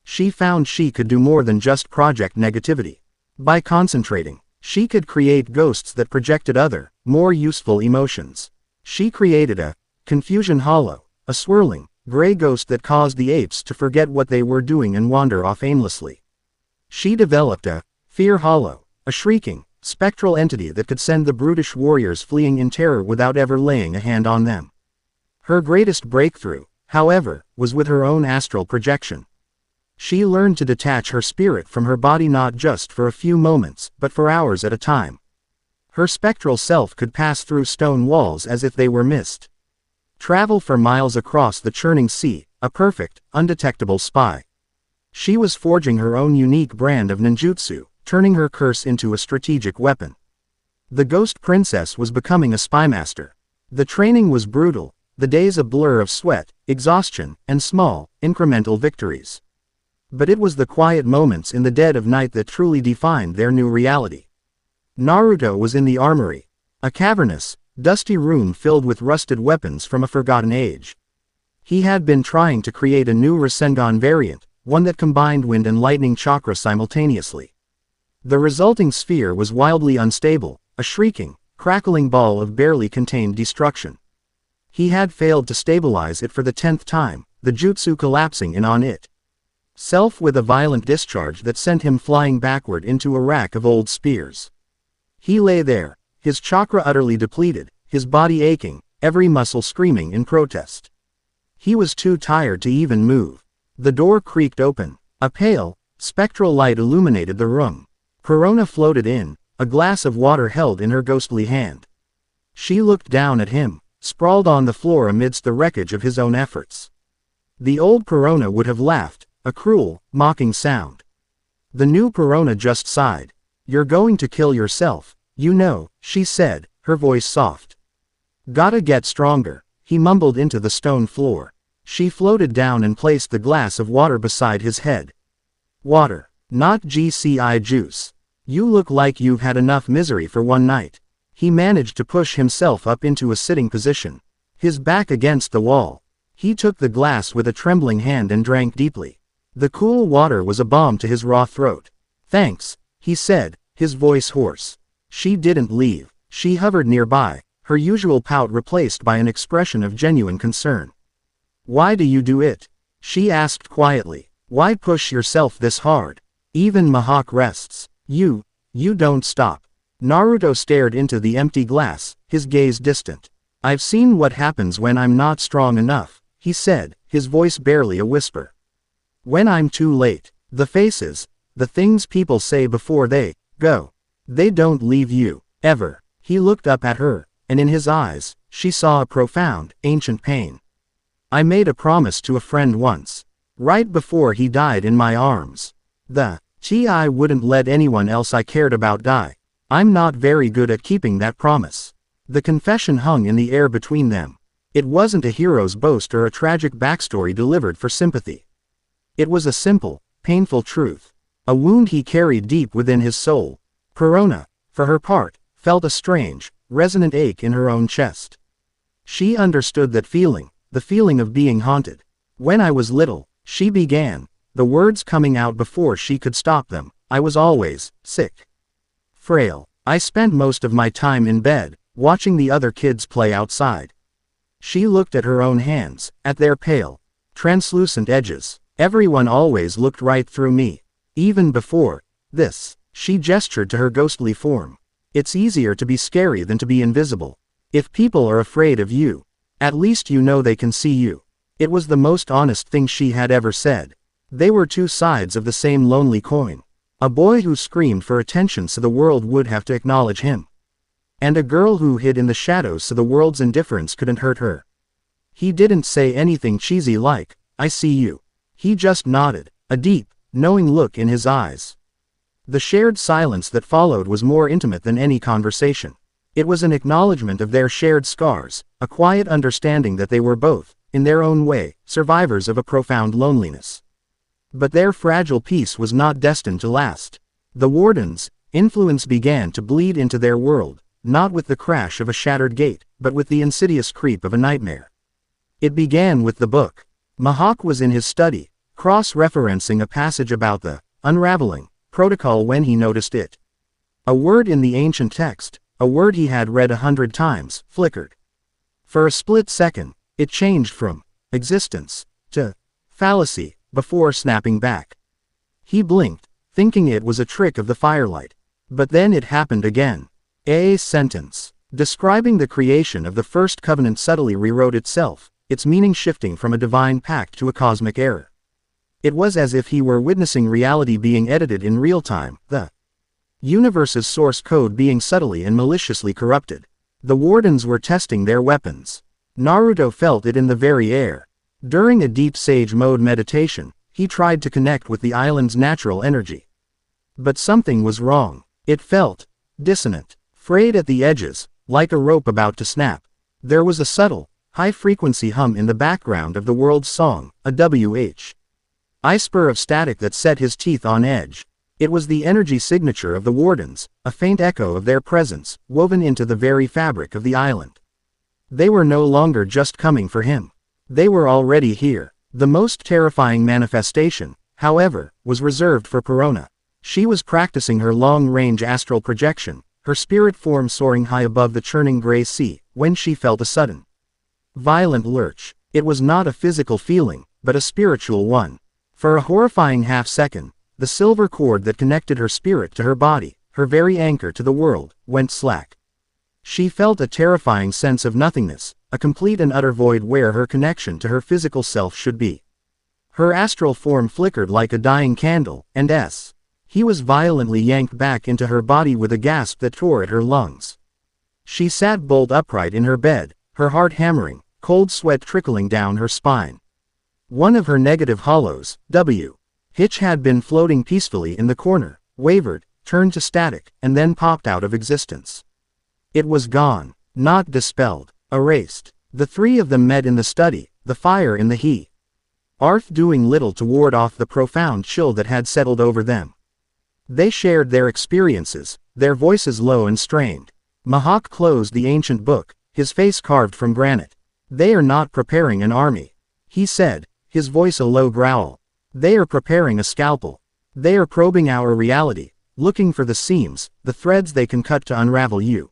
She found she could do more than just project negativity. By concentrating, she could create ghosts that projected other, more useful emotions. She created a confusion hollow, a swirling, gray ghost that caused the apes to forget what they were doing and wander off aimlessly. She developed a fear hollow, a shrieking, spectral entity that could send the brutish warriors fleeing in terror without ever laying a hand on them. Her greatest breakthrough, however, was with her own astral projection. She learned to detach her spirit from her body not just for a few moments, but for hours at a time. Her spectral self could pass through stone walls as if they were mist. Travel for miles across the churning sea, a perfect, undetectable spy. She was forging her own unique brand of ninjutsu, turning her curse into a strategic weapon. The Ghost Princess was becoming a spymaster. The training was brutal, the days a blur of sweat, exhaustion, and small, incremental victories. But it was the quiet moments in the dead of night that truly defined their new reality. Naruto was in the armory, a cavernous, dusty room filled with rusted weapons from a forgotten age. He had been trying to create a new Rasengan variant, one that combined wind and lightning chakra simultaneously. The resulting sphere was wildly unstable, a shrieking, crackling ball of barely contained destruction. He had failed to stabilize it for the 10th time, the jutsu collapsing in on it. Self with a violent discharge that sent him flying backward into a rack of old spears. He lay there, his chakra utterly depleted, his body aching, every muscle screaming in protest. He was too tired to even move. The door creaked open. A pale, spectral light illuminated the room. Perona floated in, a glass of water held in her ghostly hand. She looked down at him, sprawled on the floor amidst the wreckage of his own efforts. The old Perona would have laughed, a cruel, mocking sound. The new Perona just sighed. "You're going to kill yourself, you know," she said, her voice soft. "Gotta get stronger," he mumbled into the stone floor. She floated down and placed the glass of water beside his head. "Water, not GCI juice. You look like you've had enough misery for one night." He managed to push himself up into a sitting position, his back against the wall. He took the glass with a trembling hand and drank deeply. The cool water was a balm to his raw throat. "Thanks," he said, his voice hoarse. She didn't leave. She hovered nearby, her usual pout replaced by an expression of genuine concern. "Why do you do it?" she asked quietly. "Why push yourself this hard? Even Mihawk rests. You don't stop." Naruto stared into the empty glass, his gaze distant. "I've seen what happens when I'm not strong enough," he said, his voice barely a whisper. "When I'm too late, the faces, the things people say before they go, they don't leave you, ever." He looked up at her, and in his eyes, she saw a profound, ancient pain. "I made a promise to a friend once. Right before he died in my arms. I wouldn't let anyone else I cared about die. I'm not very good at keeping that promise." The confession hung in the air between them. It wasn't a hero's boast or a tragic backstory delivered for sympathy. It was a simple, painful truth. A wound he carried deep within his soul. Perona, for her part, felt a strange, resonant ache in her own chest. She understood that feeling, the feeling of being haunted. "When I was little," she began, the words coming out before she could stop them, "I was always sick. Frail. I spent most of my time in bed, watching the other kids play outside." She looked at her own hands, at their pale, translucent edges. "Everyone always looked right through me. Even before this." She gestured to her ghostly form. "It's easier to be scary than to be invisible. If people are afraid of you, at least you know they can see you." It was the most honest thing she had ever said. They were two sides of the same lonely coin. A boy who screamed for attention so the world would have to acknowledge him. And a girl who hid in the shadows so the world's indifference couldn't hurt her. He didn't say anything cheesy like, "I see you." He just nodded, a deep, knowing look in his eyes. The shared silence that followed was more intimate than any conversation. It was an acknowledgement of their shared scars, a quiet understanding that they were both, in their own way, survivors of a profound loneliness. But their fragile peace was not destined to last. The warden's influence began to bleed into their world, not with the crash of a shattered gate, but with the insidious creep of a nightmare. It began with the book. Mihawk was in his study, cross-referencing a passage about the unraveling protocol when he noticed it. A word in the ancient text, a word he had read 100 times, flickered. For a split second, it changed from existence to fallacy, before snapping back. He blinked, thinking it was a trick of the firelight. But then it happened again. A sentence, describing the creation of the first covenant subtly rewrote itself, its meaning shifting from a divine pact to a cosmic error. It was as if he were witnessing reality being edited in real time, the universe's source code being subtly and maliciously corrupted. The wardens were testing their weapons. Naruto felt it in the very air. During a deep sage mode meditation, he tried to connect with the island's natural energy. But something was wrong. It felt dissonant, frayed at the edges, like a rope about to snap. There was a subtle, high-frequency hum in the background of the world's song, a whisper of static that set his teeth on edge. It was the energy signature of the wardens, a faint echo of their presence, woven into the very fabric of the island. They were no longer just coming for him. They were already here. The most terrifying manifestation, however, was reserved for Perona. She was practicing her long-range astral projection, her spirit form soaring high above the churning gray sea, when she felt a sudden, violent lurch. It was not a physical feeling, but a spiritual one. For a horrifying half-second, the silver cord that connected her spirit to her body, her very anchor to the world, went slack. She felt a terrifying sense of nothingness, a complete and utter void where her connection to her physical self should be. Her astral form flickered like a dying candle, and he was violently yanked back into her body with a gasp that tore at her lungs. She sat bolt upright in her bed, her heart hammering, cold sweat trickling down her spine. One of her negative hollows, Hitch had been floating peacefully in the corner, wavered, turned to static, and then popped out of existence. It was gone, not dispelled, erased. The three of them met in the study, the fire in the hearth doing little to ward off the profound chill that had settled over them. They shared their experiences, their voices low and strained. Mihawk closed the ancient book, his face carved from granite. "They are not preparing an army," he said, his voice a low growl. "They are preparing a scalpel. They are probing our reality, looking for the seams, the threads they can cut to unravel you."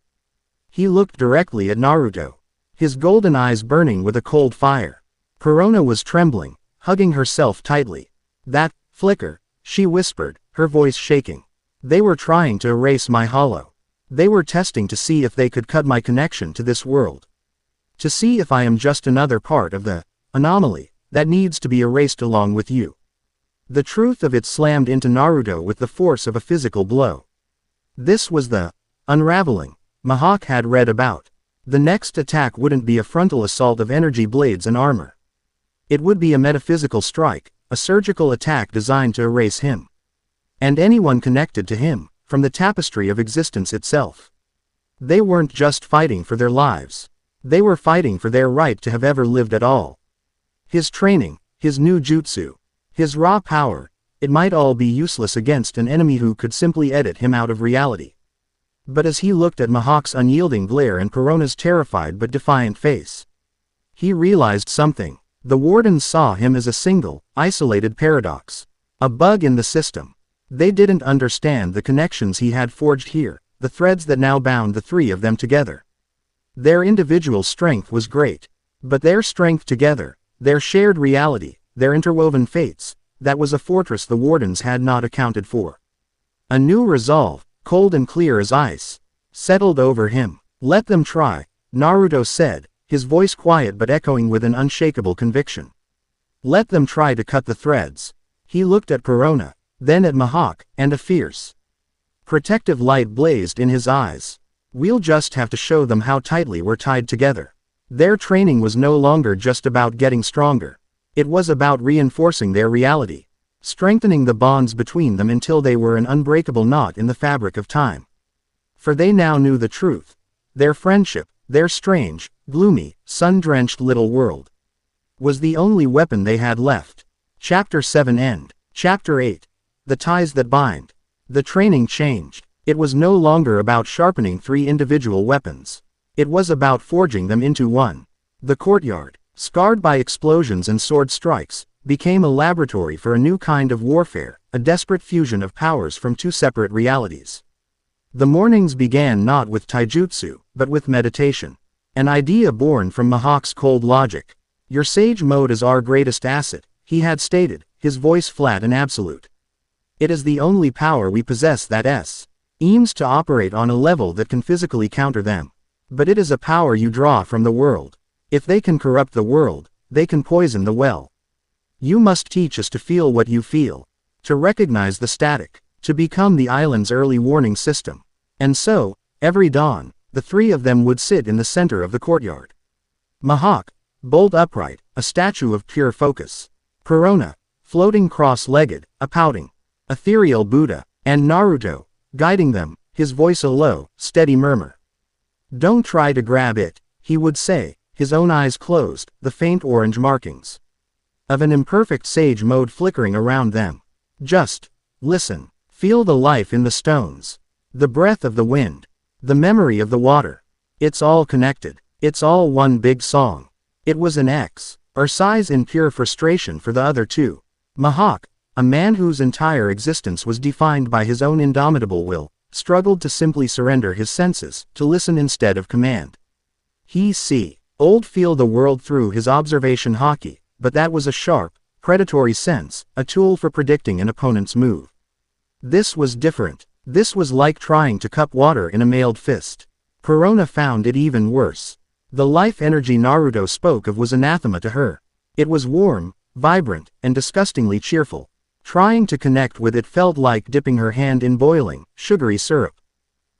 He looked directly at Naruto, his golden eyes burning with a cold fire. Perona was trembling, hugging herself tightly. That flicker, she whispered, her voice shaking. They were trying to erase my hollow. They were testing to see if they could cut my connection to this world. To see if I am just another part of the anomaly that needs to be erased along with you. The truth of it slammed into Naruto with the force of a physical blow. This was the unraveling Mihawk had read about. The next attack wouldn't be a frontal assault of energy blades and armor. It would be a metaphysical strike, a surgical attack designed to erase him. And anyone connected to him, from the tapestry of existence itself. They weren't just fighting for their lives. They were fighting for their right to have ever lived at all. His training, his new jutsu, his raw power, it might all be useless against an enemy who could simply edit him out of reality. But as he looked at Mihawk's unyielding glare and Perona's terrified but defiant face, he realized something. The wardens saw him as a single, isolated paradox. A bug in the system. They didn't understand the connections he had forged here, the threads that now bound the three of them together. Their individual strength was great. But their strength together, their shared reality, their interwoven fates, that was a fortress the wardens had not accounted for. A new resolve, cold and clear as ice, settled over him. Let them try, Naruto said, his voice quiet but echoing with an unshakable conviction. Let them try to cut the threads. He looked at Perona, then at Mihawk, and a fierce, protective light blazed in his eyes. We'll just have to show them how tightly we're tied together. Their training was no longer just about getting stronger. It was about reinforcing their reality, strengthening the bonds between them until they were an unbreakable knot in the fabric of time. For they now knew the truth. Their friendship, their strange, gloomy, sun-drenched little world, was the only weapon they had left. Chapter 7 End. Chapter 8. The Ties That Bind. The training changed. It was no longer about sharpening three individual weapons. It was about forging them into one. The courtyard, scarred by explosions and sword strikes, became a laboratory for a new kind of warfare, a desperate fusion of powers from two separate realities. The mornings began not with taijutsu, but with meditation. An idea born from Mihawk's cold logic. Your sage mode is our greatest asset, he had stated, his voice flat and absolute. It is the only power we possess that aims to operate on a level that can physically counter them. But it is a power you draw from the world. If they can corrupt the world, they can poison the well. You must teach us to feel what you feel, to recognize the static, to become the island's early warning system. And so, every dawn, the three of them would sit in the center of the courtyard. Mihawk, bolt upright, a statue of pure focus. Perona, floating cross-legged, a pouting, ethereal Buddha, and Naruto, guiding them, his voice a low, steady murmur. Don't try to grab it, he would say, his own eyes closed, the faint orange markings of an imperfect sage mode flickering around them. Just listen, feel the life in the stones, the breath of the wind, the memory of the water. It's all connected. It's all one big song. It was an exercise in pure frustration for the other two. Mihawk, a man whose entire existence was defined by his own indomitable will, struggled to simply surrender his senses, to listen instead of command. He feel the world through his observation haki, but that was a sharp, predatory sense, a tool for predicting an opponent's move. This was different. This was like trying to cup water in a mailed fist. Perona found it even worse. The life energy Naruto spoke of was anathema to her. It was warm, vibrant, and disgustingly cheerful. Trying to connect with it felt like dipping her hand in boiling, sugary syrup.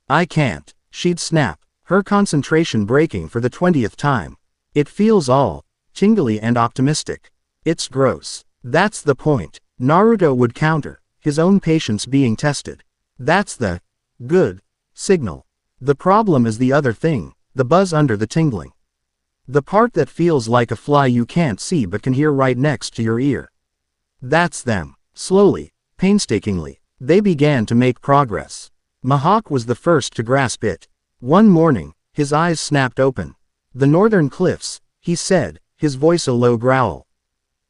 I can't, she'd snap, her concentration breaking for the 20th time. It feels all tingly and optimistic. It's gross. That's the point, Naruto would counter, his own patience being tested. That's the good signal. The problem is the other thing, the buzz under the tingling. The part that feels like a fly you can't see but can hear right next to your ear. That's them. Slowly, painstakingly, they began to make progress. Mihawk was the first to grasp it. One morning, his eyes snapped open. The northern cliffs, he said, his voice a low growl.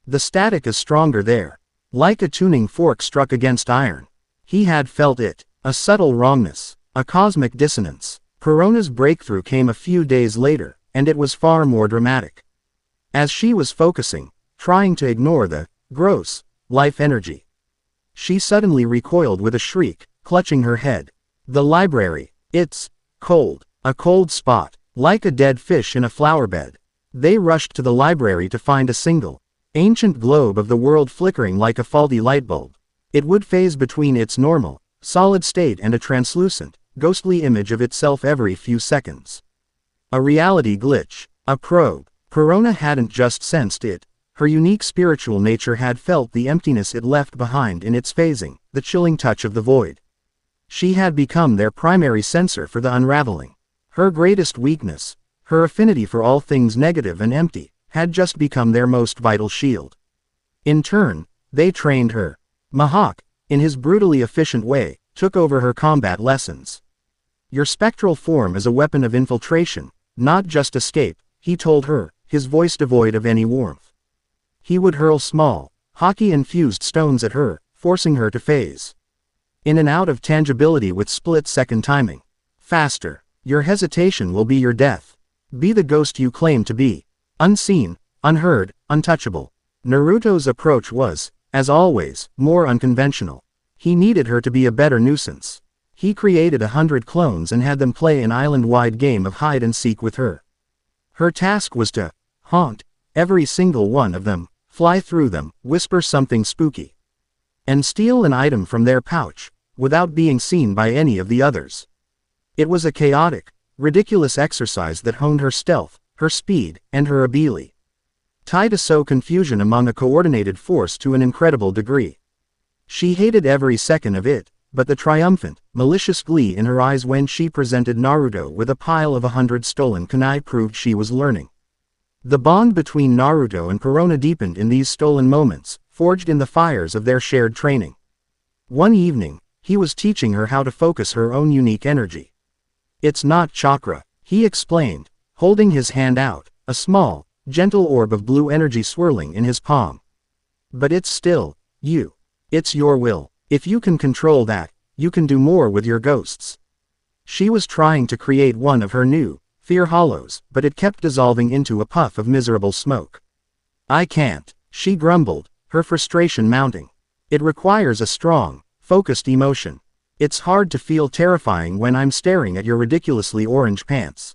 The static is stronger there. Like a tuning fork struck against iron. He had felt it, a subtle wrongness, a cosmic dissonance. Perona's breakthrough came a few days later, and it was far more dramatic. As she was focusing, trying to ignore the gross life energy, she suddenly recoiled with a shriek, clutching her head. The library. It's cold. A cold spot, like a dead fish in a flowerbed. They rushed to the library to find a single, ancient globe of the world flickering like a faulty light bulb. It would phase between its normal, solid state and a translucent, ghostly image of itself every few seconds. A reality glitch. A probe. Perona hadn't just sensed it. Her unique spiritual nature had felt the emptiness it left behind in its phasing, the chilling touch of the void. She had become their primary sensor for the unraveling. Her greatest weakness, her affinity for all things negative and empty, had just become their most vital shield. In turn, they trained her. Mahak, in his brutally efficient way, took over her combat lessons. Your spectral form is a weapon of infiltration, not just escape, he told her, his voice devoid of any warmth. He would hurl small, hockey-infused stones at her, forcing her to phase in and out of tangibility with split-second timing. Faster. Your hesitation will be your death. Be the ghost you claim to be. Unseen, unheard, untouchable. Naruto's approach was, as always, more unconventional. He needed her to be a better nuisance. He created 100 clones and had them play an island-wide game of hide-and-seek with her. Her task was to haunt every single one of them, fly through them, whisper something spooky, and steal an item from their pouch, without being seen by any of the others. It was a chaotic, ridiculous exercise that honed her stealth, her speed, and her ability to sow confusion among a coordinated force to an incredible degree. She hated every second of it, but the triumphant, malicious glee in her eyes when she presented Naruto with a pile of 100 stolen kunai proved she was learning. The bond between Naruto and Perona deepened in these stolen moments, forged in the fires of their shared training. One evening, he was teaching her how to focus her own unique energy. It's not chakra, he explained, holding his hand out, a small, gentle orb of blue energy swirling in his palm. But it's still you. It's your will. If you can control that, you can do more with your ghosts. She was trying to create one of her new fear hollows, but it kept dissolving into a puff of miserable smoke. I can't, she grumbled, her frustration mounting. It requires a strong, focused emotion. It's hard to feel terrifying when I'm staring at your ridiculously orange pants.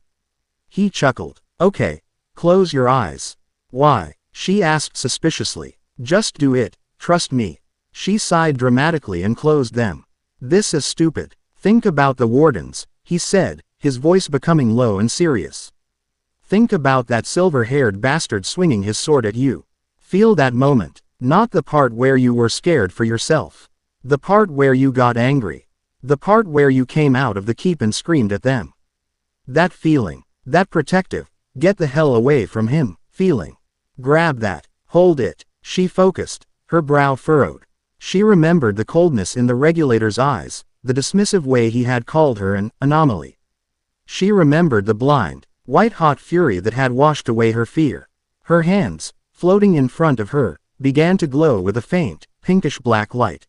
He chuckled. Okay, close your eyes. Why? She asked suspiciously. Just do it, trust me. She sighed dramatically and closed them. This is stupid. Think about the wardens, he said, his voice becoming low and serious. Think about that silver-haired bastard swinging his sword at you. Feel that moment, not the part where you were scared for yourself. The part where you got angry. The part where you came out of the keep and screamed at them. That feeling, that protective, get the hell away from him, feeling. Grab that, hold it. She focused, her brow furrowed. She remembered the coldness in the regulator's eyes, the dismissive way he had called her an anomaly. She remembered the blind, white-hot fury that had washed away her fear. Her hands, floating in front of her, began to glow with a faint, pinkish-black light.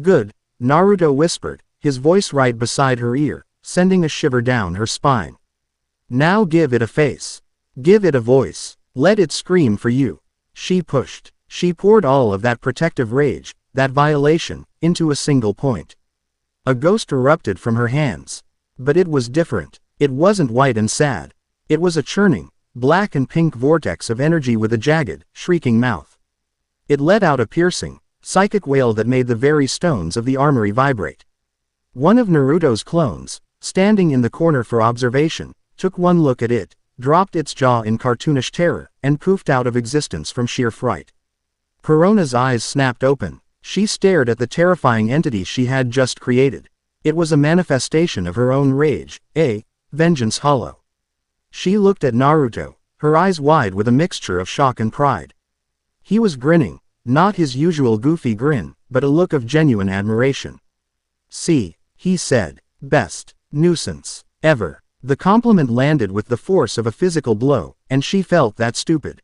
Good, Naruto whispered, his voice right beside her ear, sending a shiver down her spine. Now give it a face. Give it a voice. Let it scream for you. She pushed. She poured all of that protective rage, that violation, into a single point. A ghost erupted from her hands. But it was different. It wasn't white and sad. It was a churning, black and pink vortex of energy with a jagged, shrieking mouth. It let out a piercing, psychic wail that made the very stones of the armory vibrate. One of Naruto's clones, standing in the corner for observation, took one look at it, dropped its jaw in cartoonish terror, and poofed out of existence from sheer fright. Perona's eyes snapped open. She stared at the terrifying entity she had just created. It was a manifestation of her own rage, a vengeance hollow. She looked at Naruto, her eyes wide with a mixture of shock and pride. He was grinning, not his usual goofy grin, but a look of genuine admiration. See, he said, best nuisance ever. The compliment landed with the force of a physical blow, and she felt that stupid,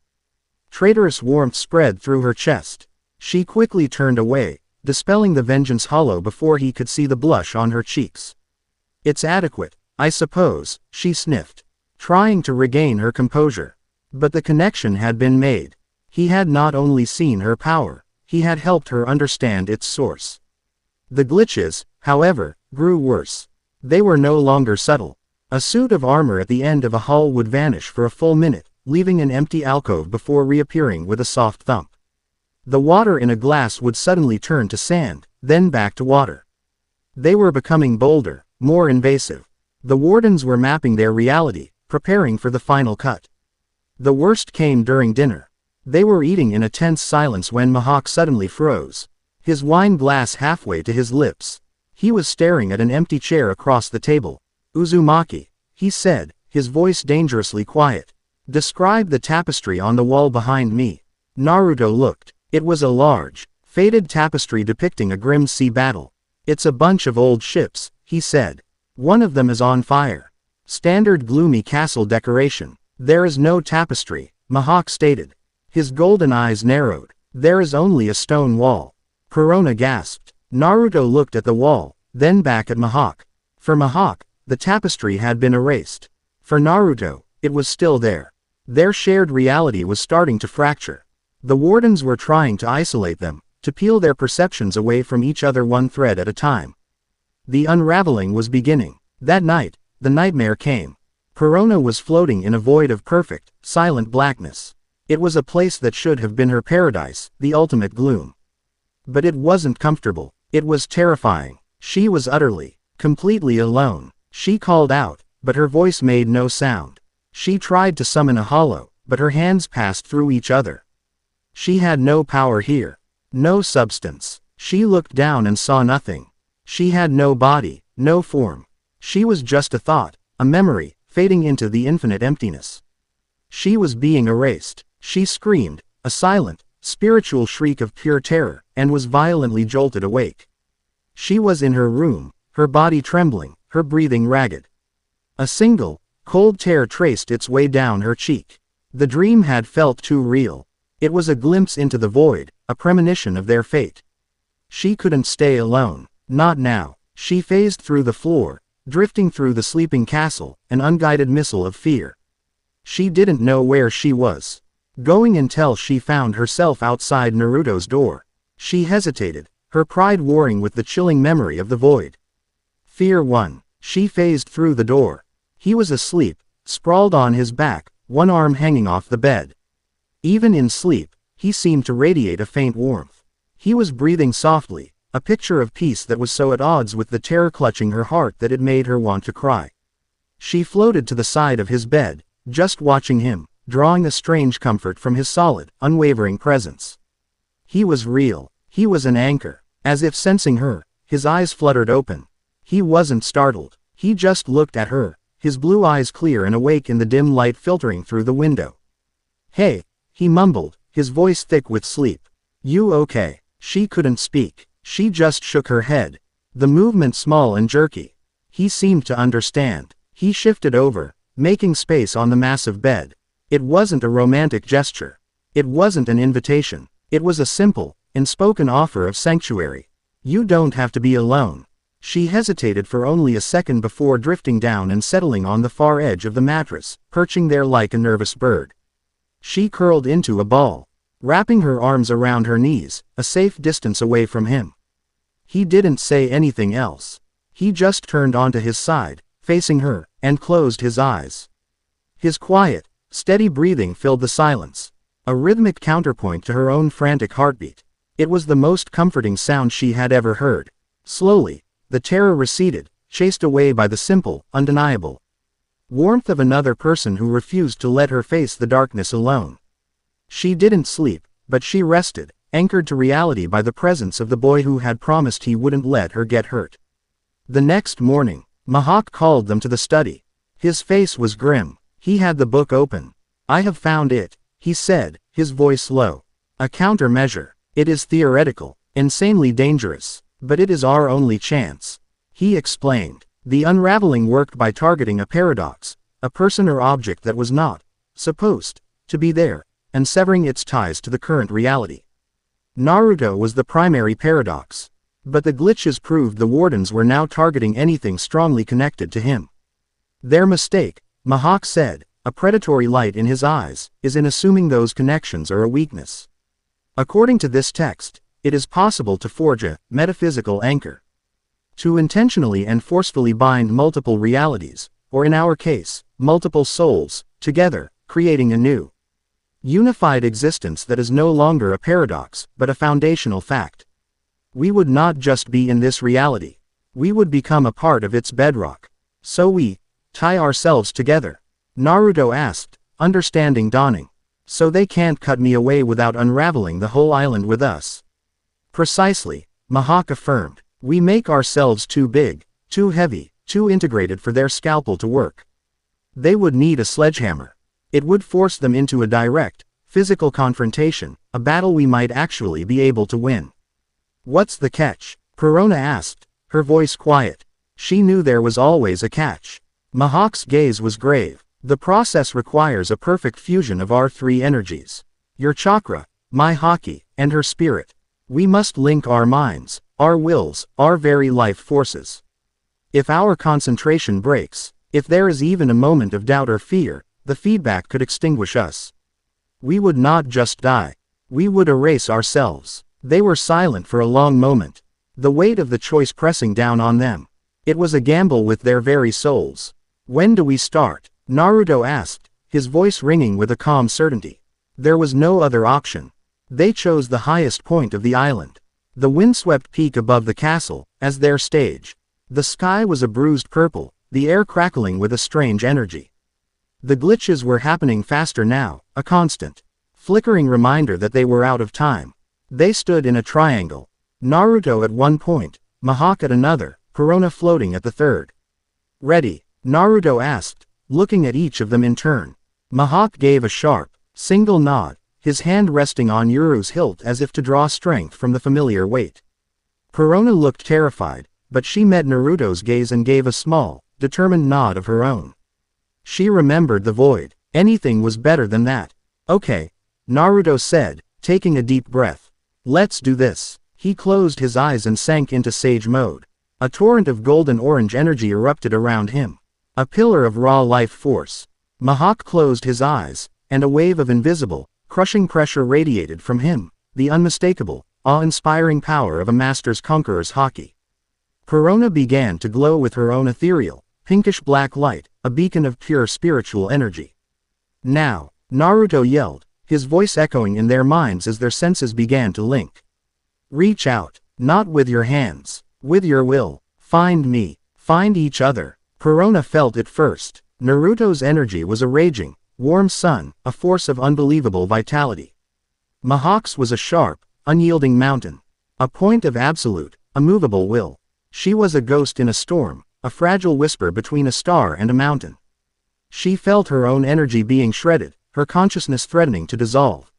traitorous warmth spread through her chest. She quickly turned away, dispelling the vengeance hollow before he could see the blush on her cheeks. It's adequate, I suppose, she sniffed, trying to regain her composure. But the connection had been made. He had not only seen her power, he had helped her understand its source. The glitches, however, grew worse. They were no longer subtle. A suit of armor at the end of a hall would vanish for a full minute, leaving an empty alcove before reappearing with a soft thump. The water in a glass would suddenly turn to sand, then back to water. They were becoming bolder, more invasive. The wardens were mapping their reality, preparing for the final cut. The worst came during dinner. They were eating in a tense silence when Mihawk suddenly froze, his wine glass halfway to his lips. He was staring at an empty chair across the table. Uzumaki, he said, his voice dangerously quiet. Describe the tapestry on the wall behind me. Naruto looked. It was a large, faded tapestry depicting a grim sea battle. It's a bunch of old ships, he said. One of them is on fire. Standard gloomy castle decoration. There is no tapestry, Mihawk stated. His golden eyes narrowed. There is only a stone wall. Perona gasped. Naruto looked at the wall, then back at Mihawk. For Mihawk, the tapestry had been erased. For Naruto, it was still there. Their shared reality was starting to fracture. The wardens were trying to isolate them, to peel their perceptions away from each other one thread at a time. The unraveling was beginning. That night, the nightmare came. Perona was floating in a void of perfect, silent blackness. It was a place that should have been her paradise, the ultimate gloom. But it wasn't comfortable. It was terrifying. She was utterly, completely alone. She called out, but her voice made no sound. She tried to summon a hollow, but her hands passed through each other. She had no power here. No substance. She looked down and saw nothing. She had no body, no form. She was just a thought, a memory, fading into the infinite emptiness. She was being erased. She screamed, a silent, spiritual shriek of pure terror, and was violently jolted awake. She was in her room, her body trembling, her breathing ragged. A single, cold tear traced its way down her cheek. The dream had felt too real. It was a glimpse into the void, a premonition of their fate. She couldn't stay alone. Not now. She phased through the floor, drifting through the sleeping castle, an unguided missile of fear. She didn't know where she was going until she found herself outside Naruto's door. She hesitated, her pride warring with the chilling memory of the void. Fear won. She phased through the door. He was asleep, sprawled on his back, one arm hanging off the bed. Even in sleep, he seemed to radiate a faint warmth. He was breathing softly, a picture of peace that was so at odds with the terror clutching her heart that it made her want to cry. She floated to the side of his bed, just watching him, drawing a strange comfort from his solid, unwavering presence. He was real. He was an anchor. As if sensing her, his eyes fluttered open. He wasn't startled. He just looked at her, his blue eyes clear and awake in the dim light filtering through the window. Hey, he mumbled, his voice thick with sleep. You okay? She couldn't speak. She just shook her head. The movement small and jerky. He seemed to understand. He shifted over, making space on the massive bed. It wasn't a romantic gesture. It wasn't an invitation. It was a simple, unspoken offer of sanctuary. You don't have to be alone. She hesitated for only a second before drifting down and settling on the far edge of the mattress, perching there like a nervous bird. She curled into a ball, wrapping her arms around her knees, a safe distance away from him. He didn't say anything else. He just turned onto his side, facing her, and closed his eyes. His quiet, steady breathing filled the silence, a rhythmic counterpoint to her own frantic heartbeat. It was the most comforting sound she had ever heard. Slowly, the terror receded, chased away by the simple, undeniable warmth of another person who refused to let her face the darkness alone. She didn't sleep, but she rested, anchored to reality by the presence of the boy who had promised he wouldn't let her get hurt. The next morning, Mihawk called them to the study. His face was grim. He had the book open. I have found it, he said, his voice low. A countermeasure. It is theoretical, insanely dangerous, but it is our only chance. He explained. The unraveling worked by targeting a paradox, a person or object that was not supposed to be there, and severing its ties to the current reality. Naruto was the primary paradox, but the glitches proved the wardens were now targeting anything strongly connected to him. Their mistake, Mahak said, a predatory light in his eyes, is in assuming those connections are a weakness. According to this text, it is possible to forge a metaphysical anchor. To intentionally and forcefully bind multiple realities, or in our case, multiple souls, together, creating a new, unified existence that is no longer a paradox, but a foundational fact. We would not just be in this reality. We would become a part of its bedrock. So we tie ourselves together. Naruto asked, understanding dawning. So they can't cut me away without unraveling the whole island with us. Precisely, Mahak affirmed. We make ourselves too big, too heavy, too integrated for their scalpel to work. They would need a sledgehammer. It would force them into a direct, physical confrontation, a battle we might actually be able to win. What's the catch? Perona asked, her voice quiet. She knew there was always a catch. Mahak's gaze was grave. The process requires a perfect fusion of our three energies. Your chakra, my haki, and her spirit. We must link our minds, our wills, our very life forces. If our concentration breaks, if there is even a moment of doubt or fear, the feedback could extinguish us. We would not just die. We would erase ourselves. They were silent for a long moment, the weight of the choice pressing down on them. It was a gamble with their very souls. When do we start? Naruto asked, his voice ringing with a calm certainty. There was no other option. They chose the highest point of the island, the windswept peak above the castle, as their stage. The sky was a bruised purple, the air crackling with a strange energy. The glitches were happening faster now, a constant, flickering reminder that they were out of time. They stood in a triangle. Naruto at one point, Mahak at another, Perona floating at the third. Ready? Naruto asked, looking at each of them in turn. Mahak gave a sharp, single nod, his hand resting on Yuru's hilt as if to draw strength from the familiar weight. Perona looked terrified, but she met Naruto's gaze and gave a small, determined nod of her own. She remembered the void. Anything was better than that. Okay, Naruto said, taking a deep breath. Let's do this. He closed his eyes and sank into sage mode. A torrent of golden-orange energy erupted around him. A pillar of raw life force. Mahak closed his eyes, and a wave of invisible, crushing pressure radiated from him, the unmistakable, awe-inspiring power of a master's conqueror's haki. Perona began to glow with her own ethereal, pinkish-black light, a beacon of pure spiritual energy. Now, Naruto yelled, his voice echoing in their minds as their senses began to link. Reach out, not with your hands, with your will. Find me, find each other. Perona felt it first. Naruto's energy was a raging, warm sun, a force of unbelievable vitality. Mahak's was a sharp, unyielding mountain. A point of absolute, immovable will. She was a ghost in a storm, a fragile whisper between a star and a mountain. She felt her own energy being shredded, her consciousness threatening to dissolve.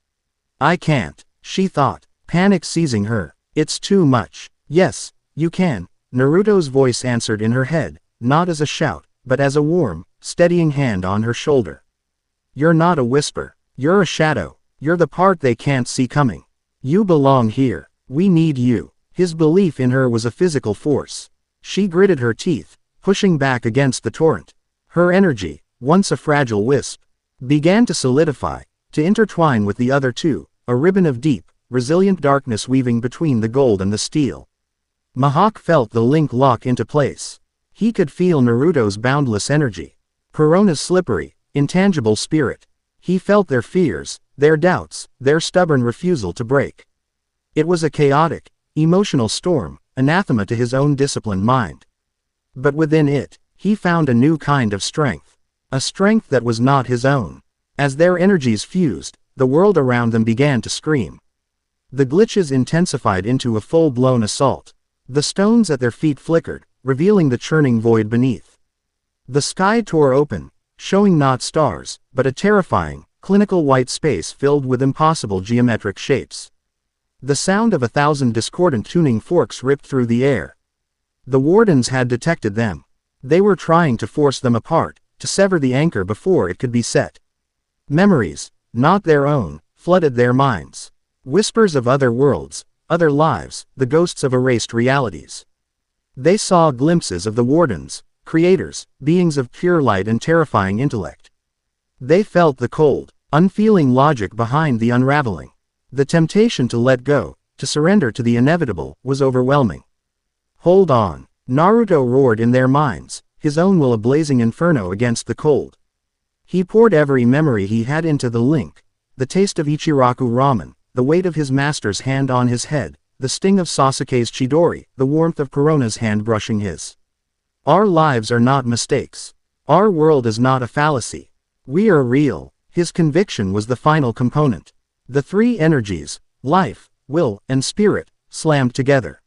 I can't, she thought, panic seizing her. It's too much. Yes, you can, Naruto's voice answered in her head, not as a shout, but as a warm, steadying hand on her shoulder. You're not a whisper. You're a shadow. You're the part they can't see coming. You belong here. We need you. His belief in her was a physical force. She gritted her teeth, pushing back against the torrent. Her energy, once a fragile wisp, began to solidify, to intertwine with the other two, a ribbon of deep, resilient darkness weaving between the gold and the steel. Mahak felt the link lock into place. He could feel Naruto's boundless energy, Perona's slippery, intangible spirit. He felt their fears, their doubts, their stubborn refusal to break. It was a chaotic, emotional storm, anathema to his own disciplined mind. But within it, he found a new kind of strength. A strength that was not his own. As their energies fused, the world around them began to scream. The glitches intensified into a full-blown assault. The stones at their feet flickered, revealing the churning void beneath. The sky tore open, showing not stars, but a terrifying, clinical white space filled with impossible geometric shapes. The sound of 1,000 discordant tuning forks ripped through the air. The wardens had detected them. They were trying to force them apart, to sever the anchor before it could be set. Memories, not their own, flooded their minds. Whispers of other worlds, other lives, the ghosts of erased realities. They saw glimpses of the wardens, creators, beings of pure light and terrifying intellect. They felt the cold, unfeeling logic behind the unraveling. The temptation to let go, to surrender to the inevitable, was overwhelming. Hold on, Naruto roared in their minds, his own will a blazing inferno against the cold. He poured every memory he had into the link, the taste of Ichiraku ramen, the weight of his master's hand on his head, the sting of Sasuke's Chidori, the warmth of Perona's hand brushing his. Our lives are not mistakes. Our world is not a fallacy. We are real. His conviction was the final component. The three energies, life, will, and spirit, slammed together.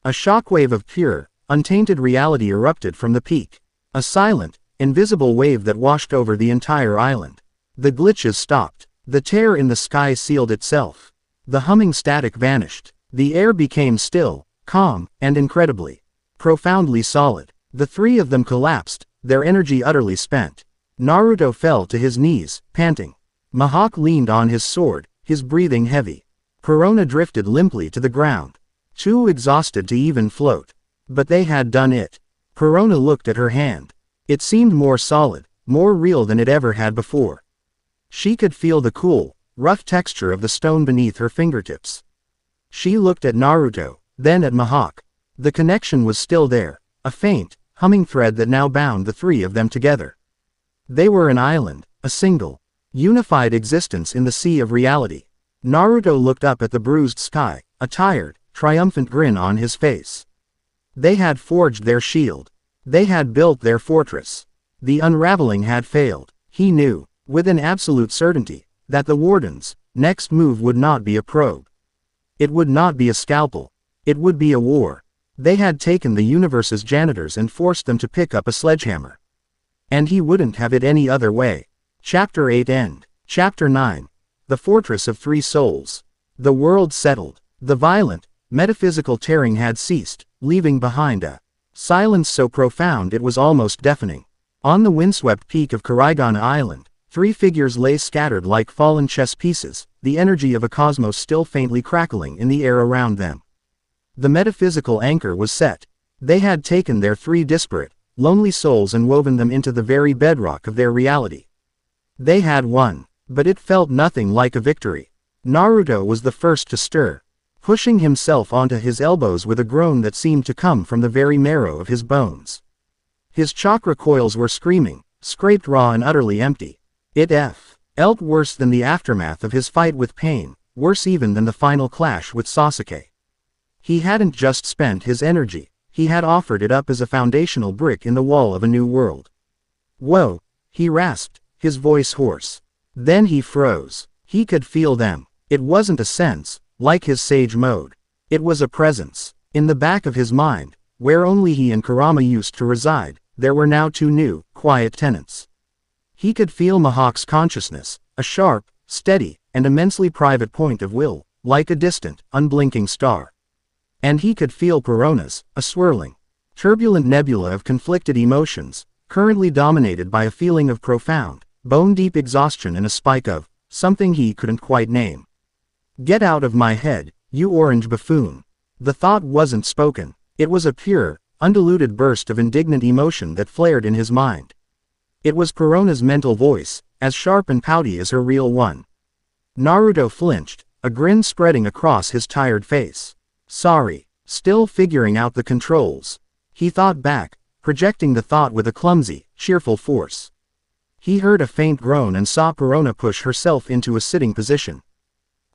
A shockwave of pure, untainted reality erupted from the peak. A silent, invisible wave that washed over the entire island. The glitches stopped. The tear in the sky sealed itself. The humming static vanished. The air became still, calm, and incredibly, profoundly solid. The three of them collapsed, their energy utterly spent. Naruto fell to his knees, panting. Mihawk leaned on his sword, his breathing heavy. Perona drifted limply to the ground, too exhausted to even float. But they had done it. Perona looked at her hand. It seemed more solid, more real than it ever had before. She could feel the cool, rough texture of the stone beneath her fingertips. She looked at Naruto, then at Mihawk. The connection was still there, a faint, humming thread that now bound the three of them together. They were an island, a single, unified existence in the sea of reality. Naruto looked up at the bruised sky, a tired, triumphant grin on his face. They had forged their shield. They had built their fortress. The unraveling had failed. He knew, with an absolute certainty, that the Warden's next move would not be a probe. It would not be a scalpel. It would be a war. They had taken the universe's janitors and forced them to pick up a sledgehammer. And he wouldn't have it any other way. Chapter 8 End. Chapter 9. The Fortress of Three Souls. The world settled. The violent, metaphysical tearing had ceased, leaving behind a silence so profound it was almost deafening. On the windswept peak of Karaigana Island, three figures lay scattered like fallen chess pieces, the energy of a cosmos still faintly crackling in the air around them. The metaphysical anchor was set. They had taken their three disparate, lonely souls and woven them into the very bedrock of their reality. They had won, but it felt nothing like a victory. Naruto was the first to stir, pushing himself onto his elbows with a groan that seemed to come from the very marrow of his bones. His chakra coils were screaming, scraped raw and utterly empty. It felt worse than the aftermath of his fight with pain, worse even than the final clash with Sasuke. He hadn't just spent his energy, he had offered it up as a foundational brick in the wall of a new world. Whoa, he rasped, his voice hoarse. Then he froze. He could feel them. It wasn't a sense, like his sage mode. It was a presence. In the back of his mind, where only he and Kurama used to reside, there were now two new, quiet tenants. He could feel Mihawk's consciousness, a sharp, steady, and immensely private point of will, like a distant, unblinking star. And he could feel Perona's, a swirling, turbulent nebula of conflicted emotions, currently dominated by a feeling of profound, bone-deep exhaustion and a spike of something he couldn't quite name. Get out of my head, you orange buffoon. The thought wasn't spoken. It was a pure, undiluted burst of indignant emotion that flared in his mind. It was Perona's mental voice, as sharp and pouty as her real one. Naruto flinched, a grin spreading across his tired face. Sorry, still figuring out the controls. He thought back, projecting the thought with a clumsy, cheerful force. He heard a faint groan and saw Perona push herself into a sitting position.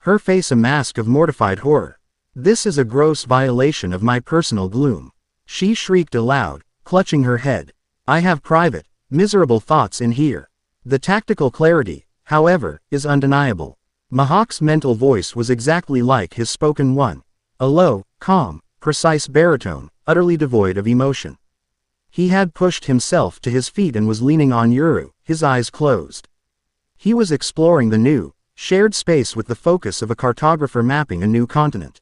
Her face a mask of mortified horror. This is a gross violation of my personal gloom. She shrieked aloud, clutching her head. I have private, miserable thoughts in here. The tactical clarity, however, is undeniable. Mihawk's mental voice was exactly like his spoken one. A low, calm, precise baritone, utterly devoid of emotion. He had pushed himself to his feet and was leaning on Yuru, his eyes closed. He was exploring the new, shared space with the focus of a cartographer mapping a new continent.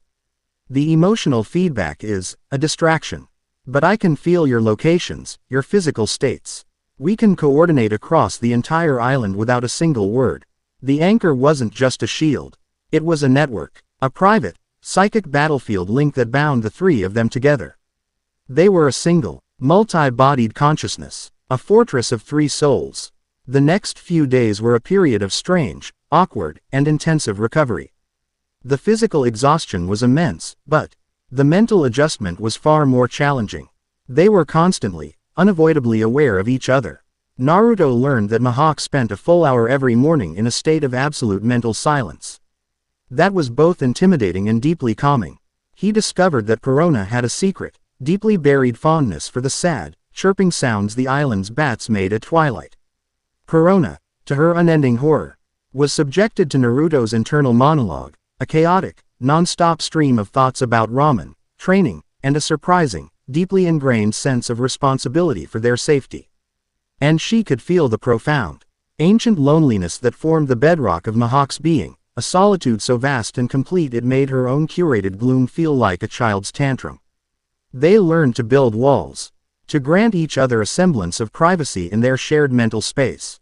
The emotional feedback is a distraction. But I can feel your locations, your physical states. We can coordinate across the entire island without a single word. The anchor wasn't just a shield. It was a network, a private, psychic battlefield link that bound the three of them together. They were a single, Multi-bodied consciousness. A fortress of three souls. The next few days were a period of strange, awkward, and intensive recovery. The physical exhaustion was immense, but the mental adjustment was far more challenging. They were constantly, unavoidably aware of each other. Naruto learned that Mihawk spent a full hour every morning in a state of absolute mental silence. That was both intimidating and deeply calming. He discovered that Perona had a secret, deeply buried fondness for the sad, chirping sounds the island's bats made at twilight. Perona, to her unending horror, was subjected to Naruto's internal monologue, a chaotic, non-stop stream of thoughts about ramen, training, and a surprising, deeply ingrained sense of responsibility for their safety. And she could feel the profound, ancient loneliness that formed the bedrock of Mihawk's being, a solitude so vast and complete it made her own curated gloom feel like a child's tantrum. They learned to build walls, to grant each other a semblance of privacy in their shared mental space.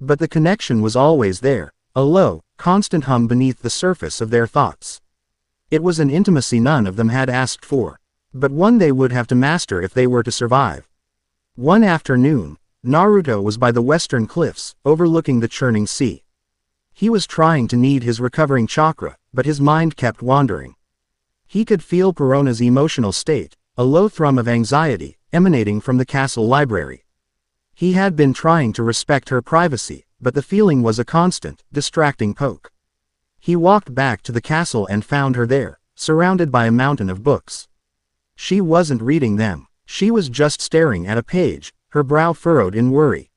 But the connection was always there, a low, constant hum beneath the surface of their thoughts. It was an intimacy none of them had asked for, but one they would have to master if they were to survive. One afternoon, Naruto was by the western cliffs, overlooking the churning sea. He was trying to knead his recovering chakra, but his mind kept wandering. He could feel Perona's emotional state, a low thrum of anxiety, emanating from the castle library. He had been trying to respect her privacy, but the feeling was a constant, distracting poke. He walked back to the castle and found her there, surrounded by a mountain of books. She wasn't reading them. She was just staring at a page, her brow furrowed in worry.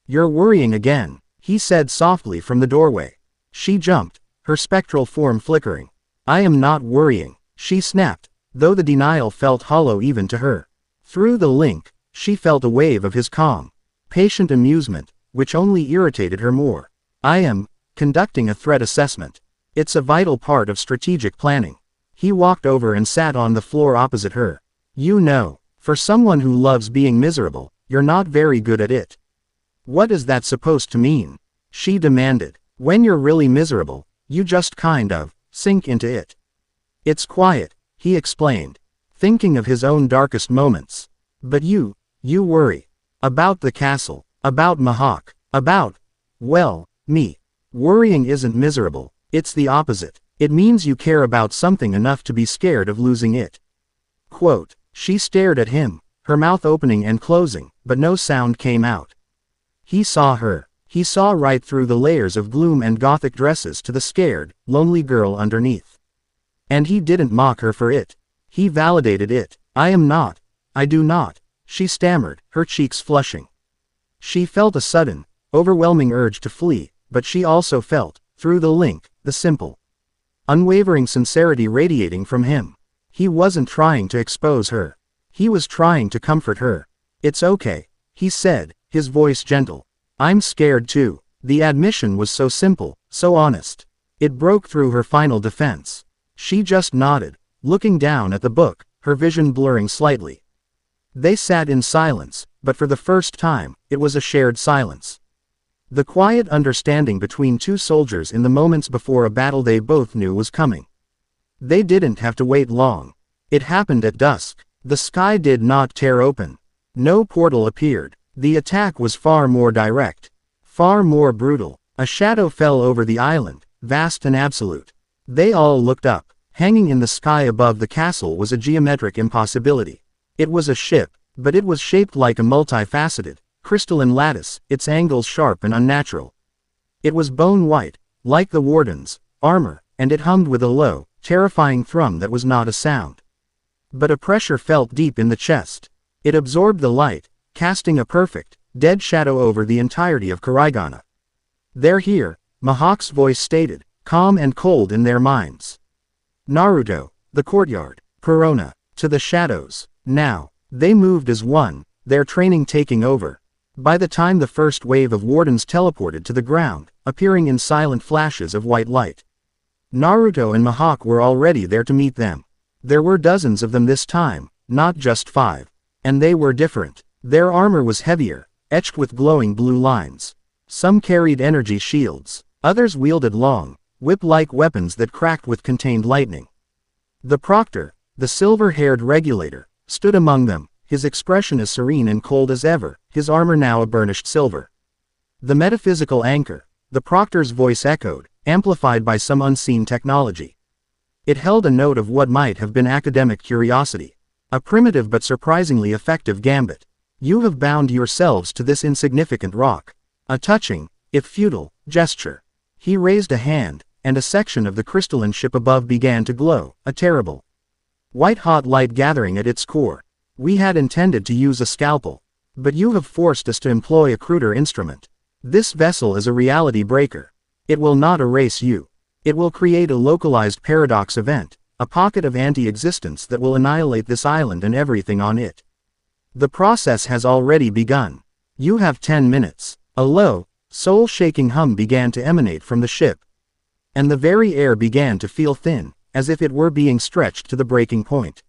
"You're worrying again," he said softly from the doorway. She jumped, her spectral form flickering. "I am not worrying," she snapped, though the denial felt hollow even to her. Through the link, she felt a wave of his calm, patient amusement, which only irritated her more. "I am conducting a threat assessment. It's a vital part of strategic planning." He walked over and sat on the floor opposite her. "You know, for someone who loves being miserable, you're not very good at it." "What is that supposed to mean?" she demanded. "When you're really miserable, you just kind of sink into it." "It's quiet," he explained, thinking of his own darkest moments. "But you worry. About the castle, about Mihawk, about, well, me. Worrying isn't miserable, it's the opposite. It means you care about something enough to be scared of losing it." Quote. She stared at him, her mouth opening and closing, but no sound came out. He saw her. He saw right through the layers of gloom and gothic dresses to the scared, lonely girl underneath. And he didn't mock her for it. He validated it. I do not, she stammered, her cheeks flushing. She felt a sudden, overwhelming urge to flee, but she also felt, through the link, the simple, unwavering sincerity radiating from him. He wasn't trying to expose her. He was trying to comfort her. "It's okay," he said, his voice gentle. "I'm scared too." The admission was so simple, so honest. It broke through her final defense. She just nodded, looking down at the book, her vision blurring slightly. They sat in silence, but for the first time, it was a shared silence. The quiet understanding between two soldiers in the moments before a battle they both knew was coming. They didn't have to wait long. It happened at dusk. The sky did not tear open. No portal appeared. The attack was far more direct, far more brutal. A shadow fell over the island, vast and absolute. They all looked up. Hanging in the sky above the castle was a geometric impossibility. It was a ship, but it was shaped like a multifaceted, crystalline lattice, its angles sharp and unnatural. It was bone white, like the warden's armor, and it hummed with a low, terrifying thrum that was not a sound, but a pressure felt deep in the chest. It absorbed the light, casting a perfect, dead shadow over the entirety of Karaigana. "They're here," Mihawk's voice stated, calm and cold in their minds. Naruto, the courtyard, Perona, to the shadows. Now, they moved as one, their training taking over. By the time the first wave of wardens teleported to the ground, appearing in silent flashes of white light, Naruto and Mihawk were already there to meet them. There were dozens of them this time, not just 5. And they were different. Their armor was heavier, etched with glowing blue lines. Some carried energy shields. Others wielded long, whip-like weapons that cracked with contained lightning. The proctor, the silver-haired regulator, stood among them, his expression as serene and cold as ever, his armor now a burnished silver. The metaphysical anchor, the proctor's voice echoed, amplified by some unseen technology. It held a note of what might have been academic curiosity. A primitive but surprisingly effective gambit. You have bound yourselves to this insignificant rock. A touching, if futile, gesture. He raised a hand, and a section of the crystalline ship above began to glow, a terrible, white-hot light gathering at its core. We had intended to use a scalpel. But you have forced us to employ a cruder instrument. This vessel is a reality breaker. It will not erase you. It will create a localized paradox event, a pocket of anti-existence that will annihilate this island and everything on it. The process has already begun. You have 10 minutes. A low, soul-shaking hum began to emanate from the ship. And the very air began to feel thin, as if it were being stretched to the breaking point.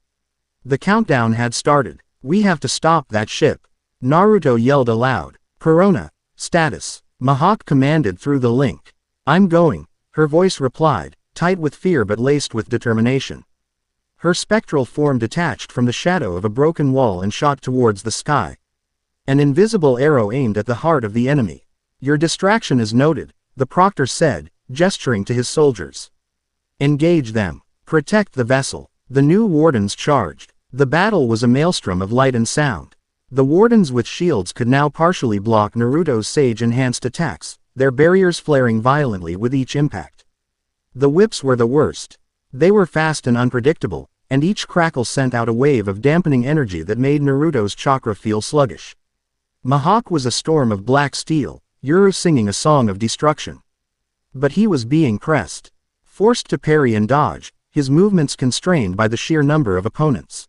The countdown had started. We have to stop that ship. Naruto yelled aloud. Perona, status. Mihawk commanded through the link. I'm going, her voice replied, tight with fear but laced with determination. Her spectral form detached from the shadow of a broken wall and shot towards the sky. An invisible arrow aimed at the heart of the enemy. Your distraction is noted, the proctor said, gesturing to his soldiers. Engage them. Protect the vessel. The new wardens charged. The battle was a maelstrom of light and sound. The wardens with shields could now partially block Naruto's sage-enhanced attacks, their barriers flaring violently with each impact. The whips were the worst. They were fast and unpredictable, and each crackle sent out a wave of dampening energy that made Naruto's chakra feel sluggish. Mihawk was a storm of black steel, Yuru singing a song of destruction. But he was being pressed. Forced to parry and dodge, his movements constrained by the sheer number of opponents.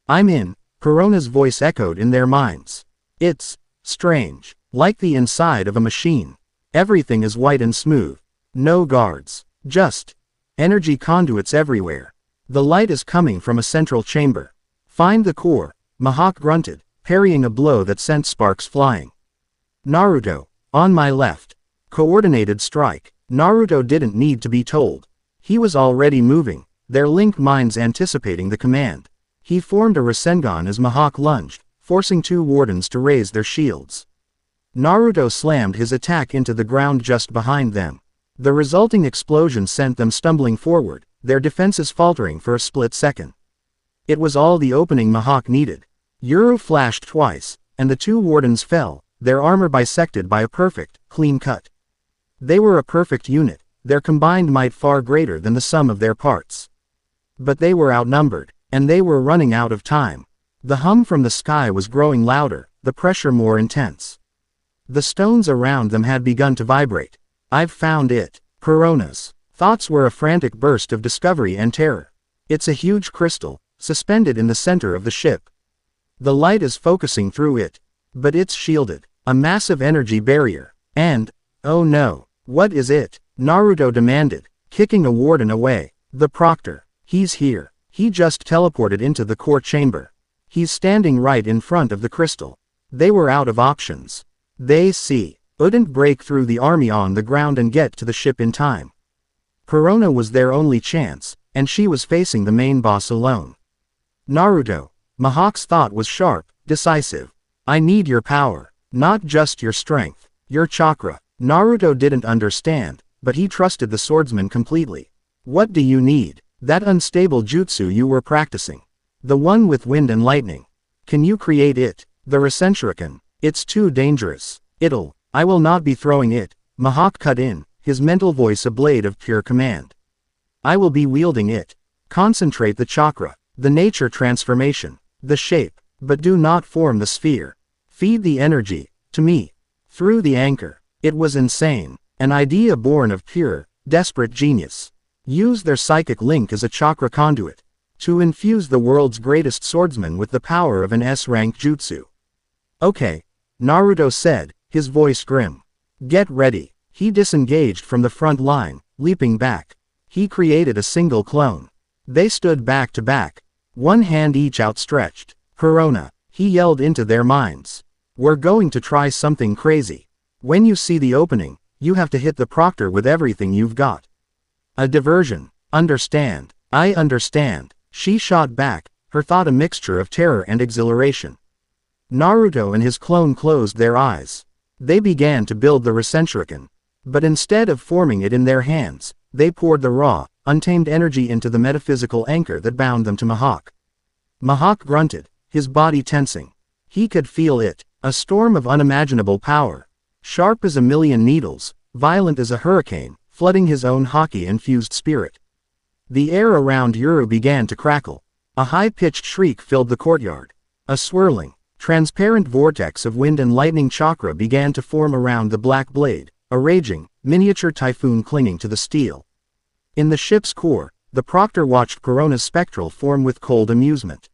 I'm in, Perona's voice echoed in their minds. It's strange, like the inside of a machine. Everything is white and smooth. No guards. Just energy conduits everywhere. The light is coming from a central chamber. Find the core, Mihawk grunted, parrying a blow that sent sparks flying. Naruto, on my left. Coordinated strike. Naruto didn't need to be told. He was already moving, their linked minds anticipating the command. He formed a Rasengan as Mihawk lunged, forcing two wardens to raise their shields. Naruto slammed his attack into the ground just behind them. The resulting explosion sent them stumbling forward, their defenses faltering for a split second. It was all the opening Mihawk needed. Yuru flashed twice, and the two wardens fell, their armor bisected by a perfect, clean cut. They were a perfect unit, their combined might far greater than the sum of their parts. But they were outnumbered, and they were running out of time. The hum from the sky was growing louder, the pressure more intense. The stones around them had begun to vibrate. I've found it. Perona's thoughts were a frantic burst of discovery and terror. It's a huge crystal, suspended in the center of the ship. The light is focusing through it. But it's shielded, a massive energy barrier. And, oh no, what is it? Naruto demanded, kicking a warden away. The proctor. He's here. He just teleported into the core chamber. He's standing right in front of the crystal. They were out of options. They couldn't break through the army on the ground and get to the ship in time. Perona was their only chance, and she was facing the main boss alone. Naruto. Mihawk's thought was sharp, decisive. I need your power, not just your strength, your chakra. Naruto didn't understand, but he trusted the swordsman completely. What do you need? That unstable jutsu you were practicing. The one with wind and lightning. Can you create it? The Rasenshuriken. It's too dangerous. I will not be throwing it. Mihawk cut in, his mental voice a blade of pure command. I will be wielding it. Concentrate the chakra, the nature transformation, the shape, but do not form the sphere. Feed the energy, to me. Through the anchor. It was insane. An idea born of pure, desperate genius. Use their psychic link as a chakra conduit. To infuse the world's greatest swordsman with the power of an S-rank jutsu. Okay. Naruto said, his voice grim. Get ready. He disengaged from the front line, leaping back. He created a single clone. They stood back to back, one hand each outstretched. Perona, he yelled into their minds. We're going to try something crazy. When you see the opening, you have to hit the proctor with everything you've got. A diversion. Understand. I understand. She shot back, her thought a mixture of terror and exhilaration. Naruto and his clone closed their eyes. They began to build the Rasenshuriken. But instead of forming it in their hands, they poured the raw, untamed energy into the metaphysical anchor that bound them to Mihawk. Mihawk grunted, his body tensing. He could feel it, a storm of unimaginable power. Sharp as a million needles, violent as a hurricane, flooding his own Haki-infused spirit. The air around Yuru began to crackle. A high-pitched shriek filled the courtyard. A swirling, transparent vortex of wind and lightning chakra began to form around the black blade, a raging, miniature typhoon clinging to the steel. In the ship's core, the Proctor watched Perona's spectral form with cold amusement.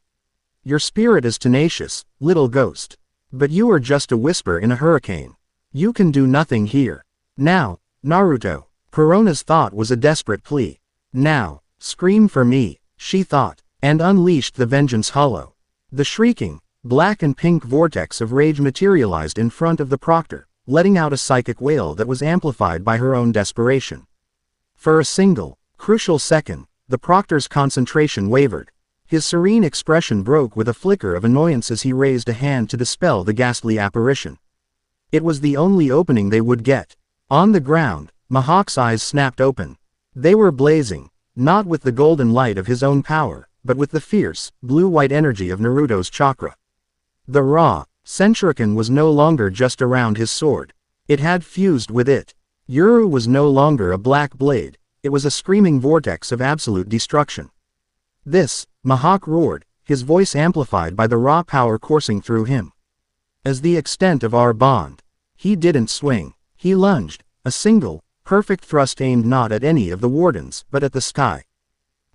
Your spirit is tenacious, little ghost. But you are just a whisper in a hurricane. You can do nothing here. Now, Naruto. Perona's thought was a desperate plea. Now, scream for me, she thought, and unleashed the vengeance hollow. The shrieking, black and pink vortex of rage materialized in front of the Proctor, letting out a psychic wail that was amplified by her own desperation. For a single, crucial second, the Proctor's concentration wavered. His serene expression broke with a flicker of annoyance as he raised a hand to dispel the ghastly apparition. It was the only opening they would get. On the ground, Mihawk's eyes snapped open. They were blazing, not with the golden light of his own power, but with the fierce, blue-white energy of Naruto's chakra. The raw, Senshuriken was no longer just around his sword. It had fused with it. Yuru was no longer a black blade, it was a screaming vortex of absolute destruction. This, Mihawk roared, his voice amplified by the raw power coursing through him. As the extent of our bond. He didn't swing. He lunged, a single, perfect thrust aimed not at any of the wardens, but at the sky.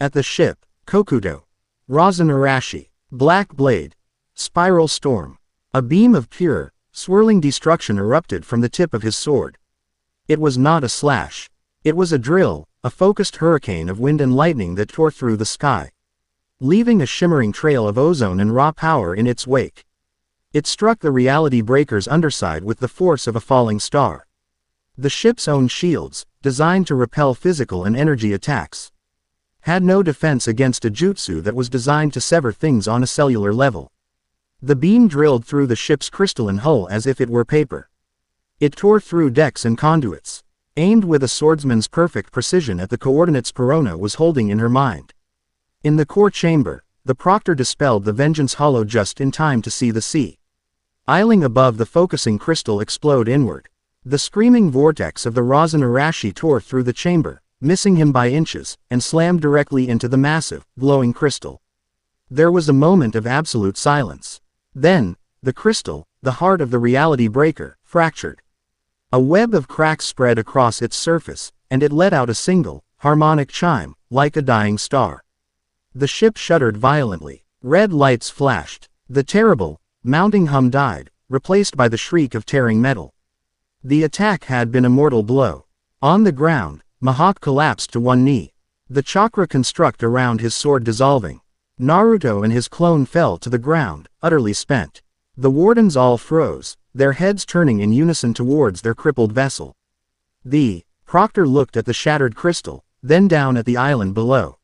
At the ship, Kokudo. Razanarashi. Black blade. Spiral storm. A beam of pure, swirling destruction erupted from the tip of his sword. It was not a slash. It was a drill, a focused hurricane of wind and lightning that tore through the sky, leaving a shimmering trail of ozone and raw power in its wake. It struck the reality breaker's underside with the force of a falling star. The ship's own shields, designed to repel physical and energy attacks, had no defense against a jutsu that was designed to sever things on a cellular level. The beam drilled through the ship's crystalline hull as if it were paper. It tore through decks and conduits, aimed with a swordsman's perfect precision at the coordinates Perona was holding in her mind. In the core chamber, the Proctor dispelled the vengeance hollow just in time to see the sea isling above the focusing crystal explode inward. The screaming vortex of the Razanarashi tore through the chamber, missing him by inches, and slammed directly into the massive, glowing crystal. There was a moment of absolute silence. Then, the crystal, the heart of the reality breaker, fractured. A web of cracks spread across its surface, and it let out a single, harmonic chime, like a dying star. The ship shuddered violently. Red lights flashed. The terrible, mounting hum died, replaced by the shriek of tearing metal. The attack had been a mortal blow. On the ground, Mihawk collapsed to one knee, the chakra construct around his sword dissolving. Naruto and his clone fell to the ground, utterly spent. The wardens all froze, their heads turning in unison towards their crippled vessel. The Proctor looked at the shattered crystal, then down at the island below.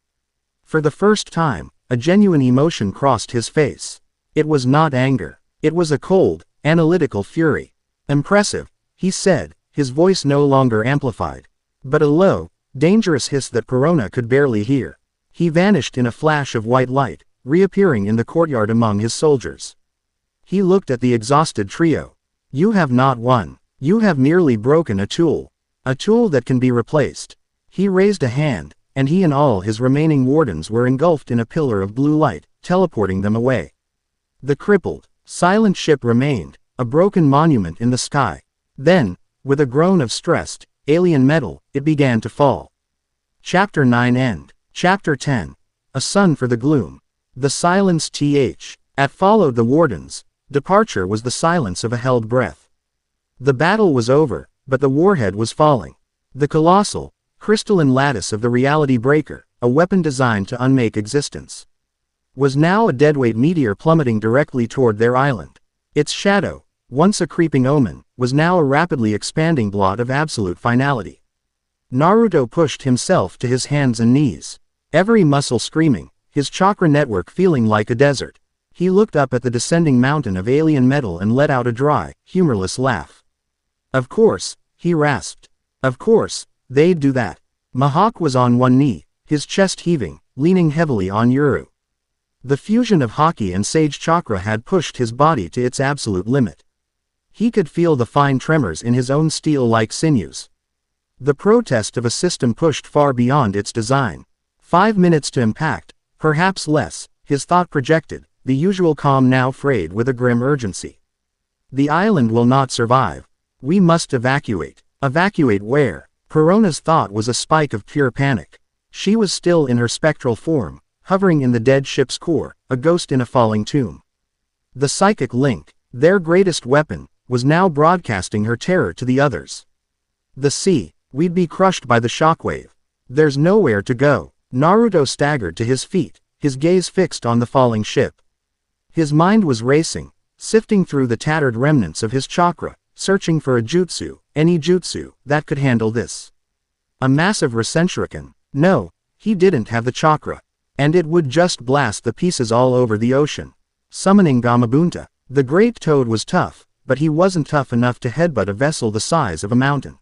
For the first time, a genuine emotion crossed his face. It was not anger. It was a cold, analytical fury. Impressive, he said, his voice no longer amplified, but a low, dangerous hiss that Perona could barely hear. He vanished in a flash of white light, reappearing in the courtyard among his soldiers. He looked at the exhausted trio. You have not won. You have merely broken a tool. A tool that can be replaced. He raised a hand, and he and all his remaining wardens were engulfed in a pillar of blue light, teleporting them away. The crippled, silent ship remained, a broken monument in the sky. Then, with a groan of stressed, alien metal, it began to fall. Chapter 9 End. Chapter 10. A Sun for the Gloom. The silence at followed the wardens. Departure was the silence of a held breath. The battle was over, but the warhead was falling. The colossal, crystalline lattice of the reality breaker, a weapon designed to unmake existence, was now a deadweight meteor plummeting directly toward their island. Its shadow, once a creeping omen, was now a rapidly expanding blot of absolute finality. Naruto pushed himself to his hands and knees, every muscle screaming, his chakra network feeling like a desert. He looked up at the descending mountain of alien metal and let out a dry, humorless laugh. Of course, he rasped. Of course, they'd do that. Mihawk was on one knee, his chest heaving, leaning heavily on Yuru. The fusion of Haki and Sage Chakra had pushed his body to its absolute limit. He could feel the fine tremors in his own steel-like sinews. The protest of a system pushed far beyond its design. 5 minutes to impact, perhaps less, his thought projected, the usual calm now frayed with a grim urgency. The island will not survive. We must evacuate. Evacuate where? Perona's thought was a spike of pure panic. She was still in her spectral form, hovering in the dead ship's core, a ghost in a falling tomb. The psychic link, their greatest weapon, was now broadcasting her terror to the others. The sea, we'd be crushed by the shockwave. There's nowhere to go. Naruto staggered to his feet, his gaze fixed on the falling ship. His mind was racing, sifting through the tattered remnants of his chakra, searching for a jutsu, any jutsu, that could handle this. A massive Rasenshuriken. No, he didn't have the chakra. And it would just blast the pieces all over the ocean. Summoning Gamabunta. The great toad was tough, but he wasn't tough enough to headbutt a vessel the size of a mountain.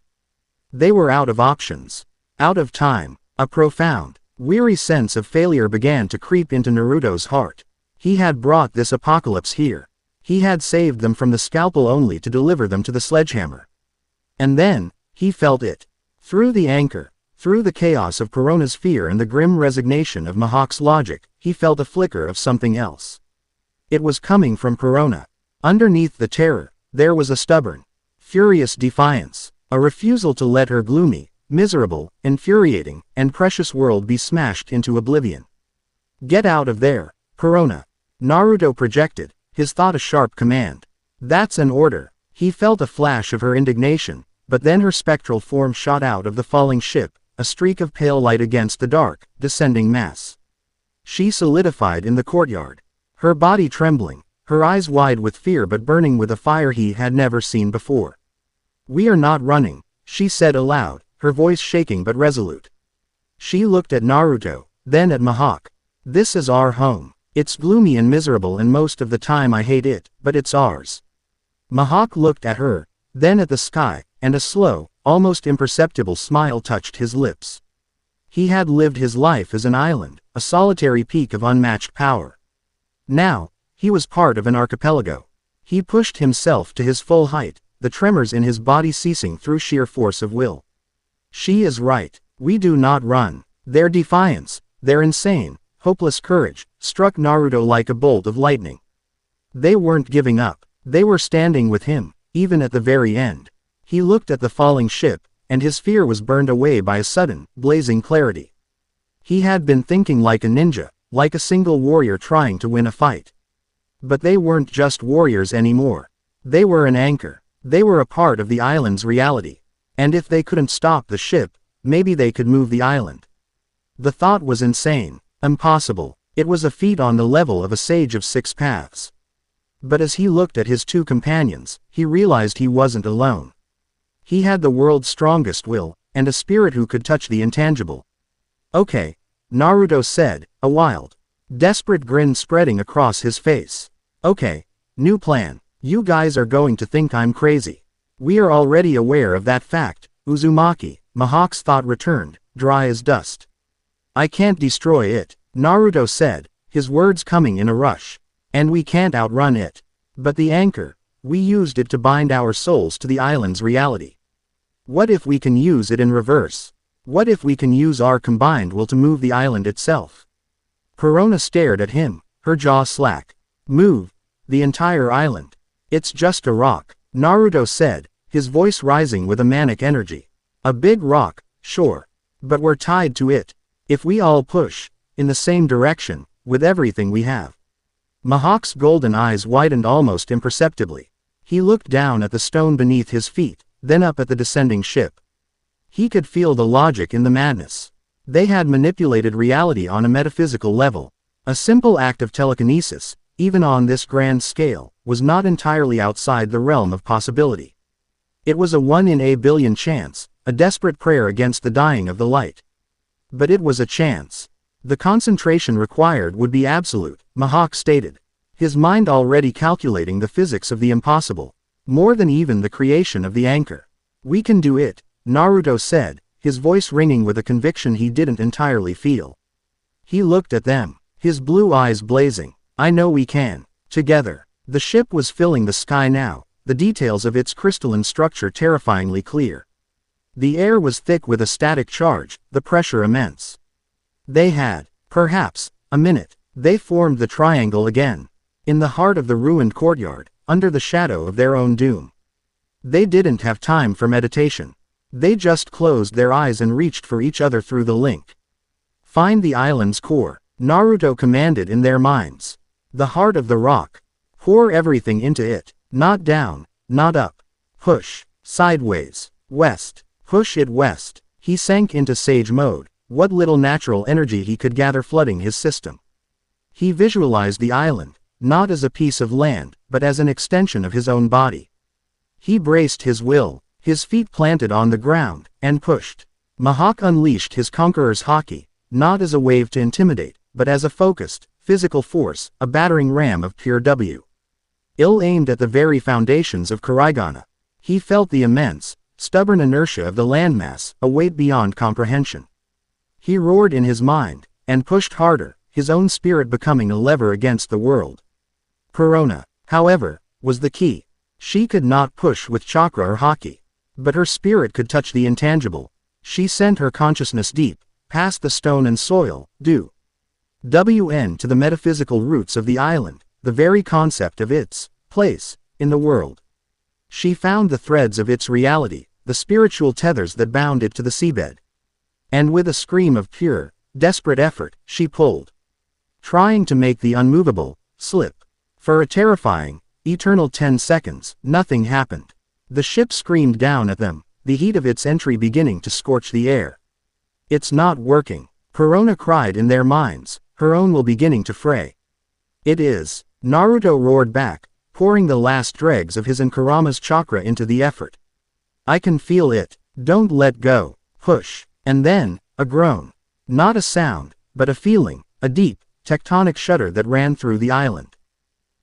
They were out of options. Out of time. A profound, weary sense of failure began to creep into Naruto's heart. He had brought this apocalypse here. He had saved them from the scalpel only to deliver them to the sledgehammer. And then, he felt it. Through the anchor, through the chaos of Perona's fear and the grim resignation of Mihawk's logic, he felt a flicker of something else. It was coming from Perona. Underneath the terror, there was a stubborn, furious defiance, a refusal to let her gloomy, miserable, infuriating, and precious world be smashed into oblivion. Get out of there, Perona. Naruto projected, his thought a sharp command. That's an order. He felt a flash of her indignation, but then her spectral form shot out of the falling ship, a streak of pale light against the dark, descending mass. She solidified in the courtyard, her body trembling, her eyes wide with fear but burning with a fire he had never seen before. We are not running, she said aloud, her voice shaking but resolute. She looked at Naruto, then at Mihawk. This is our home. It's gloomy and miserable and most of the time I hate it, but it's ours. Mihawk looked at her, then at the sky, and a slow, almost imperceptible smile touched his lips. He had lived his life as an island, a solitary peak of unmatched power. Now, he was part of an archipelago. He pushed himself to his full height, the tremors in his body ceasing through sheer force of will. She is right. We do not run. Their defiance, their insane, hopeless courage, struck Naruto like a bolt of lightning. They weren't giving up. They were standing with him, even at the very end. He looked at the falling ship, and his fear was burned away by a sudden, blazing clarity. He had been thinking like a ninja, like a single warrior trying to win a fight. But they weren't just warriors anymore. They were an anchor. They were a part of the island's reality. And if they couldn't stop the ship, maybe they could move the island. The thought was insane, impossible. It was a feat on the level of a sage of 6 paths. But as he looked at his 2 companions, he realized he wasn't alone. He had the world's strongest will, and a spirit who could touch the intangible. Okay, Naruto said, a wild, desperate grin spreading across his face. Okay, new plan. You guys are going to think I'm crazy. We are already aware of that fact, Uzumaki, Mihawk's thought returned, dry as dust. I can't destroy it, Naruto said, his words coming in a rush. And we can't outrun it. But the anchor, we used it to bind our souls to the island's reality. What if we can use it in reverse? What if we can use our combined will to move the island itself? Perona stared at him, her jaw slack. Move. The entire island. It's just a rock, Naruto said, his voice rising with a manic energy. A big rock, sure. But we're tied to it. If we all push, in the same direction, with everything we have. Mihawk's golden eyes widened almost imperceptibly. He looked down at the stone beneath his feet, then up at the descending ship. He could feel the logic in the madness. They had manipulated reality on a metaphysical level. A simple act of telekinesis, even on this grand scale, was not entirely outside the realm of possibility. It was a 1 in a billion chance, a desperate prayer against the dying of the light. But it was a chance. The concentration required would be absolute, Mihawk stated. His mind already calculating the physics of the impossible. More than even the creation of the anchor. We can do it, Naruto said, his voice ringing with a conviction he didn't entirely feel. He looked at them, his blue eyes blazing. I know we can. Together. The ship was filling the sky now, the details of its crystalline structure terrifyingly clear. The air was thick with a static charge, the pressure immense. They had, perhaps, a minute. They formed the triangle again. In the heart of the ruined courtyard, under the shadow of their own doom. They didn't have time for meditation. They just closed their eyes and reached for each other through the link. Find the island's core, Naruto commanded in their minds. The heart of the rock. Pour everything into it, not down, not up. Push, sideways, west, push it west. He sank into sage mode, what little natural energy he could gather flooding his system. He visualized the island, not as a piece of land, but as an extension of his own body. He braced his will, his feet planted on the ground, and pushed. Mihawk unleashed his conqueror's haki, not as a wave to intimidate, but as a focused, physical force, a battering ram of pure W. Ill-aimed at the very foundations of Kurigana. He felt the immense, stubborn inertia of the landmass, a weight beyond comprehension. He roared in his mind, and pushed harder, his own spirit becoming a lever against the world. Perona, however, was the key. She could not push with chakra or haki. But her spirit could touch the intangible. She sent her consciousness deep, past the stone and soil, WN to the metaphysical roots of the island, the very concept of its place in the world. She found the threads of its reality, the spiritual tethers that bound it to the seabed. And with a scream of pure, desperate effort, she pulled. Trying to make the unmovable slip. For a terrifying, eternal 10 seconds, nothing happened. The ship screamed down at them, the heat of its entry beginning to scorch the air. It's not working, Perona cried in their minds, her own will beginning to fray. It is, Naruto roared back, pouring the last dregs of his and Kurama's chakra into the effort. I can feel it, don't let go, push, and then, a groan. Not a sound, but a feeling, a deep, tectonic shudder that ran through the island.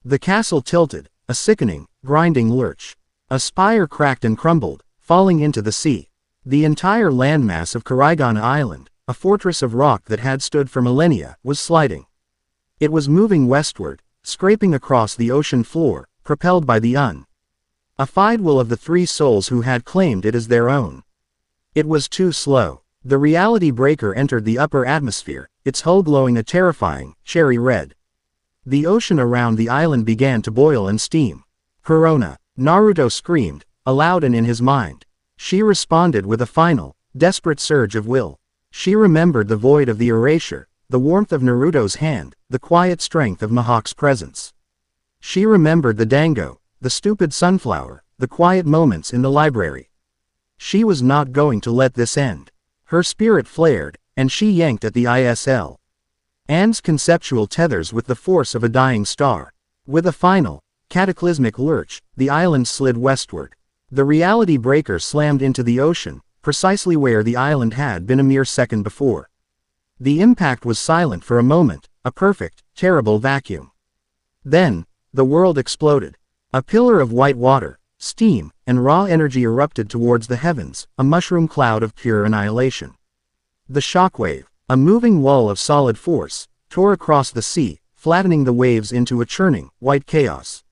The castle tilted, a sickening, grinding lurch. A spire cracked and crumbled, falling into the sea. The entire landmass of Kurigana Island, a fortress of rock that had stood for millennia, was sliding. It was moving westward, scraping across the ocean floor, propelled by the unaffied will of the three souls who had claimed it as their own. It was too slow. The reality breaker entered the upper atmosphere, its hull glowing a terrifying, cherry red. The ocean around the island began to boil and steam. Perona, Naruto screamed, aloud and in his mind. She responded with a final, desperate surge of will. She remembered the void of the erasure, the warmth of Naruto's hand, the quiet strength of Mihawk's presence. She remembered the dango, the stupid sunflower, the quiet moments in the library. She was not going to let this end. Her spirit flared, and she yanked at the ISL. Anne's conceptual tethers with the force of a dying star. With a final, cataclysmic lurch, the island slid westward. The reality breaker slammed into the ocean, precisely where the island had been a mere second before. The impact was silent for a moment, a perfect, terrible vacuum. Then, the world exploded. A pillar of white water, steam, and raw energy erupted towards the heavens, a mushroom cloud of pure annihilation. The shockwave, a moving wall of solid force, tore across the sea, flattening the waves into a churning, white chaos.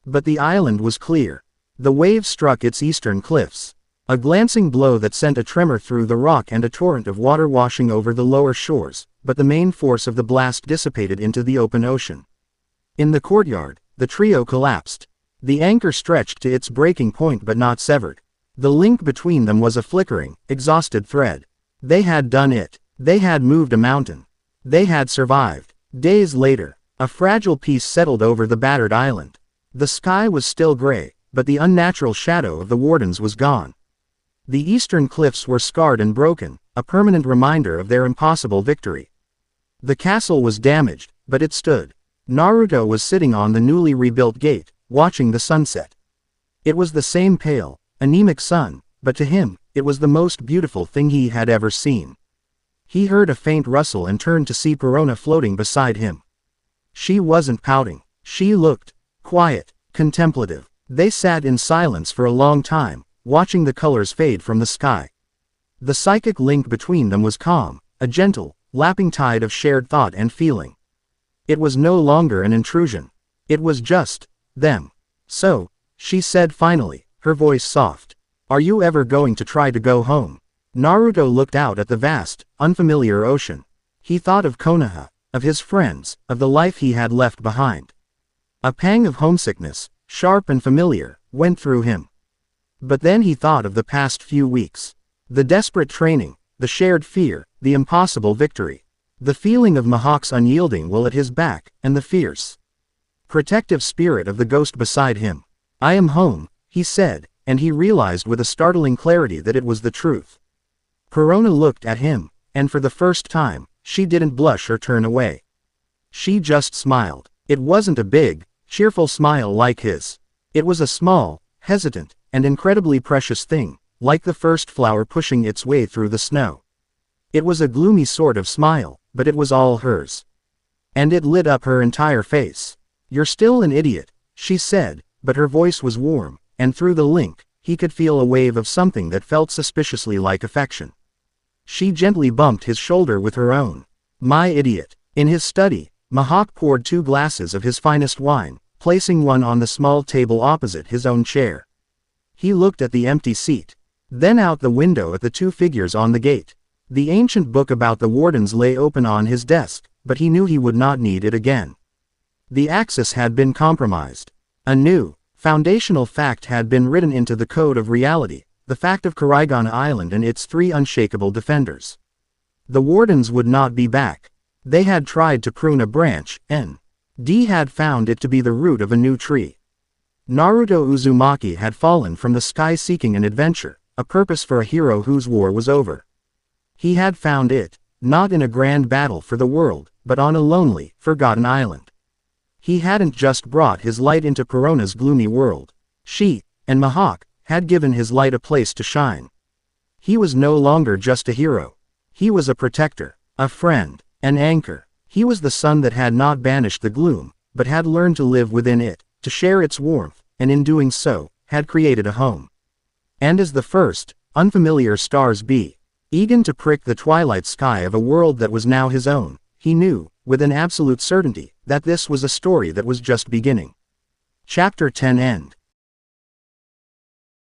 But the island was clear. The wave struck its eastern cliffs. A glancing blow that sent a tremor through the rock and a torrent of water washing over the lower shores, but the main force of the blast dissipated into the open ocean. In the courtyard, the trio collapsed. The anchor stretched to its breaking point but not severed. The link between them was a flickering, exhausted thread. They had done it. They had moved a mountain. They had survived. Days later, a fragile peace settled over the battered island. The sky was still gray, but the unnatural shadow of the wardens was gone. The eastern cliffs were scarred and broken, a permanent reminder of their impossible victory. The castle was damaged, but it stood. Naruto was sitting on the newly rebuilt gate, watching the sunset. It was the same pale, anemic sun, but to him, it was the most beautiful thing he had ever seen. He heard a faint rustle and turned to see Perona floating beside him. She wasn't pouting. She looked quiet, contemplative. They sat in silence for a long time, watching the colors fade from the sky. The psychic link between them was calm, a gentle, lapping tide of shared thought and feeling. It was no longer an intrusion. It was just them. So, she said finally, her voice soft. Are you ever going to try to go home? Naruto looked out at the vast, unfamiliar ocean. He thought of Konoha, of his friends, of the life he had left behind. A pang of homesickness, sharp and familiar, went through him. But then he thought of the past few weeks. The desperate training, the shared fear, the impossible victory. The feeling of Mihawk's unyielding will at his back, and the fierce, protective spirit of the ghost beside him. I am home, he said, and he realized with a startling clarity that it was the truth. Perona looked at him, and for the first time, she didn't blush or turn away. She just smiled. It wasn't a big, cheerful smile like his. It was a small, hesitant, and incredibly precious thing, like the first flower pushing its way through the snow. It was a gloomy sort of smile, but it was all hers. And it lit up her entire face. You're still an idiot, she said, but her voice was warm, and through the link, he could feel a wave of something that felt suspiciously like affection. She gently bumped his shoulder with her own. My idiot. In his study, Mihawk poured 2 glasses of his finest wine, placing one on the small table opposite his own chair. He looked at the empty seat. Then out the window at the 2 figures on the gate. The ancient book about the wardens lay open on his desk, but he knew he would not need it again. The axis had been compromised. A new, foundational fact had been written into the code of reality, the fact of Karigon Island and its 3 unshakable defenders. The wardens would not be back. They had tried to prune a branch, N.D. had found it to be the root of a new tree. Naruto Uzumaki had fallen from the sky seeking an adventure, a purpose for a hero whose war was over. He had found it, not in a grand battle for the world, but on a lonely, forgotten island. He hadn't just brought his light into Perona's gloomy world. She, and Mihawk, had given his light a place to shine. He was no longer just a hero. He was a protector, a friend, an anchor. He was the sun that had not banished the gloom, but had learned to live within it, to share its warmth, and in doing so, had created a home. And as the first, unfamiliar stars began to prick the twilight sky of a world that was now his own, he knew, with an absolute certainty, that this was a story that was just beginning. Chapter 10 End.